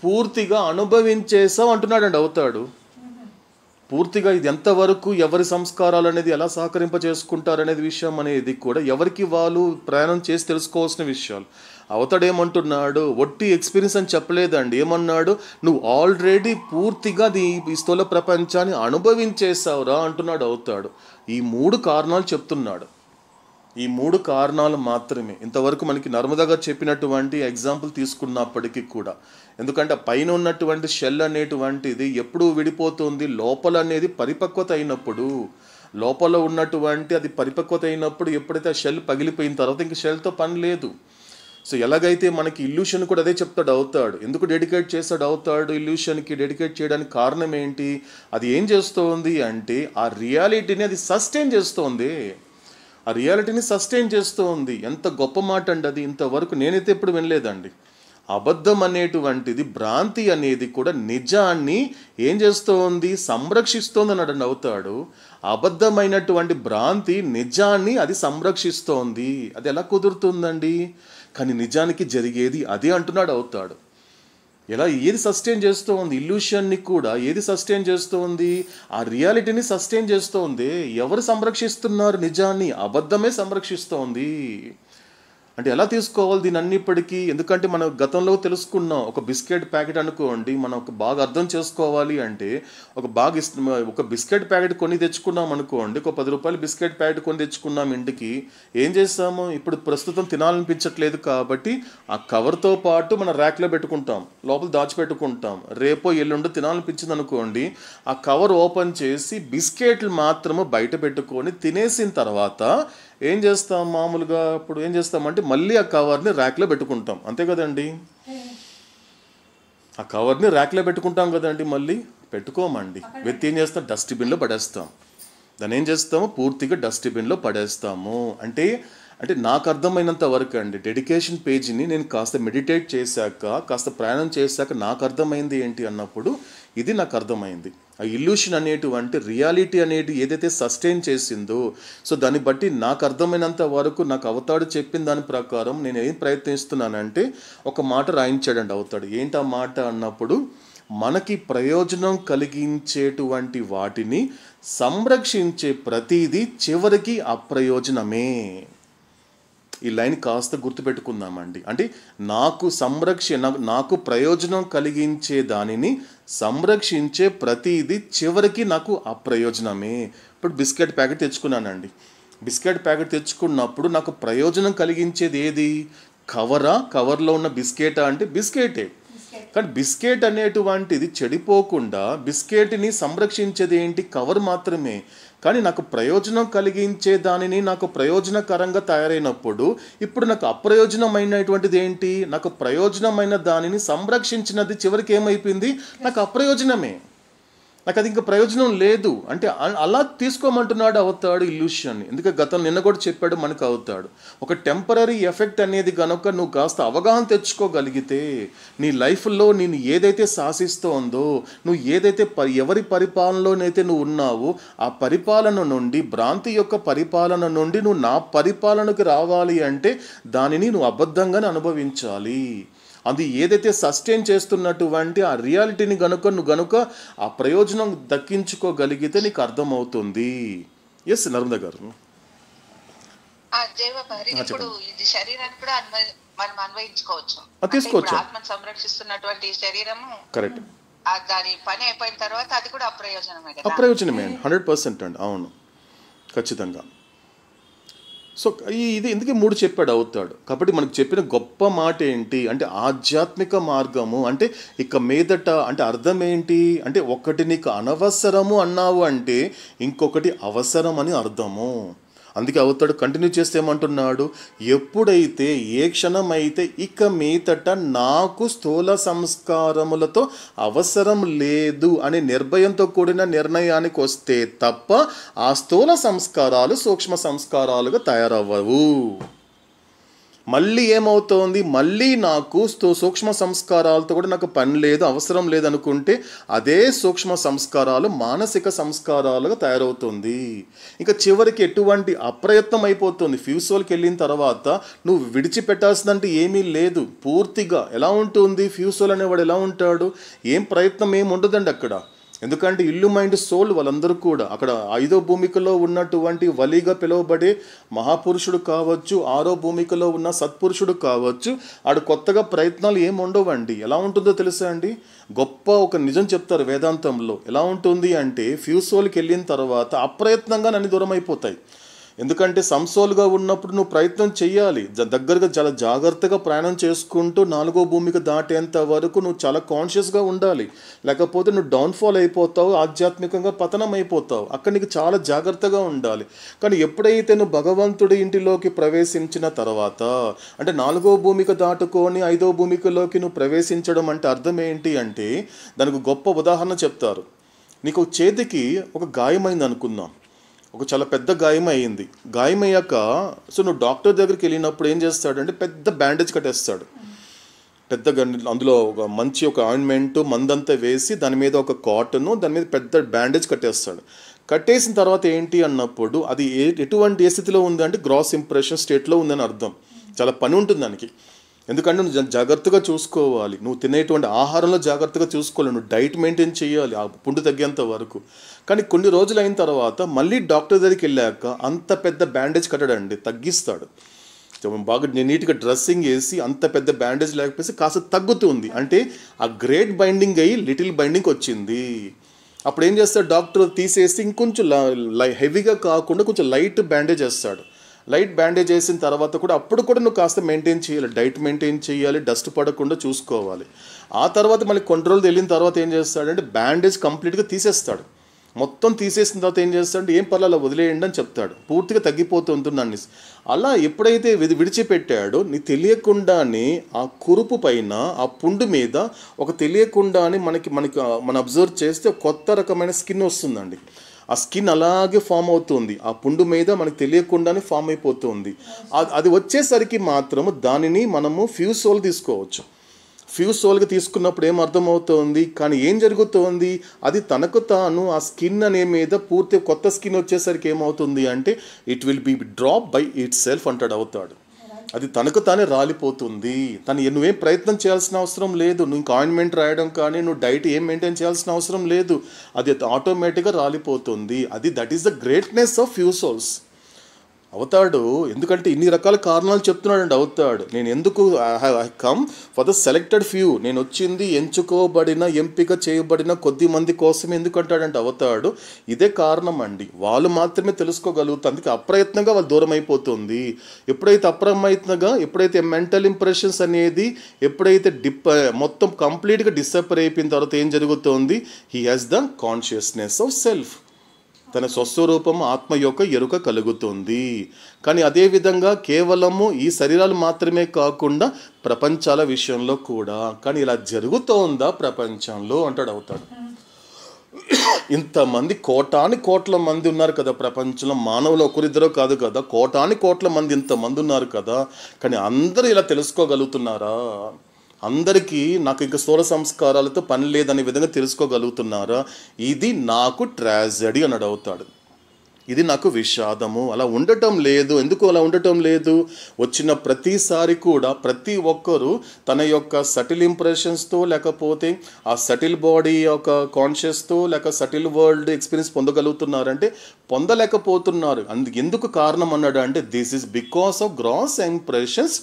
పూర్తిగా అనుభవించేసావు అంటున్నాడు అవుతాడు. పూర్తిగా ఇది ఎంతవరకు ఎవరి సంస్కారాలు అనేది ఎలా సహకరింప చేసుకుంటారనేది విషయం అనేది కూడా ఎవరికి వాళ్ళు ప్రయాణం చేసి తెలుసుకోవాల్సిన విషయాలు. అవతడేమంటున్నాడు, ఒట్టి ఎక్స్పీరియన్స్ అని చెప్పలేదండి, ఏమన్నాడు, నువ్వు ఆల్రెడీ పూర్తిగా ఈ స్థూల ప్రపంచాన్ని అనుభవించేసావురా అంటున్నాడు అవుతాడు. ఈ మూడు కారణాలు చెప్తున్నాడు. ఈ మూడు కారణాలు మాత్రమే ఇంతవరకు మనకి నర్మదాగా చెప్పినటువంటి ఎగ్జాంపుల్ తీసుకున్నప్పటికీ కూడా. ఎందుకంటే పైన ఉన్నటువంటి షెల్ అనేటువంటిది ఎప్పుడు విడిపోతుంది, లోపల అనేది పరిపక్వత అయినప్పుడు, లోపల ఉన్నటువంటి అది పరిపక్వత అయినప్పుడు, ఎప్పుడైతే ఆ షెల్ పగిలిపోయిన తర్వాత ఇంక షెల్తో పని లేదు. సో ఎలాగైతే మనకి ఇల్యూషన్ కూడా అదే చెప్తాడు అవుతాడు. ఎందుకు డెడికేట్ చేస్తాడు అవుతాడు ఇల్యూషన్కి? డెడికేట్ చేయడానికి కారణం ఏంటి? అది ఏం చేస్తోంది అంటే ఆ రియాలిటీని అది సస్టైన్ చేస్తోంది, ఆ రియాలిటీని సస్టైన్ చేస్తూ ఉంది. ఎంత గొప్ప మాట అండి అది, ఇంతవరకు నేనైతే ఎప్పుడు వినలేదండి. అబద్ధం అనేటువంటిది, భ్రాంతి అనేది కూడా నిజాన్ని ఏం చేస్తోంది, సంరక్షిస్తోంది అన్నాడు అవుతాడు. అబద్ధమైనటువంటి భ్రాంతి నిజాన్ని అది సంరక్షిస్తోంది. అది ఎలా కుదురుతుందండి? కానీ నిజానికి జరిగేది అదే అంటున్నాడు అవుతాడు. ఎలా ఏది సస్టైన్ చేస్తూ ఉంది? ఇల్యూషన్ని కూడా ఏది సస్టైన్ చేస్తూ ఉంది? ఆ రియాలిటీని సస్టైన్ చేస్తూ ఉంది. ఎవరు సంరక్షిస్తున్నారు నిజాన్ని? అబద్ధమే సంరక్షిస్తోంది. అంటే ఎలా తీసుకోవాలి దీని అన్నిప్పటికీ? ఎందుకంటే మనం గతంలో తెలుసుకున్నాం. ఒక బిస్కెట్ ప్యాకెట్ అనుకోండి, మనం ఒక బాగా అర్థం చేసుకోవాలి అంటే ఒక బిస్కెట్ ప్యాకెట్ కొని తెచ్చుకున్నాం అనుకోండి, ఒక 10 రూపాయలు బిస్కెట్ ప్యాకెట్ కొని తెచ్చుకున్నాం ఇంటికి. ఏం చేస్తాము? ఇప్పుడు ప్రస్తుతం తినాలనిపించట్లేదు కాబట్టి ఆ కవర్తో పాటు మన ర్యాక్లో పెట్టుకుంటాం, లోపల దాచిపెట్టుకుంటాం. రేపో ఎల్లుండో తినాలనిపించింది అనుకోండి, ఆ కవర్ ఓపెన్ చేసి బిస్కెట్లు మాత్రము బయట పెట్టుకొని తినేసిన తర్వాత ఏం చేస్తాం? మామూలుగా ఇప్పుడు ఏం చేస్తామంటే మళ్ళీ ఆ కవర్ని ర్యాక్లో పెట్టుకుంటాం, అంతే కదండి? ఆ కవర్ని ర్యాక్లో పెట్టుకుంటాం కదండి, మళ్ళీ పెట్టుకోమండి. వ్యక్తి ఏం చేస్తాం? డస్ట్బిన్లో పడేస్తాం. దాన్ని ఏం చేస్తాము? పూర్తిగా డస్ట్బిన్లో పడేస్తాము. అంటే నాకు అర్థమైనంత వరకు అండి, డెడికేషన్ పేజీని నేను కాస్త మెడిటేట్ చేశాక, కాస్త ప్రయాణం చేశాక నాకు అర్థమైంది ఏంటి అన్నప్పుడు ఇది నాకు అర్థమైంది. ఆ ఇల్యూషన్ అనేటువంటి రియాలిటీ అనేది ఏదైతే సస్టైన్ చేసిందో, సో దాన్ని బట్టి నాకు అర్థమైనంత వరకు నాకు అవతాడు చెప్పిన దాని ప్రకారం నేను ఏం ప్రయత్నిస్తున్నానంటే ఒక మాట రాయించాడండి అవతాడు. ఏంటి ఆ మాట అన్నప్పుడు, మనకి ప్రయోజనం కలిగించేటువంటి వాటిని సంరక్షించే ప్రతిదీ చివరికి అప్రయోజనమే. ఈ లైన్ కాస్త గుర్తుపెట్టుకుందామండి. అంటే నాకు ప్రయోజనం కలిగించే దానిని సంరక్షించే ప్రతిదీ చివరికి నాకు అప్రయోజనమే. ఇప్పుడు బిస్కెట్ ప్యాకెట్ తెచ్చుకున్నానండి. బిస్కెట్ ప్యాకెట్ తెచ్చుకున్నప్పుడు నాకు ప్రయోజనం కలిగించేది ఏది? కవర్లో ఉన్న బిస్కెటా అంటే బిస్కెటే. కానీ బిస్కెట్ అనేటువంటిది చెడిపోకుండా బిస్కెట్ని సంరక్షించేది ఏంటి? కవర్ మాత్రమే. కానీ నాకు ప్రయోజనం కలిగించే దానిని నాకు ప్రయోజనకరంగా తయారైనప్పుడు ఇప్పుడు నాకు అప్రయోజనమైనటువంటిది ఏంటి? నాకు ప్రయోజనమైన దానిని సంరక్షించినది చివరికి ఏమైపోయింది? నాకు అప్రయోజనమే. నాకు అది ఇంకా ప్రయోజనం లేదు. అంటే అలా తీసుకోమంటున్నాడు అవుతాడు ఇల్యూషన్. ఎందుకంటే నిన్న కూడా చెప్పాడు మనకు అవుతాడు. ఒక టెంపరీ ఎఫెక్ట్ అనేది కనుక నువ్వు కాస్త అవగాహన తెచ్చుకోగలిగితే, నీ లైఫ్లో నేను ఏదైతే శాసిస్తోందో, నువ్వు ఏదైతే ఎవరి పరిపాలనలోనైతే నువ్వు ఉన్నావో ఆ పరిపాలన నుండి, భ్రాంతి యొక్క పరిపాలన నుండి నువ్వు నా పరిపాలనకు రావాలి అంటే దానిని నువ్వు అబద్ధంగానే అనుభవించాలి. అది ఏదైతే సస్టైన్ చేస్తున్నటువంటి ఆ రియాలిటీని గనుక ఆ ప్రయోజనం దక్కించుకోగలిగితే నీకు అర్థమవుతుంది. ఎస్ నర్మదా గారు. ఇప్పుడు ఇది శరీరాన్ని కూడా మనం అన్వయించుకోవచ్చు. తీసుకోవచ్చు. ఆత్మను సంరక్షిస్తున్నటువంటి శరీరము కరెక్ట్, దాని పని అయిపోయిన తర్వాత అది కూడా అప్రయోజనమే 100% అండి. అవును, ఖచ్చితంగా. సో ఇది ఎందుకే 3 చెప్పాడు అవుతాడు. కాబట్టి మనకు చెప్పిన గొప్ప మాట ఏంటి అంటే ఆధ్యాత్మిక మార్గము అంటే ఇక మీదట అంటే అర్థం ఏంటి అంటే, ఒకటి నీకు అనవసరము అన్నావు అంటే ఇంకొకటి అవసరం అని అర్థము. అందుకే అవుతాడు కంటిన్యూ చేస్తే ఏమంటున్నాడు, ఎప్పుడైతే ఏ క్షణమైతే ఇక మీదట నాకు స్థూల సంస్కారములతో అవసరం లేదు అనే నిర్భయంతో కూడిన నిర్ణయానికి వస్తే తప్ప ఆ స్థూల సంస్కారాలు సూక్ష్మ సంస్కారాలుగా తయారవ్వవు. మళ్ళీ ఏమవుతోంది, మళ్ళీ నాకు సూక్ష్మ సంస్కారాలతో కూడా నాకు పని లేదు, అవసరం లేదనుకుంటే అదే సూక్ష్మ సంస్కారాలు మానసిక సంస్కారాలుగా తయారవుతుంది. ఇంకా చివరికి ఎటువంటి అప్రయత్నం అయిపోతుంది. ఫ్యూసోల్కి వెళ్ళిన తర్వాత నువ్వు విడిచిపెట్టాల్సిందంటే ఏమీ లేదు. పూర్తిగా ఎలా ఉంటుంది ఫ్యూసోల్ అనేవాడు, ఎలా ఉంటాడు, ఏం ప్రయత్నం ఏమి ఉండదండి అక్కడ. ఎందుకంటే ఇల్లు మైండ్ సోల్ వాళ్ళందరూ కూడా అక్కడ 5వ భూమికలో ఉన్నటువంటి వలిగా పిలువబడే మహాపురుషుడు కావచ్చు, 6వ భూమికలో ఉన్న సత్పురుషుడు కావచ్చు, ఆడు కొత్తగా ప్రయత్నాలు ఏమి ఉండవండి. ఎలా ఉంటుందో తెలుసా అండి, గొప్ప ఒక నిజం చెప్తారు వేదాంతంలో. ఎలా ఉంటుంది అంటే ఫ్యూసోల్కి వెళ్ళిన తర్వాత అప్రయత్నంగా నన్ను దూరం అయిపోతాయి. ఎందుకంటే సంసోలుగా ఉన్నప్పుడు నువ్వు ప్రయత్నం చేయాలి, దగ్గరగా చాలా జాగ్రత్తగా ప్రయాణం చేసుకుంటూ 4వ భూమికి దాటేంత వరకు నువ్వు చాలా కాన్షియస్గా ఉండాలి. లేకపోతే నువ్వు డౌన్ఫాల్ అయిపోతావు, ఆధ్యాత్మికంగా పతనం అయిపోతావు. అక్కడ నీకు చాలా జాగ్రత్తగా ఉండాలి. కానీ ఎప్పుడైతే నువ్వు భగవంతుడి ఇంటిలోకి ప్రవేశించిన తర్వాత అంటే 4వ భూమికి దాటుకొని 5వ భూమికలోకి నువ్వు ప్రవేశించడం అంటే అర్థం ఏంటి అంటే, దానికి గొప్ప ఉదాహరణ చెప్తారు. నీకు చేతికి ఒక గాయమైంది అనుకుందాం, ఒక చాలా పెద్ద గాయం అయ్యింది. గాయమయ్యాక సో నువ్వు డాక్టర్ దగ్గరికి వెళ్ళినప్పుడు ఏం చేస్తాడంటే పెద్ద బ్యాండేజ్ కట్టేస్తాడు. పెద్దగా అందులో ఒక మంచి ఒక ఆయింట్మెంట్ మందంతా వేసి దాని మీద ఒక కాటన్, దాని మీద పెద్ద బ్యాండేజ్ కట్టేస్తాడు. కట్టేసిన తర్వాత ఏంటి అన్నప్పుడు అది ఎటువంటి స్థితిలో ఉంది అంటే గ్రాస్ ఇంప్రెషన్ స్టేట్లో ఉందని అర్థం. చాలా పని ఉంటుంది దానికి, ఎందుకంటే నువ్వు జాగ్రత్తగా చూసుకోవాలి, నువ్వు తినేటువంటి ఆహారంలో జాగ్రత్తగా చూసుకోవాలి, నువ్వు డైట్ మెయింటైన్ చేయాలి ఆ పుండు తగ్గేంత వరకు. కానీ కొన్ని రోజులు అయిన తర్వాత మళ్ళీ డాక్టర్ దగ్గరికి వెళ్ళాక అంత పెద్ద బ్యాండేజ్ కట్టడండి తగ్గిస్తాడు. బాగా నీట్గా డ్రెస్సింగ్ వేసి అంత పెద్ద బ్యాండేజ్ లేకపోతే కాస్త తగ్గుతుంది, అంటే ఆ గ్రేట్ బైండింగ్ అయ్యి లిటిల్ బైండింగ్ వచ్చింది. అప్పుడు ఏం చేస్తాడు డాక్టర్, తీసేసి ఇంకొంచెం హెవీగా కాకుండా కొంచెం లైట్ బ్యాండేజ్ వేస్తాడు. లైట్ బ్యాండేజ్ వేసిన తర్వాత కూడా అప్పుడు కూడా నువ్వు కాస్త మెయింటైన్ చేయాలి, డైట్ మెయింటైన్ చేయాలి, డస్ట్ పడకుండా చూసుకోవాలి. ఆ తర్వాత మళ్ళీ కొన్ని రోజులు వెళ్ళిన తర్వాత ఏం చేస్తాడంటే బ్యాండేజ్ కంప్లీట్గా తీసేస్తాడు. మొత్తం తీసేసిన తర్వాత ఏం చేస్తాడంటే ఏం పర్లేదు వదిలేయండి అని చెప్తాడు, పూర్తిగా తగ్గిపోతుంటుందండి. అలా ఎప్పుడైతే విడిచిపెట్టాడో నీ తెలియకుండానే ఆ కురుపు పైన ఆ పుండు మీద ఒక తెలియకుండానే మనం అబ్జర్వ్ చేస్తే కొత్త రకమైన స్కిన్ వస్తుందండి. ఆ స్కిన్ అలాగే ఫామ్ అవుతుంది, ఆ పుండు మీద మనకు తెలియకుండానే ఫామ్ అయిపోతుంది. అది వచ్చేసరికి మాత్రము దానిని మనము ఫ్యూసోల్ తీసుకోవచ్చు. ఫ్యూసోల్గా తీసుకున్నప్పుడు ఏం అర్థమవుతుంది, కానీ ఏం జరుగుతుంది, అది తనకు తాను ఆ స్కిన్ అనే మీద పూర్తి కొత్త స్కిన్ వచ్చేసరికి ఏమవుతుంది అంటే it will be drop by it self అంటాడు అవుతాడు. అది తనకు తానే రాలిపోతుంది. నువ్వేం ప్రయత్నం చేయాల్సిన అవసరం లేదు, నువ్వు ఇంకా ఆయింట్మెంట్ రాయడం కానీ నువ్వు డైట్ ఏం మెయింటైన్ చేయాల్సిన అవసరం లేదు, అది ఆటోమేటిక్గా రాలిపోతుంది. That is the greatness of few souls. అవుతాడు ఎందుకంటే ఇన్ని రకాల కారణాలు చెప్తున్నాడండి అవుతాడు. నేను ఎందుకు I come for the selected few, నేను వచ్చింది ఎంచుకోబడిన ఎంపిక చేయబడిన కొద్ది మంది కోసం ఎందుకంటాడంటే అవుతాడు. ఇదే కారణం అండి, వాళ్ళు మాత్రమే తెలుసుకోగలుగుతారు. అందుకే అప్రయత్నంగా వాళ్ళు దూరం అయిపోతుంది. ఎప్పుడైతే మెంటల్ ఇంప్రెషన్స్ అనేది ఎప్పుడైతే మొత్తం కంప్లీట్గా డిసప్పర్ అయిపోయిన తర్వాత ఏం జరుగుతుంది, he has the consciousness of self, తన స్వస్వరూపం ఆత్మ యొక్క ఎరుక కలుగుతుంది. కానీ అదేవిధంగా కేవలము ఈ శరీరాలు మాత్రమే కాకుండా ప్రపంచాల విషయంలో కూడా, కానీ ఇలా జరుగుతోందా ప్రపంచంలో అంటాడు అవుతాడు. ఇంతమంది కోట్ల మంది ఉన్నారు కదా ప్రపంచంలో, మానవులు ఒకరిద్దరో కాదు కదా, కోట్ల మంది ఇంతమంది ఉన్నారు కదా, కానీ అందరూ ఇలా తెలుసుకోగలుగుతున్నారా? అందరికీ నాకు ఇంకా స్థూల సంస్కారాలతో పని లేదనే విధంగా తెలుసుకోగలుగుతున్నారా? ఇది నాకు ట్రాజడీ అన్నాడు అవుతాడు. ఇది నాకు విషాదము. అలా ఉండటం లేదు. ఎందుకు అలా ఉండటం లేదు? వచ్చిన ప్రతిసారి కూడా ప్రతి ఒక్కరూ తన యొక్క సటిల్ ఇంప్రెషన్స్తో, లేకపోతే ఆ సటిల్ బాడీ యొక్క కాన్షియస్తో, లేక సటిల్ వరల్డ్ ఎక్స్పీరియన్స్ పొందగలుగుతున్నారంటే పొందలేకపోతున్నారు. ఎందుకు కారణం అన్నాడు అంటే this is because of gross impressions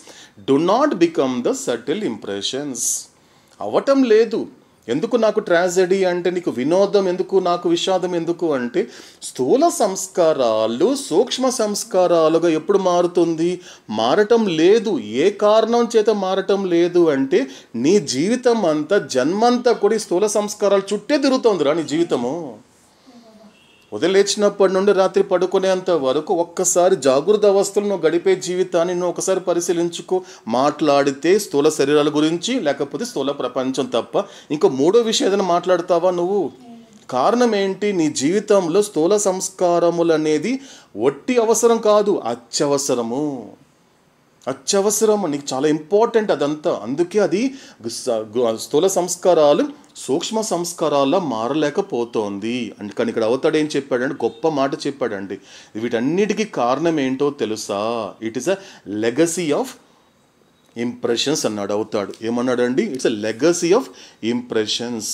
do not become the subtle impressions. అవ్వటం లేదు. ఎందుకు నాకు ట్రాజడీ అంటే, నీకు వినోదం ఎందుకు, నాకు విషాదం ఎందుకు అంటే, స్థూల సంస్కారాలు సూక్ష్మ సంస్కారాలుగా ఎప్పుడు మారుతుంది? మారటం లేదు. ఏ కారణం చేత మారటం లేదు అంటే, నీ జీవితం అంతా జన్మంతా కూడా ఈ స్థూల సంస్కారాలు చుట్టే తిరుగుతోందిరా నీ జీవితము. ఉదయం నుండి రాత్రి పడుకునేంత వరకు ఒక్కసారి జాగృత అవస్థలు నువ్వు గడిపే జీవితాన్ని నువ్వు ఒకసారి పరిశీలించుకో. మాట్లాడితే స్థూల శరీరాల గురించి, లేకపోతే స్థూల ప్రపంచం తప్ప ఇంకో మూడో విషయం ఏదైనా మాట్లాడతావా నువ్వు? కారణం ఏంటి? నీ జీవితంలో స్థూల సంస్కారములు అనేది ఒట్టి అవసరం కాదు, అత్యవసరము. నీకు చాలా ఇంపార్టెంట్ అదంతా. అందుకే అది స్థూల సంస్కారాలు సూక్ష్మ సంస్కారాల్లో మారలేకపోతోంది. కానీ ఇక్కడ అవుతాడు ఏం చెప్పాడంటే, గొప్ప మాట చెప్పాడండి. వీటన్నిటికీ కారణం ఏంటో తెలుసా? It is a legacy of impressions అన్నాడు అవుతాడు. ఏమన్నాడండి? It's a legacy of impressions.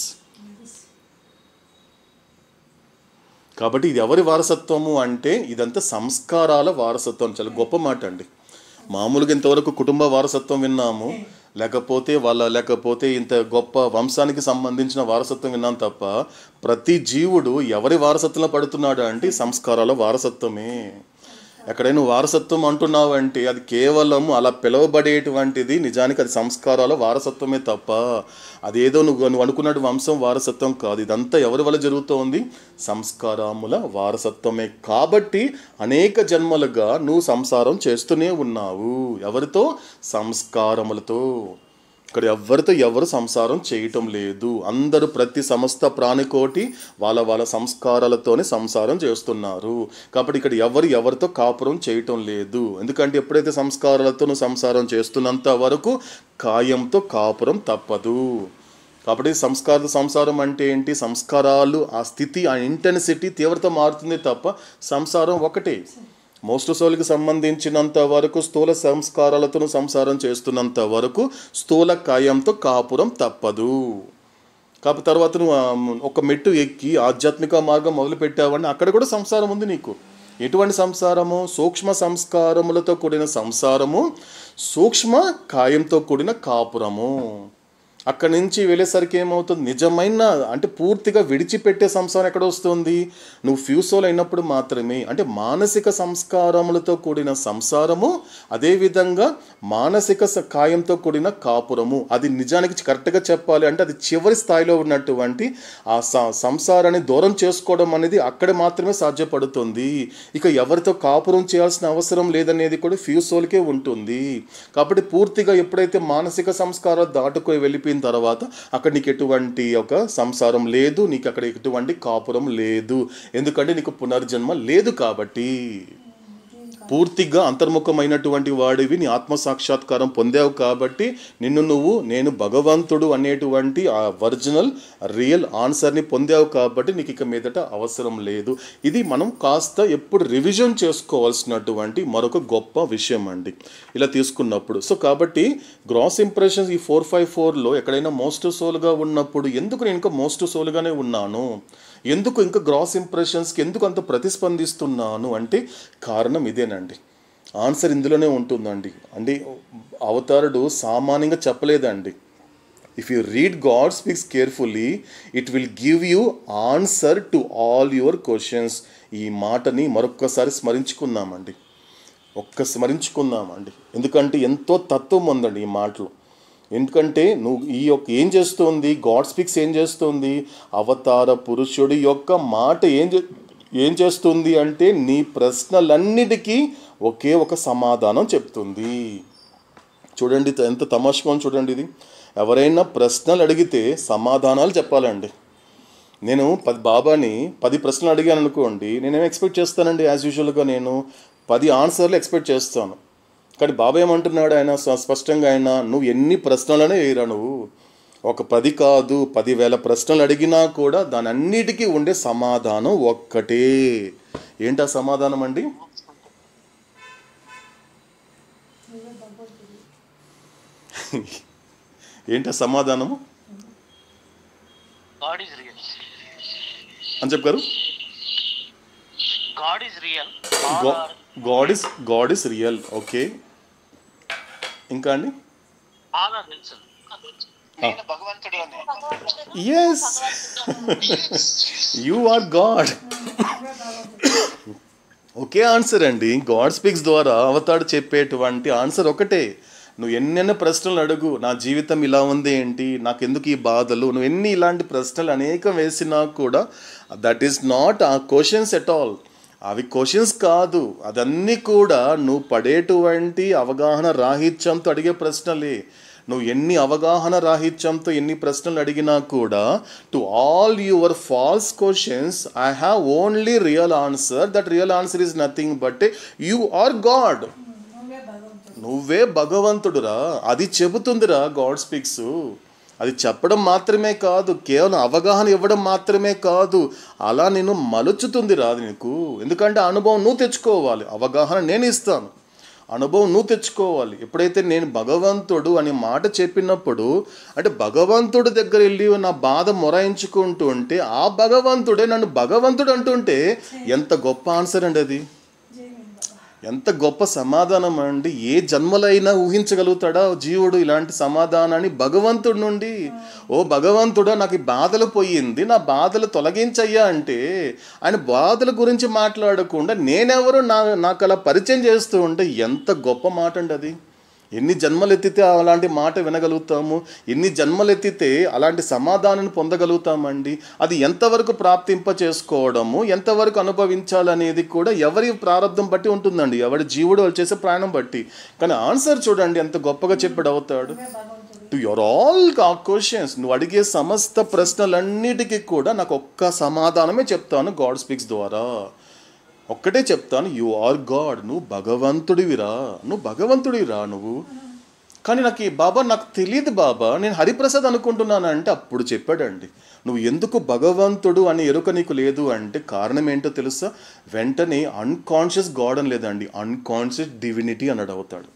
కాబట్టి ఇది ఎవరి వారసత్వము అంటే ఇదంతా సంస్కారాల వారసత్వం. చాలా గొప్ప మాట అండి. మామూలుగా ఇంతవరకు కుటుంబ వారసత్వం విన్నాము, లేకపోతే ఇంత గొప్ప వంశానికి సంబంధించిన వారసత్వం విన్నాం తప్ప ప్రతి జీవుడు ఎవరి వారసత్వంలో పడుతున్నాడు అంటే సంస్కారాల వారసత్వమే. ఎక్కడైనా వారసత్వం అంటున్నావు అంటే అది కేవలం అలా పిలువబడేటువంటిది, నిజానికి అది సంస్కారాల వారసత్వమే తప్ప అదేదో నువ్వు అనుకున్నట్టు వంశం వారసత్వం కాదు. ఇదంతా ఎవరి వల్ల జరుగుతోంది? సంస్కారముల వారసత్వమే. కాబట్టి అనేక జన్మలుగా నువ్వు సంసారం చేస్తూనే ఉన్నావు. ఎవరితో? సంస్కారములతో. ఇక్కడ ఎవరితో ఎవరు సంసారం చేయటం లేదు. అందరూ ప్రతి సమస్త ప్రాణికోటి వాళ్ళ వాళ్ళ సంస్కారాలతోనే సంసారం చేస్తున్నారు. కాబట్టి ఇక్కడ ఎవరితో కాపురం చేయటం లేదు. ఎందుకంటే ఎప్పుడైతే సంస్కారాలతో నువ్వు సంసారం చేస్తున్నంత వరకు కాయంతో కాపురం తప్పదు. కాబట్టి సంసారం అంటే ఏంటి? సంస్కారాలు, ఆ స్థితి, ఆ ఇంటెన్సిటీ, తీవ్రత మారుతుంది తప్ప సంసారం ఒకటే. మోస్ట్ సోల్కి సంబంధించినంత వరకు స్థూల సంస్కారాలతో సంసారం చేస్తున్నంత వరకు స్థూల కాయంతో కాపురం తప్పదు. కాబట్టి తర్వాత నువ్వు ఒక మెట్టు ఎక్కి ఆధ్యాత్మిక మార్గం మొదలుపెట్టావని అక్కడ కూడా సంసారం ఉంది నీకు. ఎటువంటి సంసారము? సూక్ష్మ సంస్కారములతో కూడిన సంసారము, సూక్ష్మ కాయంతో కూడిన కాపురము. అక్కడి నుంచి వెళ్ళేసరికి ఏమవుతుంది? నిజమైన అంటే పూర్తిగా విడిచిపెట్టే సంసారం ఎక్కడ వస్తుంది? నువ్వు ఫ్యూసోల్ అయినప్పుడు మాత్రమే. అంటే మానసిక సంస్కారములతో కూడిన సంసారము, అదేవిధంగా మానసిక కాయంతో కూడిన కాపురము. అది నిజానికి కరెక్ట్గా చెప్పాలి అంటే అది చివరి స్థాయిలో ఉన్నటువంటి ఆ సంసారాన్ని దూరం చేసుకోవడం అనేది అక్కడ మాత్రమే సాధ్యపడుతుంది. ఇక ఎవరితో కాపురం చేయాల్సిన అవసరం లేదనేది కూడా ఫ్యూసోల్కే ఉంటుంది. కాబట్టి పూర్తిగా ఎప్పుడైతే మానసిక సంస్కారాలు దాటుకొని వెళ్ళిపోయిన తర్వాత అక్కడ నీకు ఎటువంటి ఒక సంసారం లేదు, నీకు అక్కడ ఎటువంటి కాపురం లేదు. ఎందుకంటే నీకు పునర్జన్మ లేదు. కాబట్టి పూర్తిగా అంతర్ముఖమైనటువంటి వాడివి, నీ ఆత్మ సాక్షాత్కారం పొందావు. కాబట్టి నేను భగవంతుడు అనేటువంటి ఆ ఒరిజినల్ రియల్ ఆన్సర్ని పొందావు. కాబట్టి నీకు ఇక మీదట అవసరం లేదు. ఇది మనం కాస్త ఎప్పుడు రివిజన్ చేసుకోవాల్సినటువంటి మరొక గొప్ప విషయం అండి ఇలా తీసుకున్నప్పుడు. సో కాబట్టి గ్రాస్ ఇంప్రెషన్స్ ఈ 454లో ఎక్కడైనా మోస్ట్ సోల్గా ఉన్నప్పుడు ఎందుకు నేను ఇంకా మోస్ట్ సోల్గానే ఉన్నాను, ఎందుకు ఇంకా గ్రాస్ ఇంప్రెషన్స్కి ఎందుకు అంత ప్రతిస్పందిస్తున్నాను అంటే కారణం ఇదేనండి. ఆన్సర్ ఇందులోనే ఉంటుందండి. అంటే అవతారుడు సామాన్యంగా చెప్పలేదండి. If you read God speaks carefully it will give you answer to all your questions. ఈ మాటని మరొక్కసారి స్మరించుకుందామండి. ఎందుకంటే ఎంతో తత్వం ఉందండి ఈ మాటలో. ఎందుకంటే నువ్వు ఈ యొక్క ఏం చేస్తుంది, గాడ్ స్పీక్స్ ఏం చేస్తుంది, అవతార పురుషుడి యొక్క మాట ఏం చేస్తుంది అంటే నీ ప్రశ్నలన్నిటికీ ఒకే ఒక సమాధానం చెప్తుంది. చూడండి ఎంత తమాషగా చూడండి ఇది. ఎవరైనా ప్రశ్నలు అడిగితే సమాధానాలు చెప్పాలండి. నేను బాబాని 10 ప్రశ్నలు అడిగాను అనుకోండి, నేనేం ఎక్స్పెక్ట్ చేస్తానండి? యాజ్ యూజువల్గా నేను 10 ఆన్సర్లు ఎక్స్పెక్ట్ చేస్తాను. కానీ బాబా ఏమంటున్నాడు? ఆయన స్పష్టంగా నువ్వు ఎన్ని ప్రశ్నలనే వేయరా, నువ్వు ఒక 10 కాదు 10,000 ప్రశ్నలు అడిగినా కూడా దాని అన్నిటికీ ఉండే సమాధానం ఒక్కటే. ఏంటా సమాధానం అండి? ఏంటా సమాధానము అని చెప్పారు? God is real. ఓకే, ఇంకా అండి? Yes, you are God. ఒకే ఆన్సర్ అండి. గాడ్ స్పీక్స్ ద్వారా అవతాడు చెప్పేటువంటి ఆన్సర్ ఒకటే. నువ్వు ఎన్నెన్నో ప్రశ్నలు అడుగు, నా జీవితం ఇలా ఉంది ఏంటి, నాకు ఎందుకు ఈ బాధలు, నువ్వు ఎన్ని ఇలాంటి ప్రశ్నలు అనేకం వేసినా కూడా దట్ ఈస్ నాట్ ఆ క్వశ్చన్స్ ఎట్ ఆల్. అవి క్వశ్చన్స్ కాదు, అదన్నీ కూడా నువ్వు పడేటువంటి అవగాహన రాహిత్యంతో అడిగే ప్రశ్నలే. నువ్వు ఎన్ని అవగాహన రాహిత్యంతో ఎన్ని ప్రశ్నలు అడిగినా కూడా to all your false questions I have only real answer. That real answer is nothing but you are God. నువ్వే భగవంతుడురా, అది చెబుతుందిరా గాడ్ స్పీక్స్. అది చెప్పడం మాత్రమే కాదు, కేవలం అవగాహన ఇవ్వడం మాత్రమే కాదు, అలా నేను మలుచుతుంది రాదు నీకు. ఎందుకంటే అనుభవం నువ్వు తెచ్చుకోవాలి, అవగాహన నేను ఇస్తాను, అనుభవం నువ్వు తెచ్చుకోవాలి. ఎప్పుడైతే నేను భగవంతుడు అని మాట చెప్పినప్పుడు అంటే భగవంతుడి దగ్గర వెళ్ళి నా బాధ మొరాయించుకుంటూ ఉంటే ఆ భగవంతుడే నన్ను భగవంతుడు అంటుంటే ఎంత గొప్ప ఆన్సర్ అండి అది, ఎంత గొప్ప సమాధానం అండి. ఏ జన్మలైనా ఊహించగలుగుతాడా జీవుడు ఇలాంటి సమాధానాన్ని భగవంతుడి నుండి? ఓ భగవంతుడా, నాకు ఈ బాధలు పోయింది, నా బాధలు తొలగించయ్యా అంటే ఆయన బాధల గురించి మాట్లాడకుండా నేనెవరు నాకు అలా పరిచయం చేస్తూ ఉంటే ఎంత గొప్ప మాట అండి అది. ఎన్ని జన్మలు ఎత్తితే అలాంటి మాట వినగలుగుతాము, ఎన్ని జన్మలు ఎత్తితే అలాంటి సమాధానాన్ని పొందగలుగుతామండి. అది ఎంతవరకు ప్రాప్తింప చేసుకోవడము, ఎంతవరకు అనుభవించాలనేది కూడా ఎవరి ప్రారంభం బట్టి ఉంటుందండి, ఎవరి జీవుడు వాళ్ళు చేసే ప్రాణం బట్టి. కానీ ఆన్సర్ చూడండి ఎంత గొప్పగా చెప్పాడు అవుతాడు. టు యువర్ ఆల్ క్వశ్చన్స్, నువ్వు అడిగే సమస్త ప్రశ్నలన్నిటికీ కూడా నాకు ఒక్క సమాధానమే చెప్తాను గాడ్ స్పీక్స్ ద్వారా. ఒక్కటే చెప్తాను, యు ఆర్ గాడ్, నువ్వు భగవంతుడివిరా, నువ్వు. కానీ నాకు బాబా నాకు తెలియదు బాబా, నేను హరిప్రసాద్ అనుకుంటున్నాను అంటే అప్పుడు చెప్పాడండి, నువ్వు ఎందుకు భగవంతుడు అని ఎరుక నీకు లేదు అంటే కారణం ఏంటో తెలుసా? వెంటనే అన్కాన్షియస్ గాడ్ అని లేదండి, అన్కాన్షియస్ డివినిటీ అన్నాడు. అవుతాడు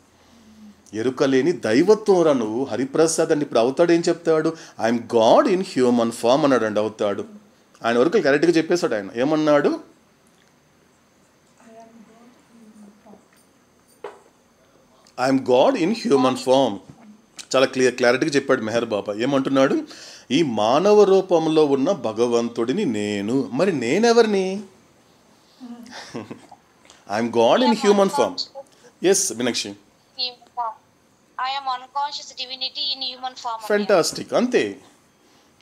ఎరుక లేని దైవత్వం రా నువ్వు, హరిప్రసాద్ అండి. ఇప్పుడు అవుతాడు ఏం చెప్తాడు? I'm God in human form అన్నాడు అండి. అవుతాడు ఆయన వరకు కరెక్ట్గా చెప్పేశాడు. ఆయన ఏమన్నాడు? I'm God in human form. చాలా క్లారిటీగా చెప్పాడు మెహర్ బాబా. ఏమంటున్నాడు? ఈ మానవ రూపంలో ఉన్న భగవంతుడిని నేను. మరి నేనెవరిని? I'm God in human form. Yes Meenakshi, fantastic. అంతే,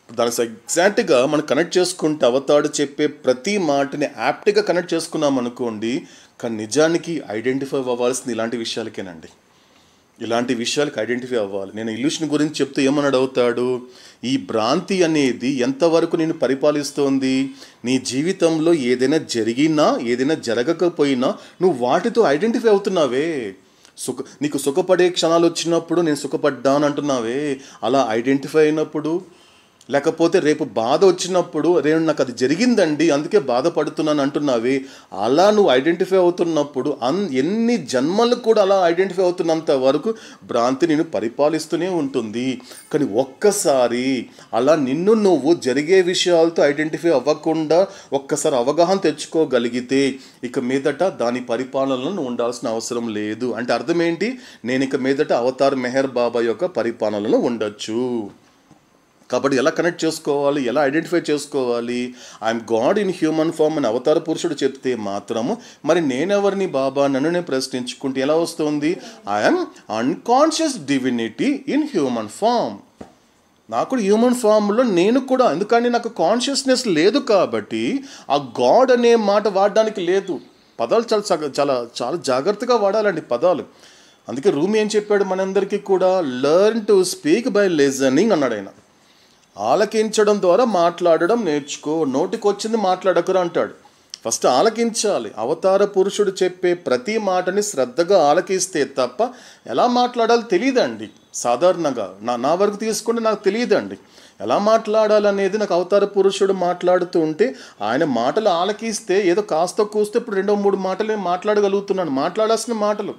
దానికి ఎగ్జాక్ట్గా మనం కనెక్ట్ చేసుకుంటే అవతాడు చెప్పే ప్రతి మాటని యాప్ట్గా కనెక్ట్ చేసుకున్నాం అనుకోండి. కానీ నిజానికి ఐడెంటిఫై అవ్వాల్సింది ఇలాంటి విషయాలకేనండి. ఇలాంటి విషయాలకు ఐడెంటిఫై అవ్వాలి. నేను ఇల్యూషన్ గురించి చెప్తే ఏమన్నాడు అవుతాడు? ఈ భ్రాంతి అనేది ఎంతవరకు నేను పరిపాలిస్తోంది? నీ జీవితంలో ఏదైనా జరిగినా ఏదైనా జరగకపోయినా నువ్వు వాటితో ఐడెంటిఫై అవుతున్నావే. నీకు సుఖపడే క్షణాలు వచ్చినప్పుడు నేను సుఖపడ్డాను అంటున్నావే, అలా ఐడెంటిఫై అయినప్పుడు, లేకపోతే రేపు బాధ వచ్చినప్పుడు రేపు నాకు అది జరిగిందండి అందుకే బాధపడుతున్నాను అంటున్నావే, అలా నువ్వు ఐడెంటిఫై అవుతున్నప్పుడు ఎన్ని జన్మలు కూడా అలా ఐడెంటిఫై అవుతున్నంత వరకు భ్రాంతి నిన్ను పరిపాలిస్తూనే ఉంటుంది. కానీ ఒక్కసారి అలా నిన్ను నువ్వు జరిగే విషయాలతో ఐడెంటిఫై అవ్వకుండా ఒక్కసారి అవగాహన తెచ్చుకోగలిగితే ఇక మీదట దాని పరిపాలనలో ఉండాల్సిన అవసరం లేదు. అంటే అర్థం ఏంటి? నేను ఇక మీదట అవతార్ మెహర్ బాబా యొక్క పరిపాలనలో ఉండొచ్చు. కాబట్టి ఎలా కనెక్ట్ చేసుకోవాలి, ఎలా ఐడెంటిఫై చేసుకోవాలి? I'm God in human form అని అవతార పురుషుడు చెప్తే మాత్రము మరి నేనెవరిని బాబా నన్ను నేను ప్రశ్నించుకుంటే ఎలా వస్తుంది? I'm unconscious divinity in human form. నాకు హ్యూమన్ ఫామ్లో నేను కూడా, ఎందుకంటే నాకు కాన్షియస్నెస్ లేదు కాబట్టి ఆ గాడ్ అనే మాట వాడడానికి లేదు. పదాలు చాలా చాలా చాలా జాగ్రత్తగా వాడాలండి పదాలు. అందుకే రూమి ఏం చెప్పాడు మనందరికీ కూడా? Learn to speak by listening అన్నాడు ఆయన. ఆలకించడం ద్వారా మాట్లాడడం నేర్చుకో, నోటికి వచ్చింది మాట్లాడకురా అంటాడు. ఫస్ట్ ఆలకించాలి. అవతార పురుషుడు చెప్పే ప్రతి మాటని శ్రద్ధగా ఆలకిస్తే తప్ప ఎలా మాట్లాడాలో తెలియదండి. సాధారణంగా నా వరకు తీసుకుంటే నాకు తెలియదండి ఎలా మాట్లాడాలనేది. నాకు అవతార పురుషుడు మాట్లాడుతూ ఉంటే ఆయన మాటలు ఆలకిస్తే ఏదో కాస్త కూస్తే ఇప్పుడు 2-3 మాటలు నేను మాట్లాడగలుగుతున్నాను. మాట్లాడాల్సిన మాటలు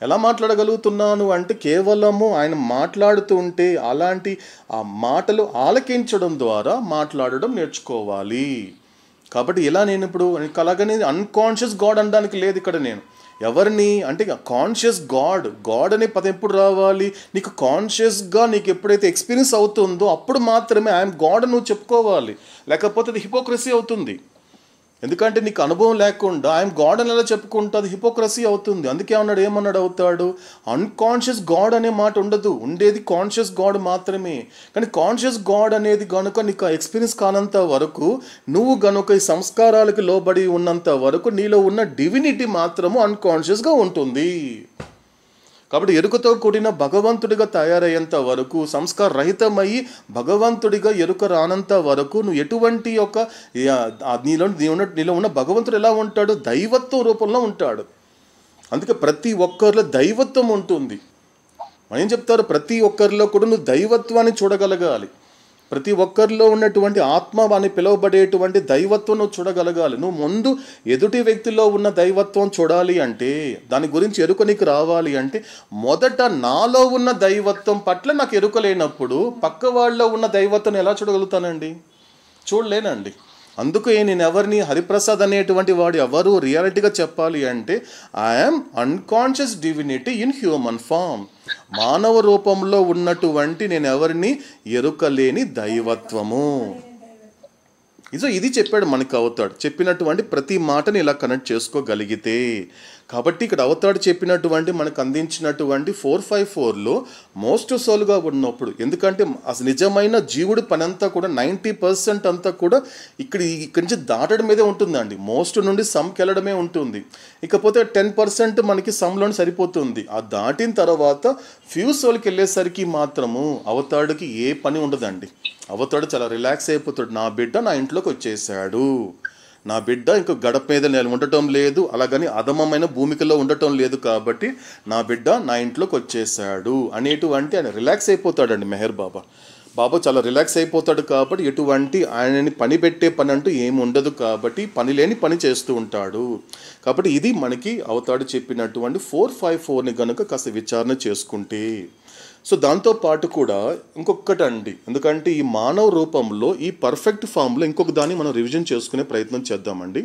ఎలా మాట్లాడగలుగుతున్నాను అంటే కేవలము ఆయన మాట్లాడుతూ ఉంటే అలాంటి ఆ మాటలు ఆలకించడం ద్వారా మాట్లాడడం నేర్చుకోవాలి. కాబట్టి ఇలా నేను ఇప్పుడు అలాగనే అన్కాన్షియస్ గాడ్ అనడానికి లేదు ఇక్కడ. నేను ఎవరిని అంటే కాన్షియస్ గాడ్ అనే పదం ఎప్పుడు రావాలి? నీకు కాన్షియస్గా నీకు ఎప్పుడైతే ఎక్స్పీరియన్స్ అవుతుందో అప్పుడు మాత్రమే ఐఎమ్ గాడ్ నువ్వు చెప్పుకోవాలి. లేకపోతే అది హిపోక్రసీ అవుతుంది. ఎందుకంటే నీకు అనుభవం లేకుండా ఐఎమ్ గాడ్ అని ఎలా చెప్పుకుంటా? అది హిపోక్రసీ అవుతుంది. అందుకే ఏమన్నాడు అవుతాడు? అన్కాన్షియస్ గాడ్ అనే మాట ఉండదు, ఉండేది కాన్షియస్ గాడ్ మాత్రమే. కానీ కాన్షియస్ గాడ్ అనేది కనుక నీకు ఎక్స్పీరియన్స్ కానంత వరకు, నువ్వు కనుక ఈ సంస్కారాలకు లోబడి ఉన్నంత వరకు నీలో ఉన్న డివినిటీ మాత్రము అన్కాన్షియస్గా ఉంటుంది. కాబట్టి ఎరుకతో కూడిన భగవంతుడిగా తయారయ్యేంత వరకు, సంస్కార రహితమయ్యి భగవంతుడిగా ఎరుక రానంత వరకు నువ్వు ఎటువంటి యొక్క నీలో ఉన్న భగవంతుడు ఎలా ఉంటాడు? దైవత్వం రూపంలో ఉంటాడు. అందుకే ప్రతి ఒక్కరిలో దైవత్వం ఉంటుంది. మనం ఏం చెప్తారు? ప్రతి ఒక్కరిలో కూడా నువ్వు దైవత్వాన్ని చూడగలగాలి. ప్రతి ఒక్కరిలో ఉన్నటువంటి ఆత్మ అని పిలువబడేటువంటి దైవత్వం నువ్వు చూడగలగాలి. నువ్వు ముందు ఎదుటి వ్యక్తిలో ఉన్న దైవత్వం చూడాలి అంటే, దాని గురించి ఎరుక నీకు రావాలి అంటే, మొదట నాలో ఉన్న దైవత్వం పట్ల నాకు ఎరుక లేనప్పుడు పక్క వాళ్ళలో ఉన్న దైవత్వం ఎలా చూడగలుగుతానండి? చూడలేనండి. అందుకే నేను ఎవరిని, హరిప్రసాద్ అనేటువంటి వాడు ఎవరు రియాలిటీగా చెప్పాలి అంటే I'm unconscious divinity in human form. మానవ రూపంలో ఉన్నటువంటి నేను ఎవరిని? ఎరుకలేని దైవత్వము. ఇది చెప్పాడు మనకు అవుతాడు. చెప్పినటువంటి ప్రతి మాటని ఇలా కనెక్ట్ చేసుకోగలిగితే. కాబట్టి ఇక్కడ అవతాడు చెప్పినటువంటి మనకు అందించినటువంటి 454లో మోస్ట్ సోల్గా ఉన్నప్పుడు, ఎందుకంటే అసలు నిజమైన జీవుడి పని అంతా కూడా 90% అంతా కూడా ఇక్కడి నుంచి దాటడం మీదే ఉంటుందండి. మోస్ట్ నుండి సమ్కి వెళ్ళడమే ఉంటుంది. ఇకపోతే 10% మనకి సమ్లోనే సరిపోతుంది. ఆ దాటిన తర్వాత ఫ్యూ సోల్కి వెళ్ళేసరికి మాత్రము అవతాడుకి ఏ పని ఉండదండి. అవతాడు చాలా రిలాక్స్ అయిపోతాడు. నా బిడ్డ నా ఇంట్లోకి వచ్చేసాడు, నా బిడ్డ ఇంకో గడప మీద నేను ఉండటం లేదు, అలాగని అధమమైన భూమికలో ఉండటం లేదు, కాబట్టి నా బిడ్డ నా ఇంట్లోకి వచ్చేసాడు అనేటువంటి ఆయన రిలాక్స్ అయిపోతాడండి. మెహర్ బాబా చాలా రిలాక్స్ అయిపోతాడు. కాబట్టి ఎటువంటి ఆయనని పని పెట్టే పని అంటూ ఏమి ఉండదు, కాబట్టి పని లేని పని చేస్తూ ఉంటాడు. కాబట్టి ఇది మనకి అవతాడు చెప్పినటువంటి 454ని కనుక కాస్త విచారణ చేసుకుంటే. సో దాంతోపాటు కూడా ఇంకొకటి అండి, ఎందుకంటే ఈ మానవ రూపంలో ఈ పర్ఫెక్ట్ ఫామ్లో ఇంకొక దాన్ని మనం రివిజన్ చేసుకునే ప్రయత్నం చేద్దామండి.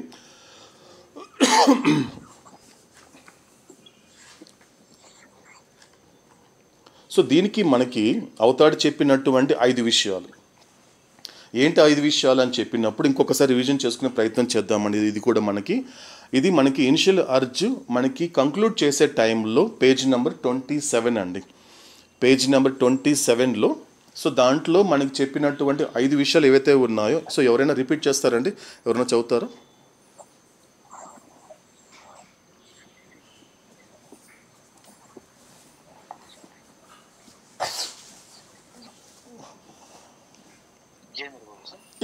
సో దీనికి మనకి అవతాడు చెప్పినటువంటి 5 విషయాలు. ఏంటి 5 విషయాలు అని చెప్పినప్పుడు ఇంకొకసారి రివిజన్ చేసుకునే ప్రయత్నం చేద్దామండి. ఇది మనకి ఇనిషియల్ అర్జ్ మనకి కంక్లూడ్ చేసే టైంలో పేజ్ నెంబర్ 27 అండి. పేజ్ నెంబర్ 27లో సో దాంట్లో మనకి చెప్పినటువంటి 5 విషయాలు ఏవైతే ఉన్నాయో, సో ఎవరైనా రిపీట్ చేస్తారండి? ఎవరైనా చదువుతారా?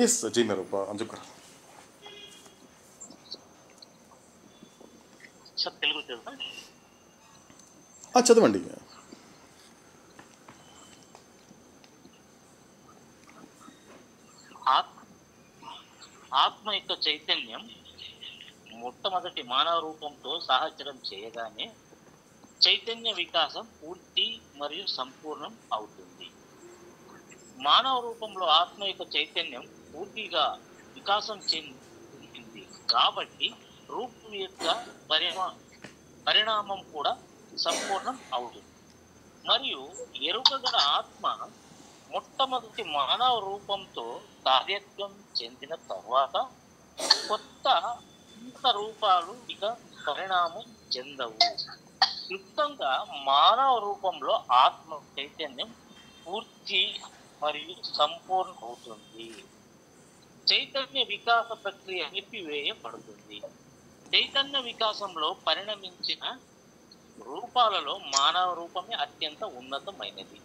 ఎస్ జీ మేరు అందుకు చదవండి. ఆత్మ యొక్క చైతన్యం మొట్టమొదటి మానవ రూపంతో సహచరం చేయగానే చైతన్య వికాసం పూర్తి మరియు సంపూర్ణం అవుతుంది. మానవ రూపంలో ఆత్మ యొక్క చైతన్యం పూర్తిగా వికాసం చెందింది కాబట్టి రూపం యొక్క పరిణామం కూడా సంపూర్ణం అవుతుంది. మరియు ఎరుకగల ఆత్మ మొట్టమొదటి మానవ రూపంతో తాదాత్మ్యం చెందిన తర్వాత కొత్త రూపాలు ఇక పరిణామం చెందవు. క్లుప్తంగా మానవ రూపంలో ఆత్మ చైతన్యం పూర్తి మరియు సంపూర్ణ అవుతుంది. చైతన్య వికాస ప్రక్రియ నిలిపివేయబడుతుంది. చైతన్య వికాసంలో పరిణమించిన రూపాలలో మానవ రూపమే అత్యంత ఉన్నతమైనది,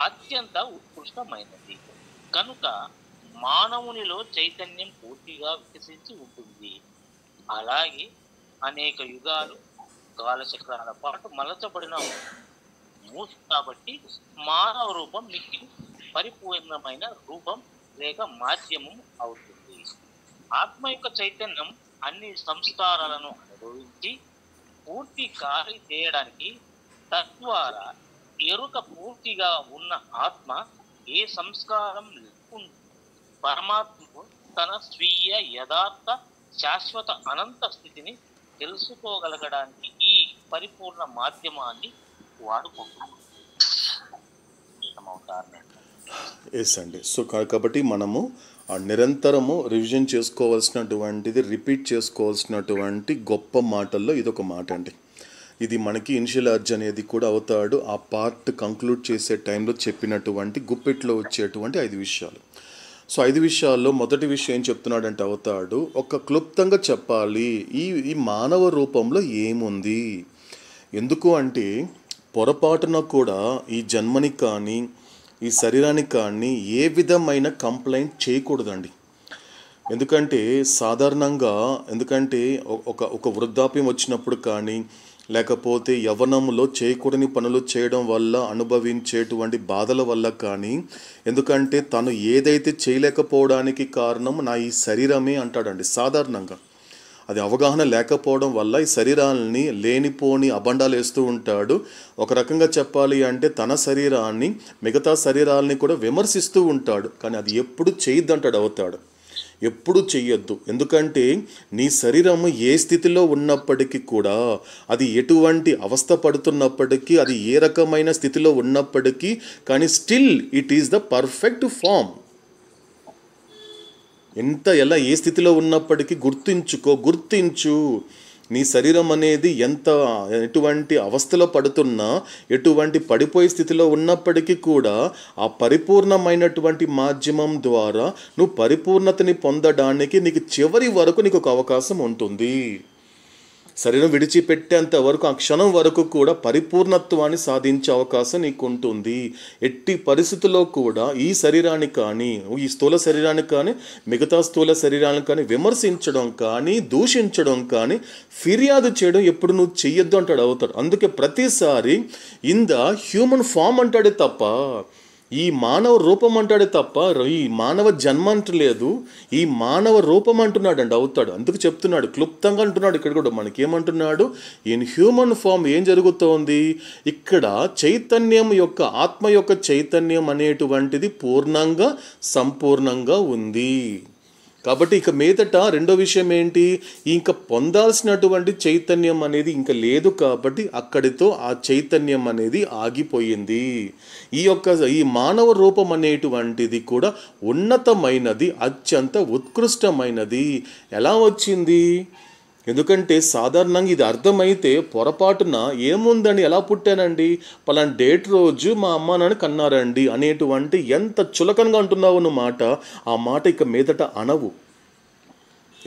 అత్యంత ఉత్కృష్టమైనది. కనుక మానవునిలో చైతన్యం పూర్తిగా వికసించి ఉంటుంది. అలాగే అనేక యుగాలు కాలచక్రాల పాటు మలచబడిన మూసి కాబట్టి మానవ రూపం మిక్కిలి పరిపూర్ణమైన రూపం లేక మాధ్యమం అవుతుంది. ఆత్మ యొక్క చైతన్యం అన్ని సంస్కారాలను అనుభవించి పూర్తి ఖాళీ చేయడానికి తద్వారా ఎరుక పూర్తిగా ఉన్న ఆత్మ ఏ సంస్కారం లేకుండా పరమాత్మకు తన స్వీయ యథార్థ శాశ్వత అనంత స్థితిని తెలుసుకోగలగడానికి ఈ పరిపూర్ణ మాధ్యమాన్ని వాడుకుంటున్నాం. ఎస్ అండి. సో కాబట్టి మనము నిరంతరము రివిజన్ చేసుకోవాల్సినటువంటిది, రిపీట్ చేసుకోవాల్సినటువంటి గొప్ప మాటల్లో ఇదొక మాట అండి. ఇది మనకి ఇనిషియల్ అర్జ్ అనేది కూడా అవుతాడు ఆ పార్ట్ కంక్లూడ్ చేసే టైంలో చెప్పినటువంటి గుప్పెట్లో వచ్చేటువంటి 5 విషయాలు. సో 5 విషయాల్లో మొదటి విషయం ఏం చెప్తున్నాడంటే అవుతాడు ఒక క్లుప్తంగా చెప్పాలి, ఈ మానవ రూపంలో ఏముంది. ఎందుకు అంటే పొరపాటున కూడా ఈ జన్మని కానీ ఈ శరీరానికి కానీ ఏ విధమైన కంప్లైంట్ చేయకూడదండి. ఎందుకంటే సాధారణంగా ఒక వృద్ధాప్యం వచ్చినప్పుడు కానీ లేకపోతే యవ్వనంలో చేయకూడని పనులు చేయడం వల్ల అనుభవించేటువంటి బాధల వల్ల కానీ, ఎందుకంటే తను ఏదైతే చేయలేకపోవడానికి కారణం నా ఈ శరీరమే అంటాడండి. సాధారణంగా అది అవగాహన లేకపోవడం వల్ల ఈ శరీరాన్ని లేనిపోని అబండాలు వేస్తూ ఉంటాడు. ఒక రకంగా చెప్పాలి అంటే తన శరీరాన్ని మిగతా శరీరాలని కూడా విమర్శిస్తూ ఉంటాడు. కానీ అది ఎప్పుడు చేయొద్దంటాడు అవుతాడు, ఎప్పుడు చెయ్యొద్దు. ఎందుకంటే నీ శరీరము ఏ స్థితిలో ఉన్నప్పటికీ కూడా, అది ఎటువంటి అవస్థ పడుతున్నప్పటికీ, అది ఏ రకమైన స్థితిలో ఉన్నప్పటికీ కానీ still it is the perfect form. ఎలా ఏ స్థితిలో ఉన్నప్పటికీ గుర్తించు. నీ శరీరం అనేది ఎటువంటి అవస్థలో పడుతున్నా, ఎటువంటి పడిపోయే స్థితిలో ఉన్నప్పటికీ కూడా ఆ పరిపూర్ణమైనటువంటి మాధ్యమం ద్వారా నువ్వు పరిపూర్ణతని పొందడానికి నీకు చివరి వరకు నీకు ఒక అవకాశం ఉంటుంది. శరీరం విడిచిపెట్టేంత వరకు, ఆ క్షణం వరకు కూడా పరిపూర్ణత్వాన్ని సాధించే అవకాశం నీకు ఉంటుంది. ఎట్టి పరిస్థితుల్లో కూడా ఈ శరీరాన్ని కానీ, ఈ స్థూల శరీరాన్ని కానీ, మిగతా స్థూల శరీరాన్ని కానీ విమర్శించడం కానీ, దూషించడం కానీ, ఫిర్యాదు చేయడం ఎప్పుడు నువ్వు చెయ్యొద్దు అంటాడు అవుతాడు. అందుకే ప్రతిసారి ఇన్ ద హ్యూమన్ ఫామ్ అంటాడే తప్ప, ఈ మానవ రూపం అంటాడే తప్ప ఈ మానవ జన్మ అంటలేదు, ఈ మానవ రూపం అంటున్నాడు అవుతాడు. అందుకు చెప్తున్నాడు, క్లుప్తంగా అంటున్నాడు ఇక్కడ కూడా మనకేమంటున్నాడు, ఇన్ హ్యూమన్ ఫామ్ ఏం జరుగుతోంది ఇక్కడ, చైతన్యం యొక్క, ఆత్మ యొక్క చైతన్యం అనేటువంటిది పూర్ణంగా సంపూర్ణంగా ఉంది. కాబట్టి ఇక మీదట రెండో విషయం ఏంటి, ఇంకా పొందాల్సినటువంటి చైతన్యం అనేది ఇంకా లేదు. కాబట్టి అక్కడితో ఆ చైతన్యం అనేది ఆగిపోయింది. ఈ మానవ రూపం అనేటువంటిది కూడా ఉన్నతమైనది, అత్యంత ఉత్కృష్టమైనది. ఎలా వచ్చింది? ఎందుకంటే సాధారణంగా ఇది అర్థమైతే పొరపాటున ఏముందని, ఎలా పుట్టానండి, పలానా డేట్ రోజు మా అమ్మ నాన్న కన్నారండి అనేటువంటి ఎంత చులకనగా అంటున్నావు నువ్వు మాట, ఆ మాట ఇక మీదట అనవు.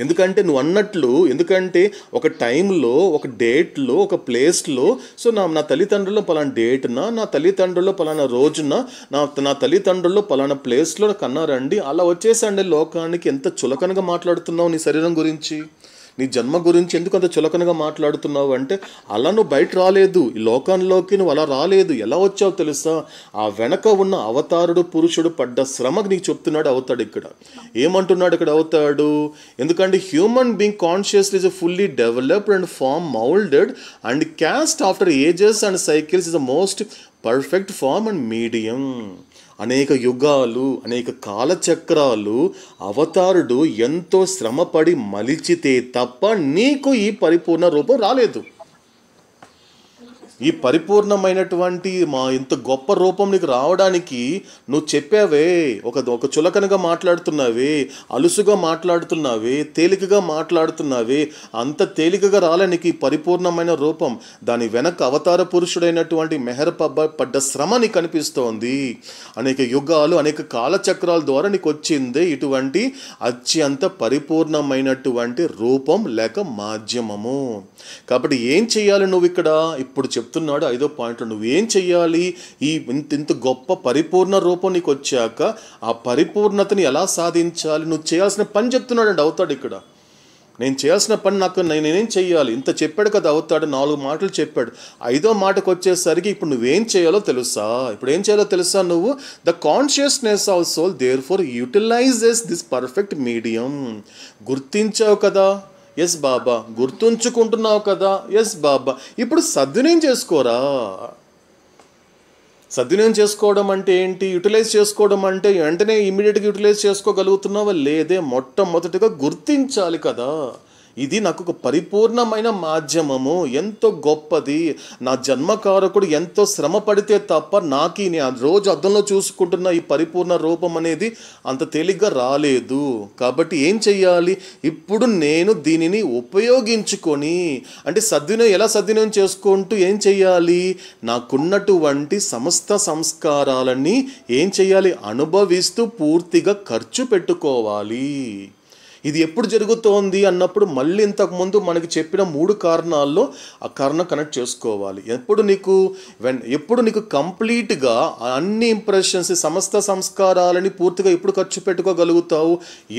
ఎందుకంటే నువ్వు అన్నట్లు, ఎందుకంటే ఒక టైంలో, ఒక డేట్లో, ఒక ప్లేస్లో, సో నా తల్లిదండ్రులు పలానా డేట్న, నా తల్లిదండ్రులు పలానా రోజున, నా తల్లిదండ్రులు పలానా ప్లేస్లో కన్నారండి, అలా వచ్చేసండి లోకానికి. ఎంత చులకనగా మాట్లాడుతున్నావు నీ శరీరం గురించి, నీ జన్మ గురించి ఎందుకు అంత చులకనగా మాట్లాడుతున్నావు అంటే, అలా నువ్వు బయట రాలేదు, ఈ లోకంలోకి నువ్వు అలా రాలేదు. ఎలా వచ్చావు తెలుసా, ఆ వెనక ఉన్న అవతారుడు పురుషుడు పడ్డ శ్రమకు నీకు చెప్తున్నాడు అవుతాడు ఇక్కడ. ఏమంటున్నాడు ఇక్కడ అవుతాడు, ఎందుకంటే human being conscious is fully developed and form moulded and cast after ages and cycles is the most perfect form and medium. అనేక యుగాలు, అనేక కాలచక్రాలు అవతారుడు ఎంతో శ్రమపడి మలిచితే తప్ప నీకు ఈ పరిపూర్ణ రూపం రాలేదు. ఈ పరిపూర్ణమైనటువంటి ఇంత గొప్ప రూపం నీకు రావడానికి నువ్వు చెప్పావే, ఒక చులకనగా మాట్లాడుతున్నావే, అలుసుగా మాట్లాడుతున్నావే, తేలికగా మాట్లాడుతున్నావే, అంత తేలికగా రాలే నీకు ఈ పరిపూర్ణమైన రూపం. దాని వెనక అవతార పురుషుడైనటువంటి మెహర్ పడ్డ శ్రమ నీకు కనిపిస్తోంది. అనేక యుగాలు, అనేక కాలచక్రాల ద్వారా నీకు వచ్చిందే ఇటువంటి అత్యంత పరిపూర్ణమైనటువంటి రూపం లేక మాధ్యమము. కాబట్టి ఏం చెయ్యాలి నువ్వు ఇక్కడ, ఇప్పుడు చెప్తున్నాడు 5వ పాయింట్లో, నువ్వేం చెయ్యాలి, ఈ ఇంత గొప్ప పరిపూర్ణ రూపం నీకు వచ్చాక ఆ పరిపూర్ణతని ఎలా సాధించాలి, నువ్వు చేయాల్సిన పని చెప్తున్నాడు అండి అవుతాడు ఇక్కడ. నేను చేయాల్సిన పని నేనేం చెయ్యాలి, ఇంత చెప్పాడు కదా అవుతాడు, 4 మాటలు చెప్పాడు. 5వ మాటకు వచ్చేసరికి ఇప్పుడు నువ్వేం చేయాలో తెలుసా, ఇప్పుడు ఏం చేయాలో తెలుసా, నువ్వు the consciousness of soul therefore utilizes this perfect medium. గుర్తించావు కదా, ఎస్ బాబా, గుర్తుంచుకుంటున్నావు కదా, ఎస్ బాబా, ఇప్పుడు సద్వినియోగం చేసుకోరా. సద్వినియోగం చేసుకోవడం అంటే ఏంటి, యూటిలైజ్ చేసుకోవడం అంటే వెంటనే ఇమీడియట్గా యూటిలైజ్ చేసుకోగలుగుతున్నావా లేదే, మొట్టమొదటిగా గుర్తించాలి కదా, ఇది నాకు ఒక పరిపూర్ణమైన మాధ్యమము, ఎంతో గొప్పది, నా జన్మకారకుడు ఎంతో శ్రమ పడితే తప్ప నాకు రోజు అద్దంలో చూసుకుంటున్న ఈ పరిపూర్ణ రూపం అనేది అంత తేలిగ్గా రాలేదు. కాబట్టి ఏం చెయ్యాలి, ఇప్పుడు నేను దీనిని ఉపయోగించుకొని, అంటే ఎలా సద్వినియోగం చేసుకుంటూ ఏం చెయ్యాలి, నాకున్నటువంటి సమస్త సంస్కారాలని ఏం చెయ్యాలి, అనుభవిస్తూ పూర్తిగా ఖర్చు పెట్టుకోవాలి. ఇది ఎప్పుడు జరుగుతోంది అన్నప్పుడు మళ్ళీ ఇంతకుముందు మనకి చెప్పిన 3 కారణాల్లో ఆ కారణం కనెక్ట్ చేసుకోవాలి. ఎప్పుడు నీకు కంప్లీట్గా అన్ని ఇంప్రెషన్స్, సమస్త సంస్కారాలని పూర్తిగా ఎప్పుడు ఖర్చు పెట్టుకోగలుగుతావు,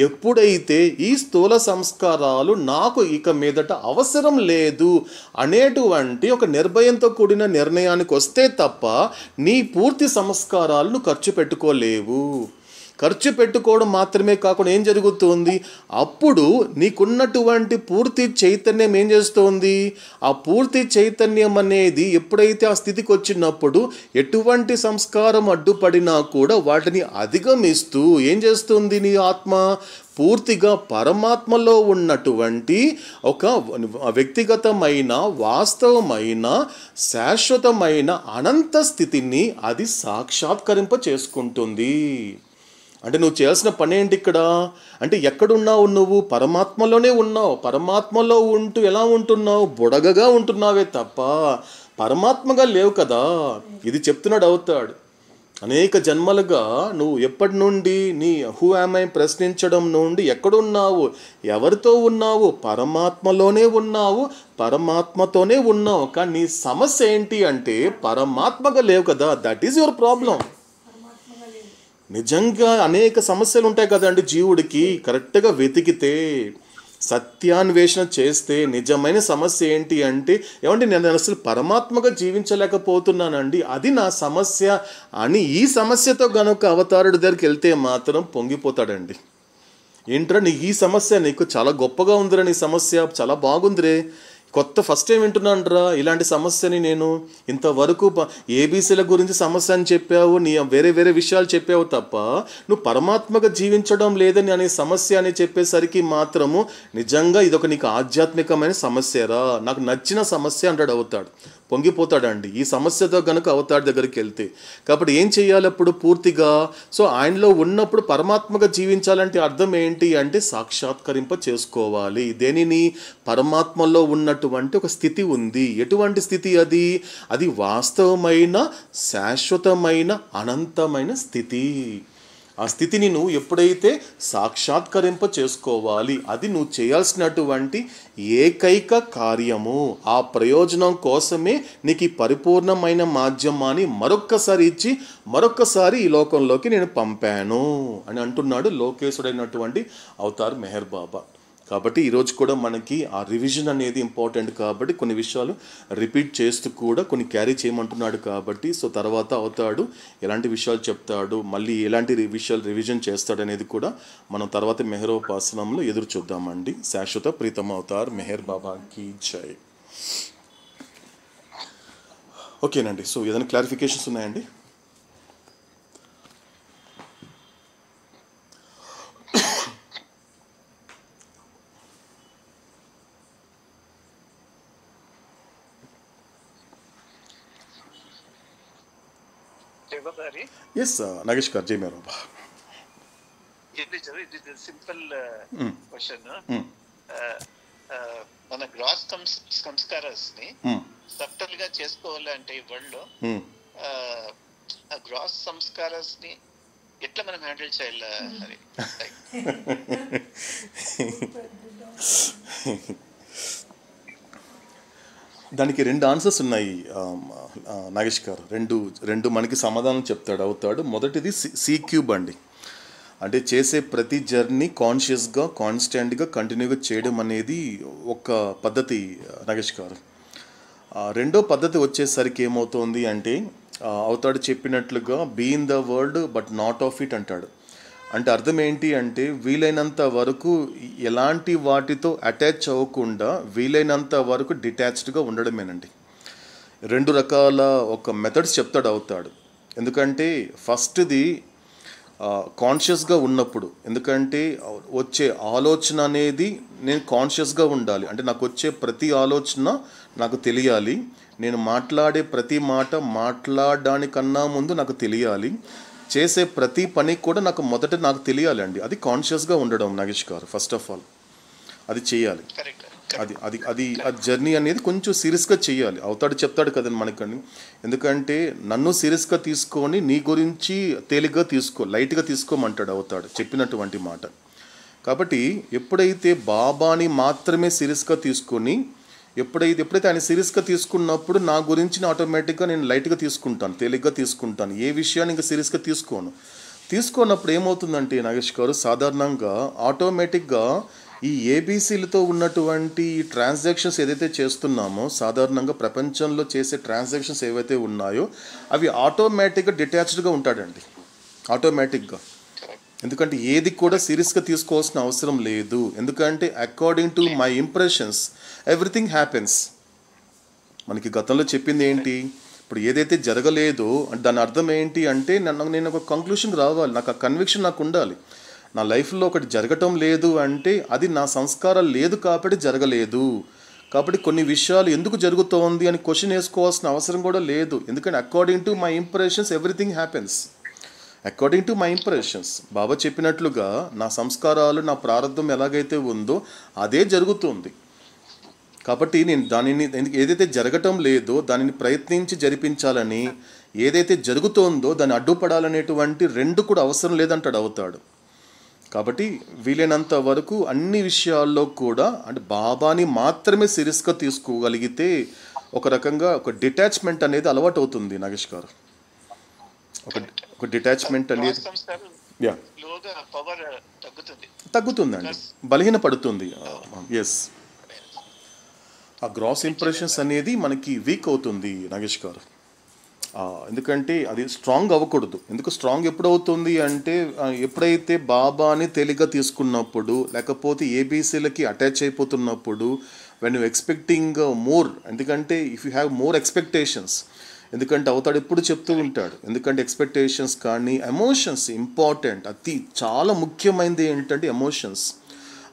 ఎప్పుడైతే ఈ స్థూల సంస్కారాలు నాకు ఇక మీదట అవసరం లేదు అనేటువంటి ఒక నిర్భయంతో కూడిన నిర్ణయానికి వస్తే తప్ప నీ పూర్తి సంస్కారాలను ఖర్చు పెట్టుకోలేవు. ఖర్చు పెట్టుకోవడం మాత్రమే కాకుండా ఏం జరుగుతుంది, అప్పుడు నీకున్నటువంటి పూర్తి చైతన్యం ఏం చేస్తోంది, ఆ పూర్తి చైతన్యం అనేది ఎప్పుడైతే ఆ స్థితికి వచ్చినప్పుడు ఎటువంటి సంస్కారం అడ్డుపడినా కూడా వాటిని అధిగమిస్తూ ఏం చేస్తుంది, నీ ఆత్మ పూర్తిగా పరమాత్మలో ఉన్నటువంటి ఒక వ్యక్తిగతమైన, వాస్తవమైన, శాశ్వతమైన అనంత స్థితిని అది సాక్షాత్కరింప చేసుకుంటుంది. అంటే నువ్వు చేయాల్సిన పని ఏంటి ఇక్కడ అంటే, ఎక్కడున్నావు నువ్వు? పరమాత్మలోనే ఉన్నావు. పరమాత్మలో ఉంటూ ఎలా ఉంటున్నావు? బుడగగా ఉంటున్నావే తప్ప పరమాత్మగా లేవు కదా. ఇది చెప్తున్నాడు అవుతాడు. అనేక జన్మలుగా నువ్వు ఎప్పటి నుండి నీ హూ యామ్ ఐ ప్రశ్నించడం నుండి ఎక్కడున్నావు, ఎవరితో ఉన్నావు? పరమాత్మలోనే ఉన్నావు, పరమాత్మతోనే ఉన్నావు. కానీ నీ సమస్య ఏంటి అంటే పరమాత్మగా లేవు కదా. That is your problem. నిజంగా అనేక సమస్యలు ఉంటాయి కదండి జీవుడికి. కరెక్ట్గా వెతికితే, సత్యాన్వేషణ చేస్తే నిజమైన సమస్య ఏంటి అంటే, ఏమంటే నేను అసలు పరమాత్మగా జీవించలేకపోతున్నానండి, అది నా సమస్య అని ఈ సమస్యతో గనుక అవతారుడి దగ్గరికి వెళ్తే మాత్రం పొంగిపోతాడండి. ఏంట్రా నీ ఈ సమస్య, నీకు చాలా గొప్పగా ఉందిరా, నీ సమస్య చాలా బాగుందిరే, కొత్త ఫస్ట్ టైం వింటున్నాను రా ఇలాంటి సమస్యని నేను. ఇంతవరకు ఏబీసీల గురించి సమస్య అని చెప్పావు, నీ వేరే వేరే విషయాలు చెప్పావు తప్ప నువ్వు పరమాత్మగా జీవించడం లేదని అనే సమస్య అని చెప్పేసరికి మాత్రము నిజంగా ఇదొక నీకు ఆధ్యాత్మికమైన సమస్యరా, నాకు నచ్చిన సమస్య అంటాడు అవుతాడు. పొంగిపోతాడండి ఈ సమస్యతో కనుక అవతాడి దగ్గరికి వెళ్తే. కాబట్టి ఏం చేయాలి అప్పుడు పూర్తిగా? సో ఆయనలో ఉన్నప్పుడు పరమాత్మగా జీవించాలంటే అర్థం ఏంటి అంటే సాక్షాత్కరింప చేసుకోవాలి. దేనిని? పరమాత్మలో ఉన్నటువంటి ఒక స్థితి ఉంది. ఎటువంటి స్థితి అది? అది వాస్తవమైన, శాశ్వతమైన, అనంతమైన స్థితి. ఆ స్థితిని నువ్వు ఎప్పుడైతే సాక్షాత్కరింప చేసుకోవాలి, అది నువ్వు చేయాల్సినటువంటి ఏకైక కార్యము. ఆ ప్రయోజనం కోసమే నీకు ఈ పరిపూర్ణమైన మాధ్యమాన్ని మరొక్కసారి ఇచ్చి మరొక్కసారి ఈ లోకంలోకి నేను పంపాను అని అంటున్నాడు లోకేశుడైనటువంటి అవతార్ మెహర్ బాబా. కాబట్టి ఈరోజు కూడా మనకి ఆ రివిజన్ అనేది ఇంపార్టెంట్ కాబట్టి కొన్ని విషయాలు రిపీట్ చేస్తూ కూడా కొన్ని క్యారీ చేయమంటున్నాడు కాబట్టి, సో తర్వాత అవుతాడు ఎలాంటి విషయాలు చెప్తాడు, మళ్ళీ ఎలాంటి విషయాలు రివిజన్ చేస్తాడు అనేది కూడా మనం తర్వాత మెహరోపాసనంలో ఎదురు చూద్దామండి. శాశ్వత ప్రీతమ అవతార్ మెహర్ బాబాకి జై. ఓకేనండి. సో ఏదైనా క్లారిఫికేషన్స్ ఉన్నాయండి? ఎస్ నాగేష్ గారు, జై మేరా బాబా. ఇది సింపుల్ క్వశ్చన్. మన గ్రాస్ సంస్కారాస్ ని సబ్టల్ గా చేసుకోవాలంటే ఈ వరల్డ్ లో గ్రాస్ సంస్కారాస్ ని ఎట్లా మనం హ్యాండిల్ చేయాలి? దానికి రెండు ఆన్సర్స్ ఉన్నాయి నాగేష్ గారు. రెండు మనకి సమాధానం చెప్తాడు అవుతాడు. మొదటిది సి క్యూబ్ అండి. అంటే చేసే ప్రతి జర్నీ కాన్షియస్గా, కాన్స్టెంట్గా, కంటిన్యూగా చేయడం అనేది ఒక పద్ధతి నాగేష్ గారు. రెండో పద్ధతి వచ్చేసరికి ఏమవుతుంది అంటే అవుతాడు చెప్పినట్లుగా be in the world but not of it అంటాడు. అంటే అర్థం ఏంటి అంటే వీలైనంత వరకు ఎలాంటి వాటితో అటాచ్ అవ్వకుండా వీలైనంత వరకు డిటాచ్డ్గా ఉండడమేనండి. రెండు రకాల ఒక మెథడ్స్ చెప్తాడు అవుతాడు. ఎందుకంటే ఫస్ట్ది కాన్షియస్గా ఉన్నప్పుడు, ఎందుకంటే వచ్చే ఆలోచన అనేది నేను కాన్షియస్గా ఉండాలి. అంటే నాకు వచ్చే ప్రతి ఆలోచన నాకు తెలియాలి, నేను మాట్లాడే ప్రతి మాట మాట్లాడడానికన్నా ముందు నాకు తెలియాలి, చేసే ప్రతి పని కూడా మొదట నాకు తెలియాలండి. అది కాన్షియస్గా ఉండడం నాగేష్ గారు. ఫస్ట్ ఆఫ్ ఆల్ అది చేయాలి. అది ఆ జర్నీ అనేది కొంచెం సీరియస్గా చేయాలి. అవుతాడు చెప్తాడు కదండి మనకని. ఎందుకంటే నన్ను సీరియస్గా తీసుకొని నీ గురించి తేలిగ్గా తీసుకో, లైట్గా తీసుకోమంటాడు అవుతాడు చెప్పినటువంటి మాట. కాబట్టి ఎప్పుడైతే బాబాని మాత్రమే సీరియస్గా తీసుకొని ఎప్పుడైతే ఆయన సీరియస్గా తీసుకున్నప్పుడు నా గురించి ఆటోమేటిక్గా నేను లైట్గా తీసుకుంటాను, తేలిగ్గా తీసుకుంటాను. ఏ విషయాన్ని ఇంకా సీరియస్గా తీసుకున్నప్పుడు ఏమవుతుందంటే నాగేష్ గారు సాధారణంగా ఆటోమేటిక్గా ఈ ఏబీసీలతో ఉన్నటువంటి ట్రాన్సాక్షన్స్ ఏదైతే చేస్తున్నామో సాధారణంగా ప్రపంచంలో చేసే ట్రాన్సాక్షన్స్ ఏవైతే ఉన్నాయో అవి ఆటోమేటిక్గా డిటాచ్డ్గా ఉంటాడండి, ఆటోమేటిక్గా. ఎందుకంటే ఏది కూడా సీరియస్గా తీసుకోవాల్సిన అవసరం లేదు. ఎందుకంటే according to my impressions everything happens. మనకి గతంలో చెప్పింది ఏంటి? ఇప్పుడు ఏదైతే జరగలేదో అంటే దాని అర్థం ఏంటి అంటే నేను ఒక కంక్లూషన్కి రావాలి, నాకు ఆ కన్విక్షన్ నాకు ఉండాలి. నా లైఫ్లో ఒకటి జరగటం లేదు అంటే అది నా సంస్కారాలు లేదు కాబట్టి జరగలేదు. కాబట్టి కొన్ని విషయాలు ఎందుకు జరుగుతోంది అని క్వశ్చన్ వేసుకోవాల్సిన అవసరం కూడా లేదు. ఎందుకంటే according to my impressions everything happens. According to my impressions. Baba చెప్పినట్లుగా నా సంస్కారాలు, నా ప్రారంభం ఎలాగైతే ఉందో అదే జరుగుతుంది. కాబట్టి నేను దానిని ఏదైతే జరగటం లేదో దానిని ప్రయత్నించి జరిపించాలని, ఏదైతే జరుగుతోందో దాన్ని అడ్డుపడాలనేటువంటి రెండు కూడా అవసరం లేదంటాడు అవుతాడు. కాబట్టి వీలైనంత వరకు అన్ని విషయాల్లో కూడా అంటే బాబాని మాత్రమే సీరియస్గా తీసుకోగలిగితే ఒక రకంగా ఒక డిటాచ్మెంట్ అనేది అలవాటు అవుతుంది నాగేష్ గారు. ఒక డిటాచ్మెంట్ అనేది తగ్గుతుందండి, బలహీన పడుతుంది. ఎస్, ఆ గ్రాస్ ఇంప్రెషన్స్ అనేది మనకి వీక్ అవుతుంది నాగేష్ గారు. ఎందుకంటే అది స్ట్రాంగ్ అవ్వకూడదు. ఎందుకు స్ట్రాంగ్ ఎప్పుడవుతుంది అంటే ఎప్పుడైతే బాబాని తేలిగ్గా తీసుకున్నప్పుడు, లేకపోతే ఏబీసీలకి అటాచ్ అయిపోతున్నప్పుడు, వెన్ యూ ఎక్స్పెక్టింగ్ మోర్. ఎందుకంటే if you have more expectations, ఎందుకంటే అవుతాడు ఎప్పుడు చెప్తూ ఉంటాడు, ఎందుకంటే ఎక్స్పెక్టేషన్స్ కానీ ఎమోషన్స్ ఇంపార్టెంట్. అది చాలా ముఖ్యమైనది ఏంటంటే ఎమోషన్స్.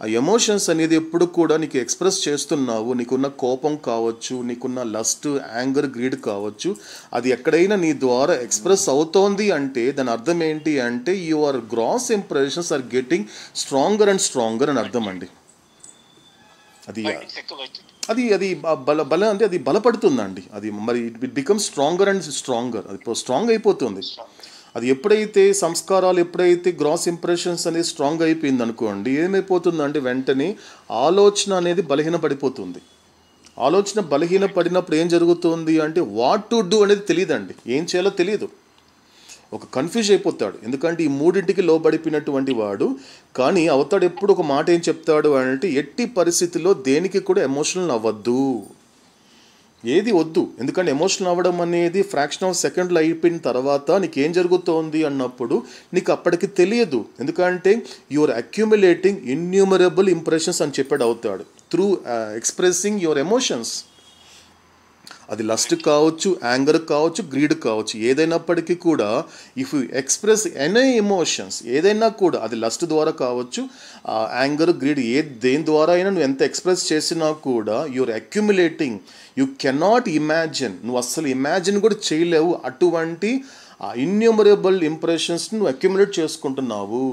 ఆ ఎమోషన్స్ అనేది ఎప్పుడు కూడా నీకు ఎక్స్ప్రెస్ చేస్తున్నావు, నీకున్న కోపం కావచ్చు, నీకున్న లస్ట్, యాంగర్, గ్రీడ్ కావచ్చు, అది ఎక్కడైనా నీ ద్వారా ఎక్స్ప్రెస్ అవుతోంది అంటే దాని అర్థం ఏంటి అంటే your gross impressions are getting stronger and stronger అని అర్థం అండి. అది అది అది బల అంటే అది బలపడుతుందండి. అది మరి it become stronger and stronger, అది స్ట్రాంగ్ అయిపోతుంది. అది ఎప్పుడైతే సంస్కారాలు, ఎప్పుడైతే గ్రాస్ ఇంప్రెషన్స్ అనేది స్ట్రాంగ్ అయిపోయింది అనుకోండి, ఏమైపోతుందంటే వెంటనే ఆలోచన అనేది బలహీన పడిపోతుంది. ఆలోచన బలహీన పడినప్పుడు ఏం జరుగుతుంది అంటే వాట్ టు డూ అనేది తెలియదండి, ఏం చేయాలో తెలియదు, ఒక కన్ఫ్యూజ్ అయిపోతాడు. ఎందుకంటే ఈ మూడింటికి లోబడిపోయినటువంటి వాడు. కానీ అవతాడు ఎప్పుడు ఒక మాట ఏం చెప్తాడు అంటే ఎట్టి పరిస్థితుల్లో దేనికి కూడా ఎమోషనల్ అవ్వద్దు, ఏది వద్దు. ఎందుకంటే ఎమోషనల్ అవ్వడం అనేది ఫ్రాక్షన్ ఆఫ్ సెకండ్లో అయిపోయిన తర్వాత నీకేం జరుగుతోంది అన్నప్పుడు నీకు అప్పటికి తెలియదు. ఎందుకంటే యువర్ అక్యుములేటింగ్ ఇన్యూమరబుల్ ఇంప్రెషన్స్ అని చెప్పాడు అవుతాడు త్రూ ఎక్స్ప్రెసింగ్ యువర్ ఎమోషన్స్. అది లస్ట్ కావచ్చు, యాంగర్ కావచ్చు, గ్రీడ్ కావచ్చు, ఏదైనప్పటికీ కూడా if you express any emotions, ఏదైనా కూడా అది లస్ట్ ద్వారా కావచ్చు, యాంగర్, గ్రీడ్ దేని ద్వారా అయినా నువ్వు ఎంత ఎక్స్ప్రెస్ చేసినా కూడా you're accumulating. You cannot imagine, నువ్వు అస్సలు ఇమాజిన్ కూడా చేయలేవు అటువంటి ఇన్యూమరబుల్ ఇంప్రెషన్స్ నువ్వు అక్యుములేట్ చేసుకుంటున్నావు.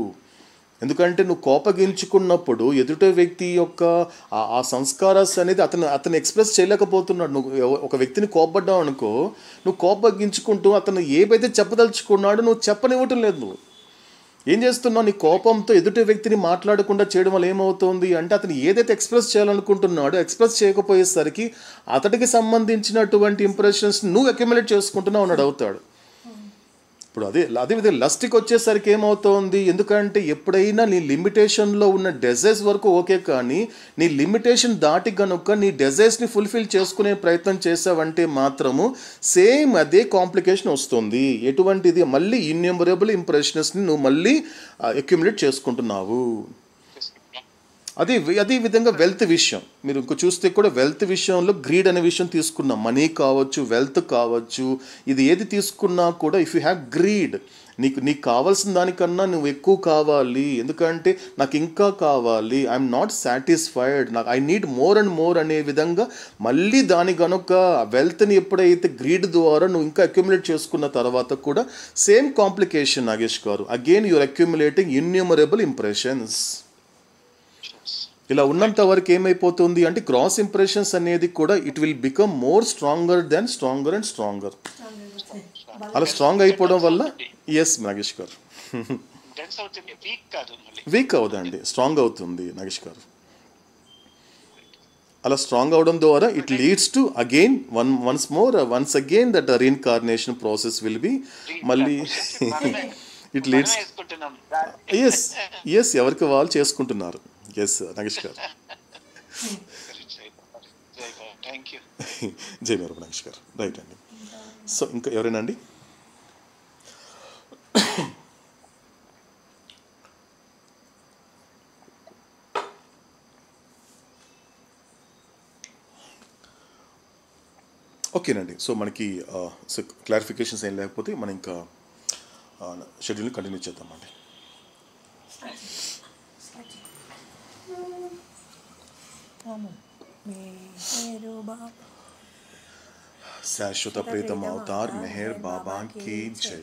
ఎందుకంటే నువ్వు కోపగించుకున్నప్పుడు ఎదుటి వ్యక్తి యొక్క ఆ సంస్కారాస్ అనేది అతను ఎక్స్ప్రెస్ చేయలేకపోతున్నాడు. నువ్వు ఒక వ్యక్తిని కోపడ్డావు అనుకో, నువ్వు కోపగించుకుంటూ అతను ఏవైతే చెప్పదలుచుకున్నాడో నువ్వు చెప్పనివ్వటం లేదు. నువ్వు ఏం చేస్తున్నావు, నీ కోపంతో ఎదుటి వ్యక్తిని మాట్లాడకుండా చేయడం వల్ల ఏమవుతుంది అంటే అతను ఏదైతే ఎక్స్ప్రెస్ చేయాలనుకుంటున్నాడో ఎక్స్ప్రెస్ చేయకపోయేసరికి అతడికి సంబంధించినటువంటి ఇంప్రెషన్స్ నువ్వు అక్యుములేట్ చేసుకుంటున్నావు అన్నాడు అవుతాడు. ఇప్పుడు అదే లస్ట్కి వచ్చేసరికి ఏమవుతుంది, ఎందుకంటే ఎప్పుడైనా నీ లిమిటేషన్లో ఉన్న డెజైర్స్ వరకు ఓకే, కానీ నీ లిమిటేషన్ దాటి కనుక నీ డెజైర్స్ని ఫుల్ఫిల్ చేసుకునే ప్రయత్నం చేసావంటే మాత్రము సేమ్ అదే కాంప్లికేషన్ వస్తుంది. ఎటువంటిది, మళ్ళీ ఇన్యూమరబుల్ ఇంప్రెషన్స్ని నువ్వు మళ్ళీ అక్యుములేట్ చేసుకుంటున్నావు. అదే విధంగా వెల్త్ విషయం మీరు ఇంకో చూస్తే కూడా వెల్త్ విషయంలో గ్రీడ్ అనే విషయం తీసుకున్నాం. మనీ కావచ్చు, వెల్త్ కావచ్చు, ఇది ఏది తీసుకున్నా కూడా ఇఫ్ యూ హ్యావ్ గ్రీడ్, నీకు కావాల్సిన దానికన్నా నువ్వు ఎక్కువ కావాలి, ఎందుకంటే నాకు ఇంకా కావాలి, ఐఎమ్ నాట్ సాటిస్ఫైడ్, నాకు I need more and more అనే విధంగా మళ్ళీ దాని కనుక వెల్త్ని ఎప్పుడైతే గ్రీడ్ ద్వారా నువ్వు ఇంకా అక్యుములేట్ చేసుకున్న తర్వాత కూడా same complication Nagesh garu. Again you're accumulating innumerable impressions. ఇలా ఉన్నంత వరకు ఏమైపోతుంది అంటే గ్రాస్ ఇంప్రెషన్స్ అనేది కూడా it will become more stronger and stronger. అలా స్ట్రాంగ్ అయిపోవడం వల్ల ఎస్ నాగేష్ గారు వీక్ అవుదండి, స్ట్రాంగ్ అవుతుంది నాగేష్ గారు. అలా స్ట్రాంగ్ అవడం ద్వారా it leads to again once again that reincarnation process will be మళ్ళీ ఇట్ లీడ్స్ ఎస్ ఎవరికి వాళ్ళు చేసుకుంటున్నారు. ఎస్ నాగేష్ గారు. జై మేరు నాగేష్ గారు. రైట్ అండి. సో ఇంకా ఎవరైనా అండి? ఓకేనండి. సో మనకి క్లారిఫికేషన్స్ ఏం లేకపోతే మనం ఇంకా షెడ్యూల్ని కంటిన్యూ చేద్దామండి. శాశ్వత ప్రీతం అవతార్ మెహర్ బాబా की जय.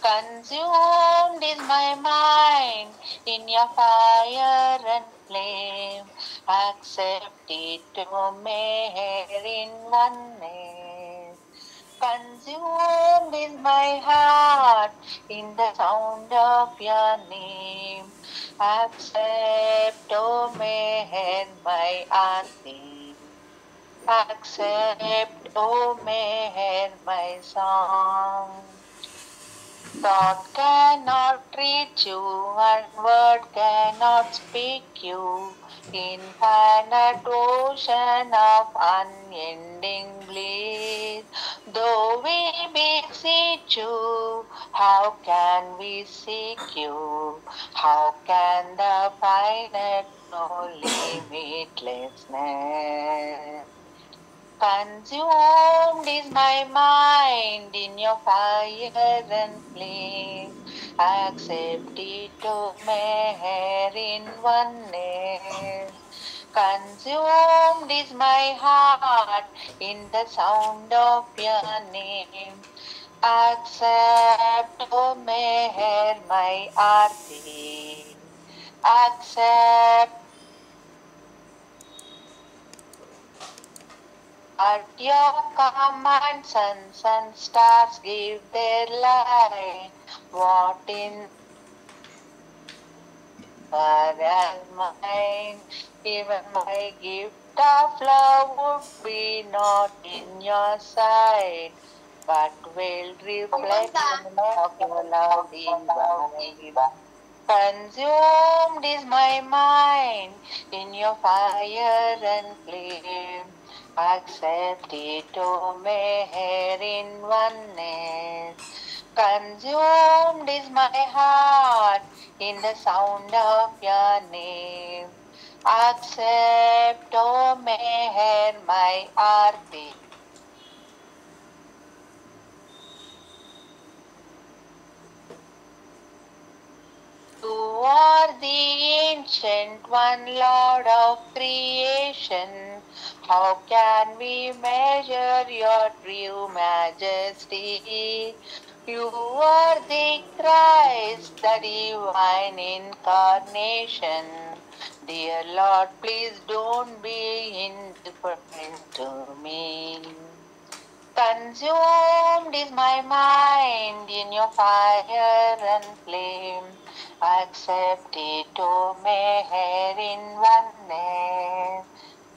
Consumed is my mind in your fire and flame. Accept it to meher in oneness. Consumed is my heart in the sound of your name. Accept, O meher, my aarti. Accept, O meher, my song. Thought cannot reach you and word cannot speak you. Infinite ocean of unending bliss. Though we beseech you, how can we seek you? How can the finite know limitlessness? Consumed is my mind in your fire and flame. Accept it, O meher, in oneness. Consumed is my heart in the sound of your name. Accept, O meher, my aarti. Accept. At your command, suns and stars give their light. What in as mine, even my gift of love would be not in your sight, but will reflect of your love divine. Consumed is my mind in your fire and flame. Accept it, O meher, in oneness. Consumed is my heart in the sound of your name. Accept, O meher, my aarti. You are the ancient one, Lord of creation. How can we measure your true majesty? You are the Christ, the divine incarnation. Dear Lord, please don't be indifferent to me. Consumed is my mind in your fire and flame. Accept it, O meher, in oneness.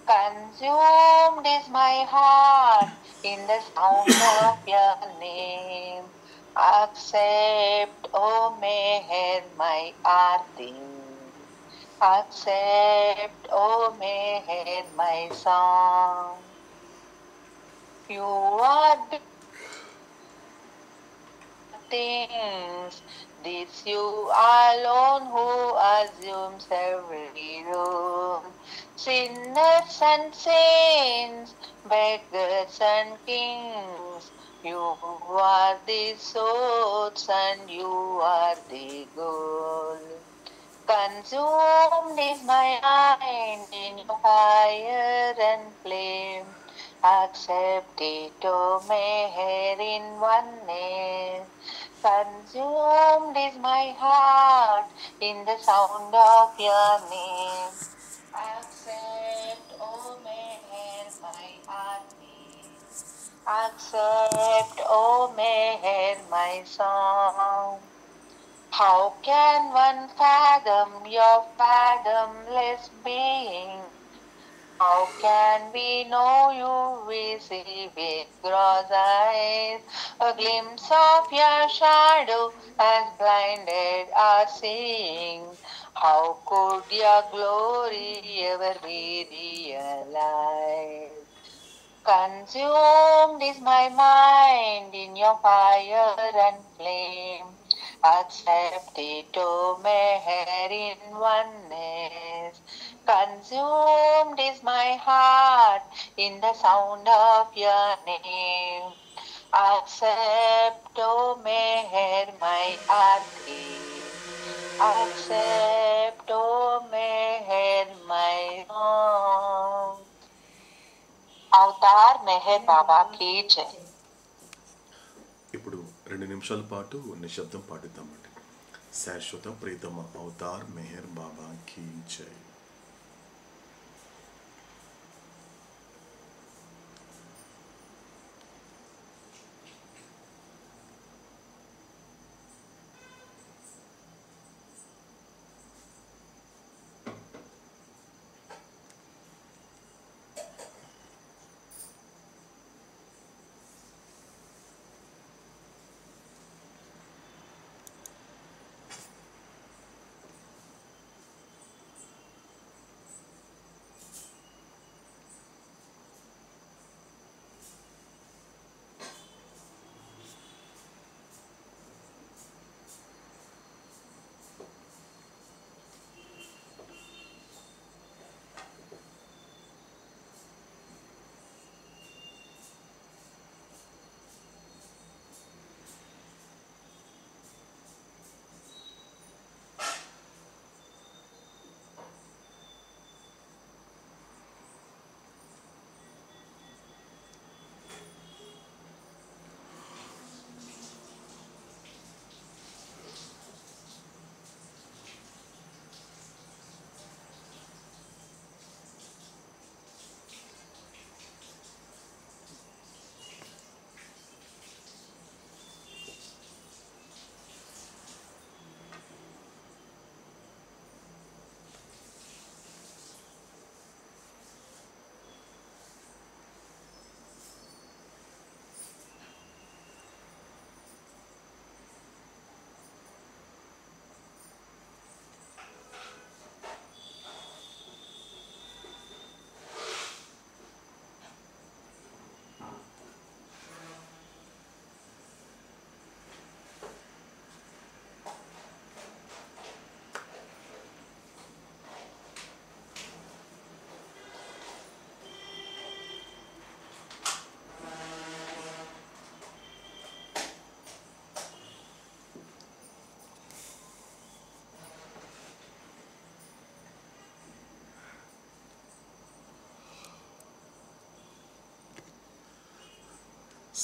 Consumed is my heart in the sound of your name. Accept, O meher, my aarti. Accept, O meher, my song. You are things, this you alone who assumes every room. Sinners and saints, beggars and kings, you are the source and you are the goal. Consumed is my mind in your fire and flame. Accept it, O meher, in oneness. Consumed is my heart in the sound of your name. Accept, O meher, my aarti. Accept, O meher, my song. How can one fathom your fathomless being? How can we know you? We see with gross eyes. A glimpse of your shadow has blinded our seeing. How could your glory ever be realized? Consumed is my mind in your fire and flame. Accept it, O meher, in oneness. Consumed is my heart in the sound of your name. Accept, O meher, my aarti. Accept, O meher, my song. Avatar Meher Baba కీ జై. ఇప్పుడు 2 నిమిషాల పాటు నిశ్శబ్దం పాటిద్దామండి. శాశ్వత ప్రీతమ Avatar Meher Baba కీ జై.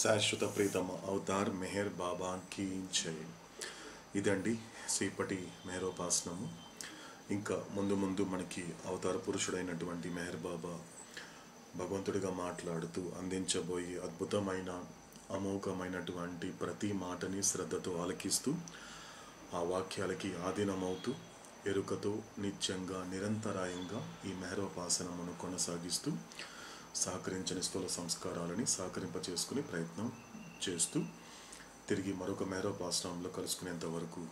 శాశ్వత ప్రీతమ అవతార్ మెహర్ బాబా కీ జై. ఇదండి శ్రీపటి మెహరోపాసనము. ఇంకా ముందు ముందు మనకి అవతార పురుషుడైనటువంటి మెహర్ బాబా భగవంతుడిగా మాట్లాడుతూ అందించబోయే అద్భుతమైన అమోఘమైనటువంటి ప్రతి మాటని శ్రద్ధతో ఆలకిస్తూ ఆ వాక్యాలకి ఆధీనమవుతూ ఎరుకతో నిత్యంగా నిరంతరాయంగా ఈ మెహరోపాసనమును కొనసాగిస్తూ సహకరించని స్థూల సంస్కారాలని సహకరింపచేసుకుని ప్రయత్నం చేస్తూ తిరిగి మరొక మెహరోపాసనంలో కలుసుకునేంత వరకు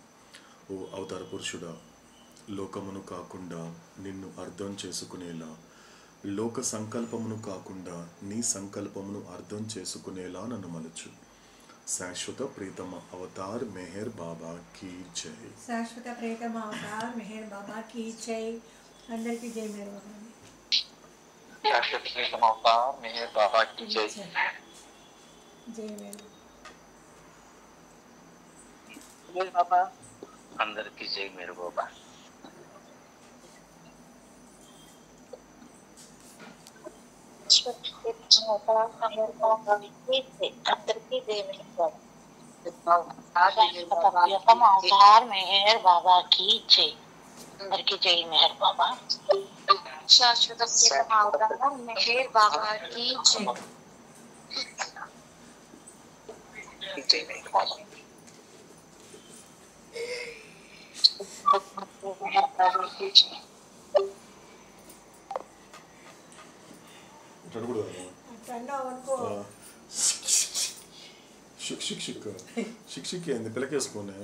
ఓ అవతార పురుషుడా, లోకమును కాకుండా నిన్ను అర్థం చేసుకునేలా, లోక సంకల్పమును కాకుండా నీ సంకల్పమును అర్థం చేసుకునేలా నన్ను మలుచు. శాశ్వత ప్రీతమ అవతార్ మెహర్ బాబా కీ జై. శాశ్వత ప్రీతమ అవతార్ మెహర్ బాబా కీ జై. అందరికీ జై మెహర్ బాబా. శాశ్వత ప్రీతమ అవతార్ మెహర్ బాబా కీ జై. జై మెహర్ బాబా. అందరికీ జై మెహర్ బాబా. అందరికీ జై మెహర్ బాబా కీ జై. అందరికీ జై మెహర్ బాబా. శాశ్వత ప్రీతమ అవతార్ మెహర్ బాబా కీ జై. జై మెహర్ బాబా. శిక్షిక్ ఏంది పిల్లకేసుకునే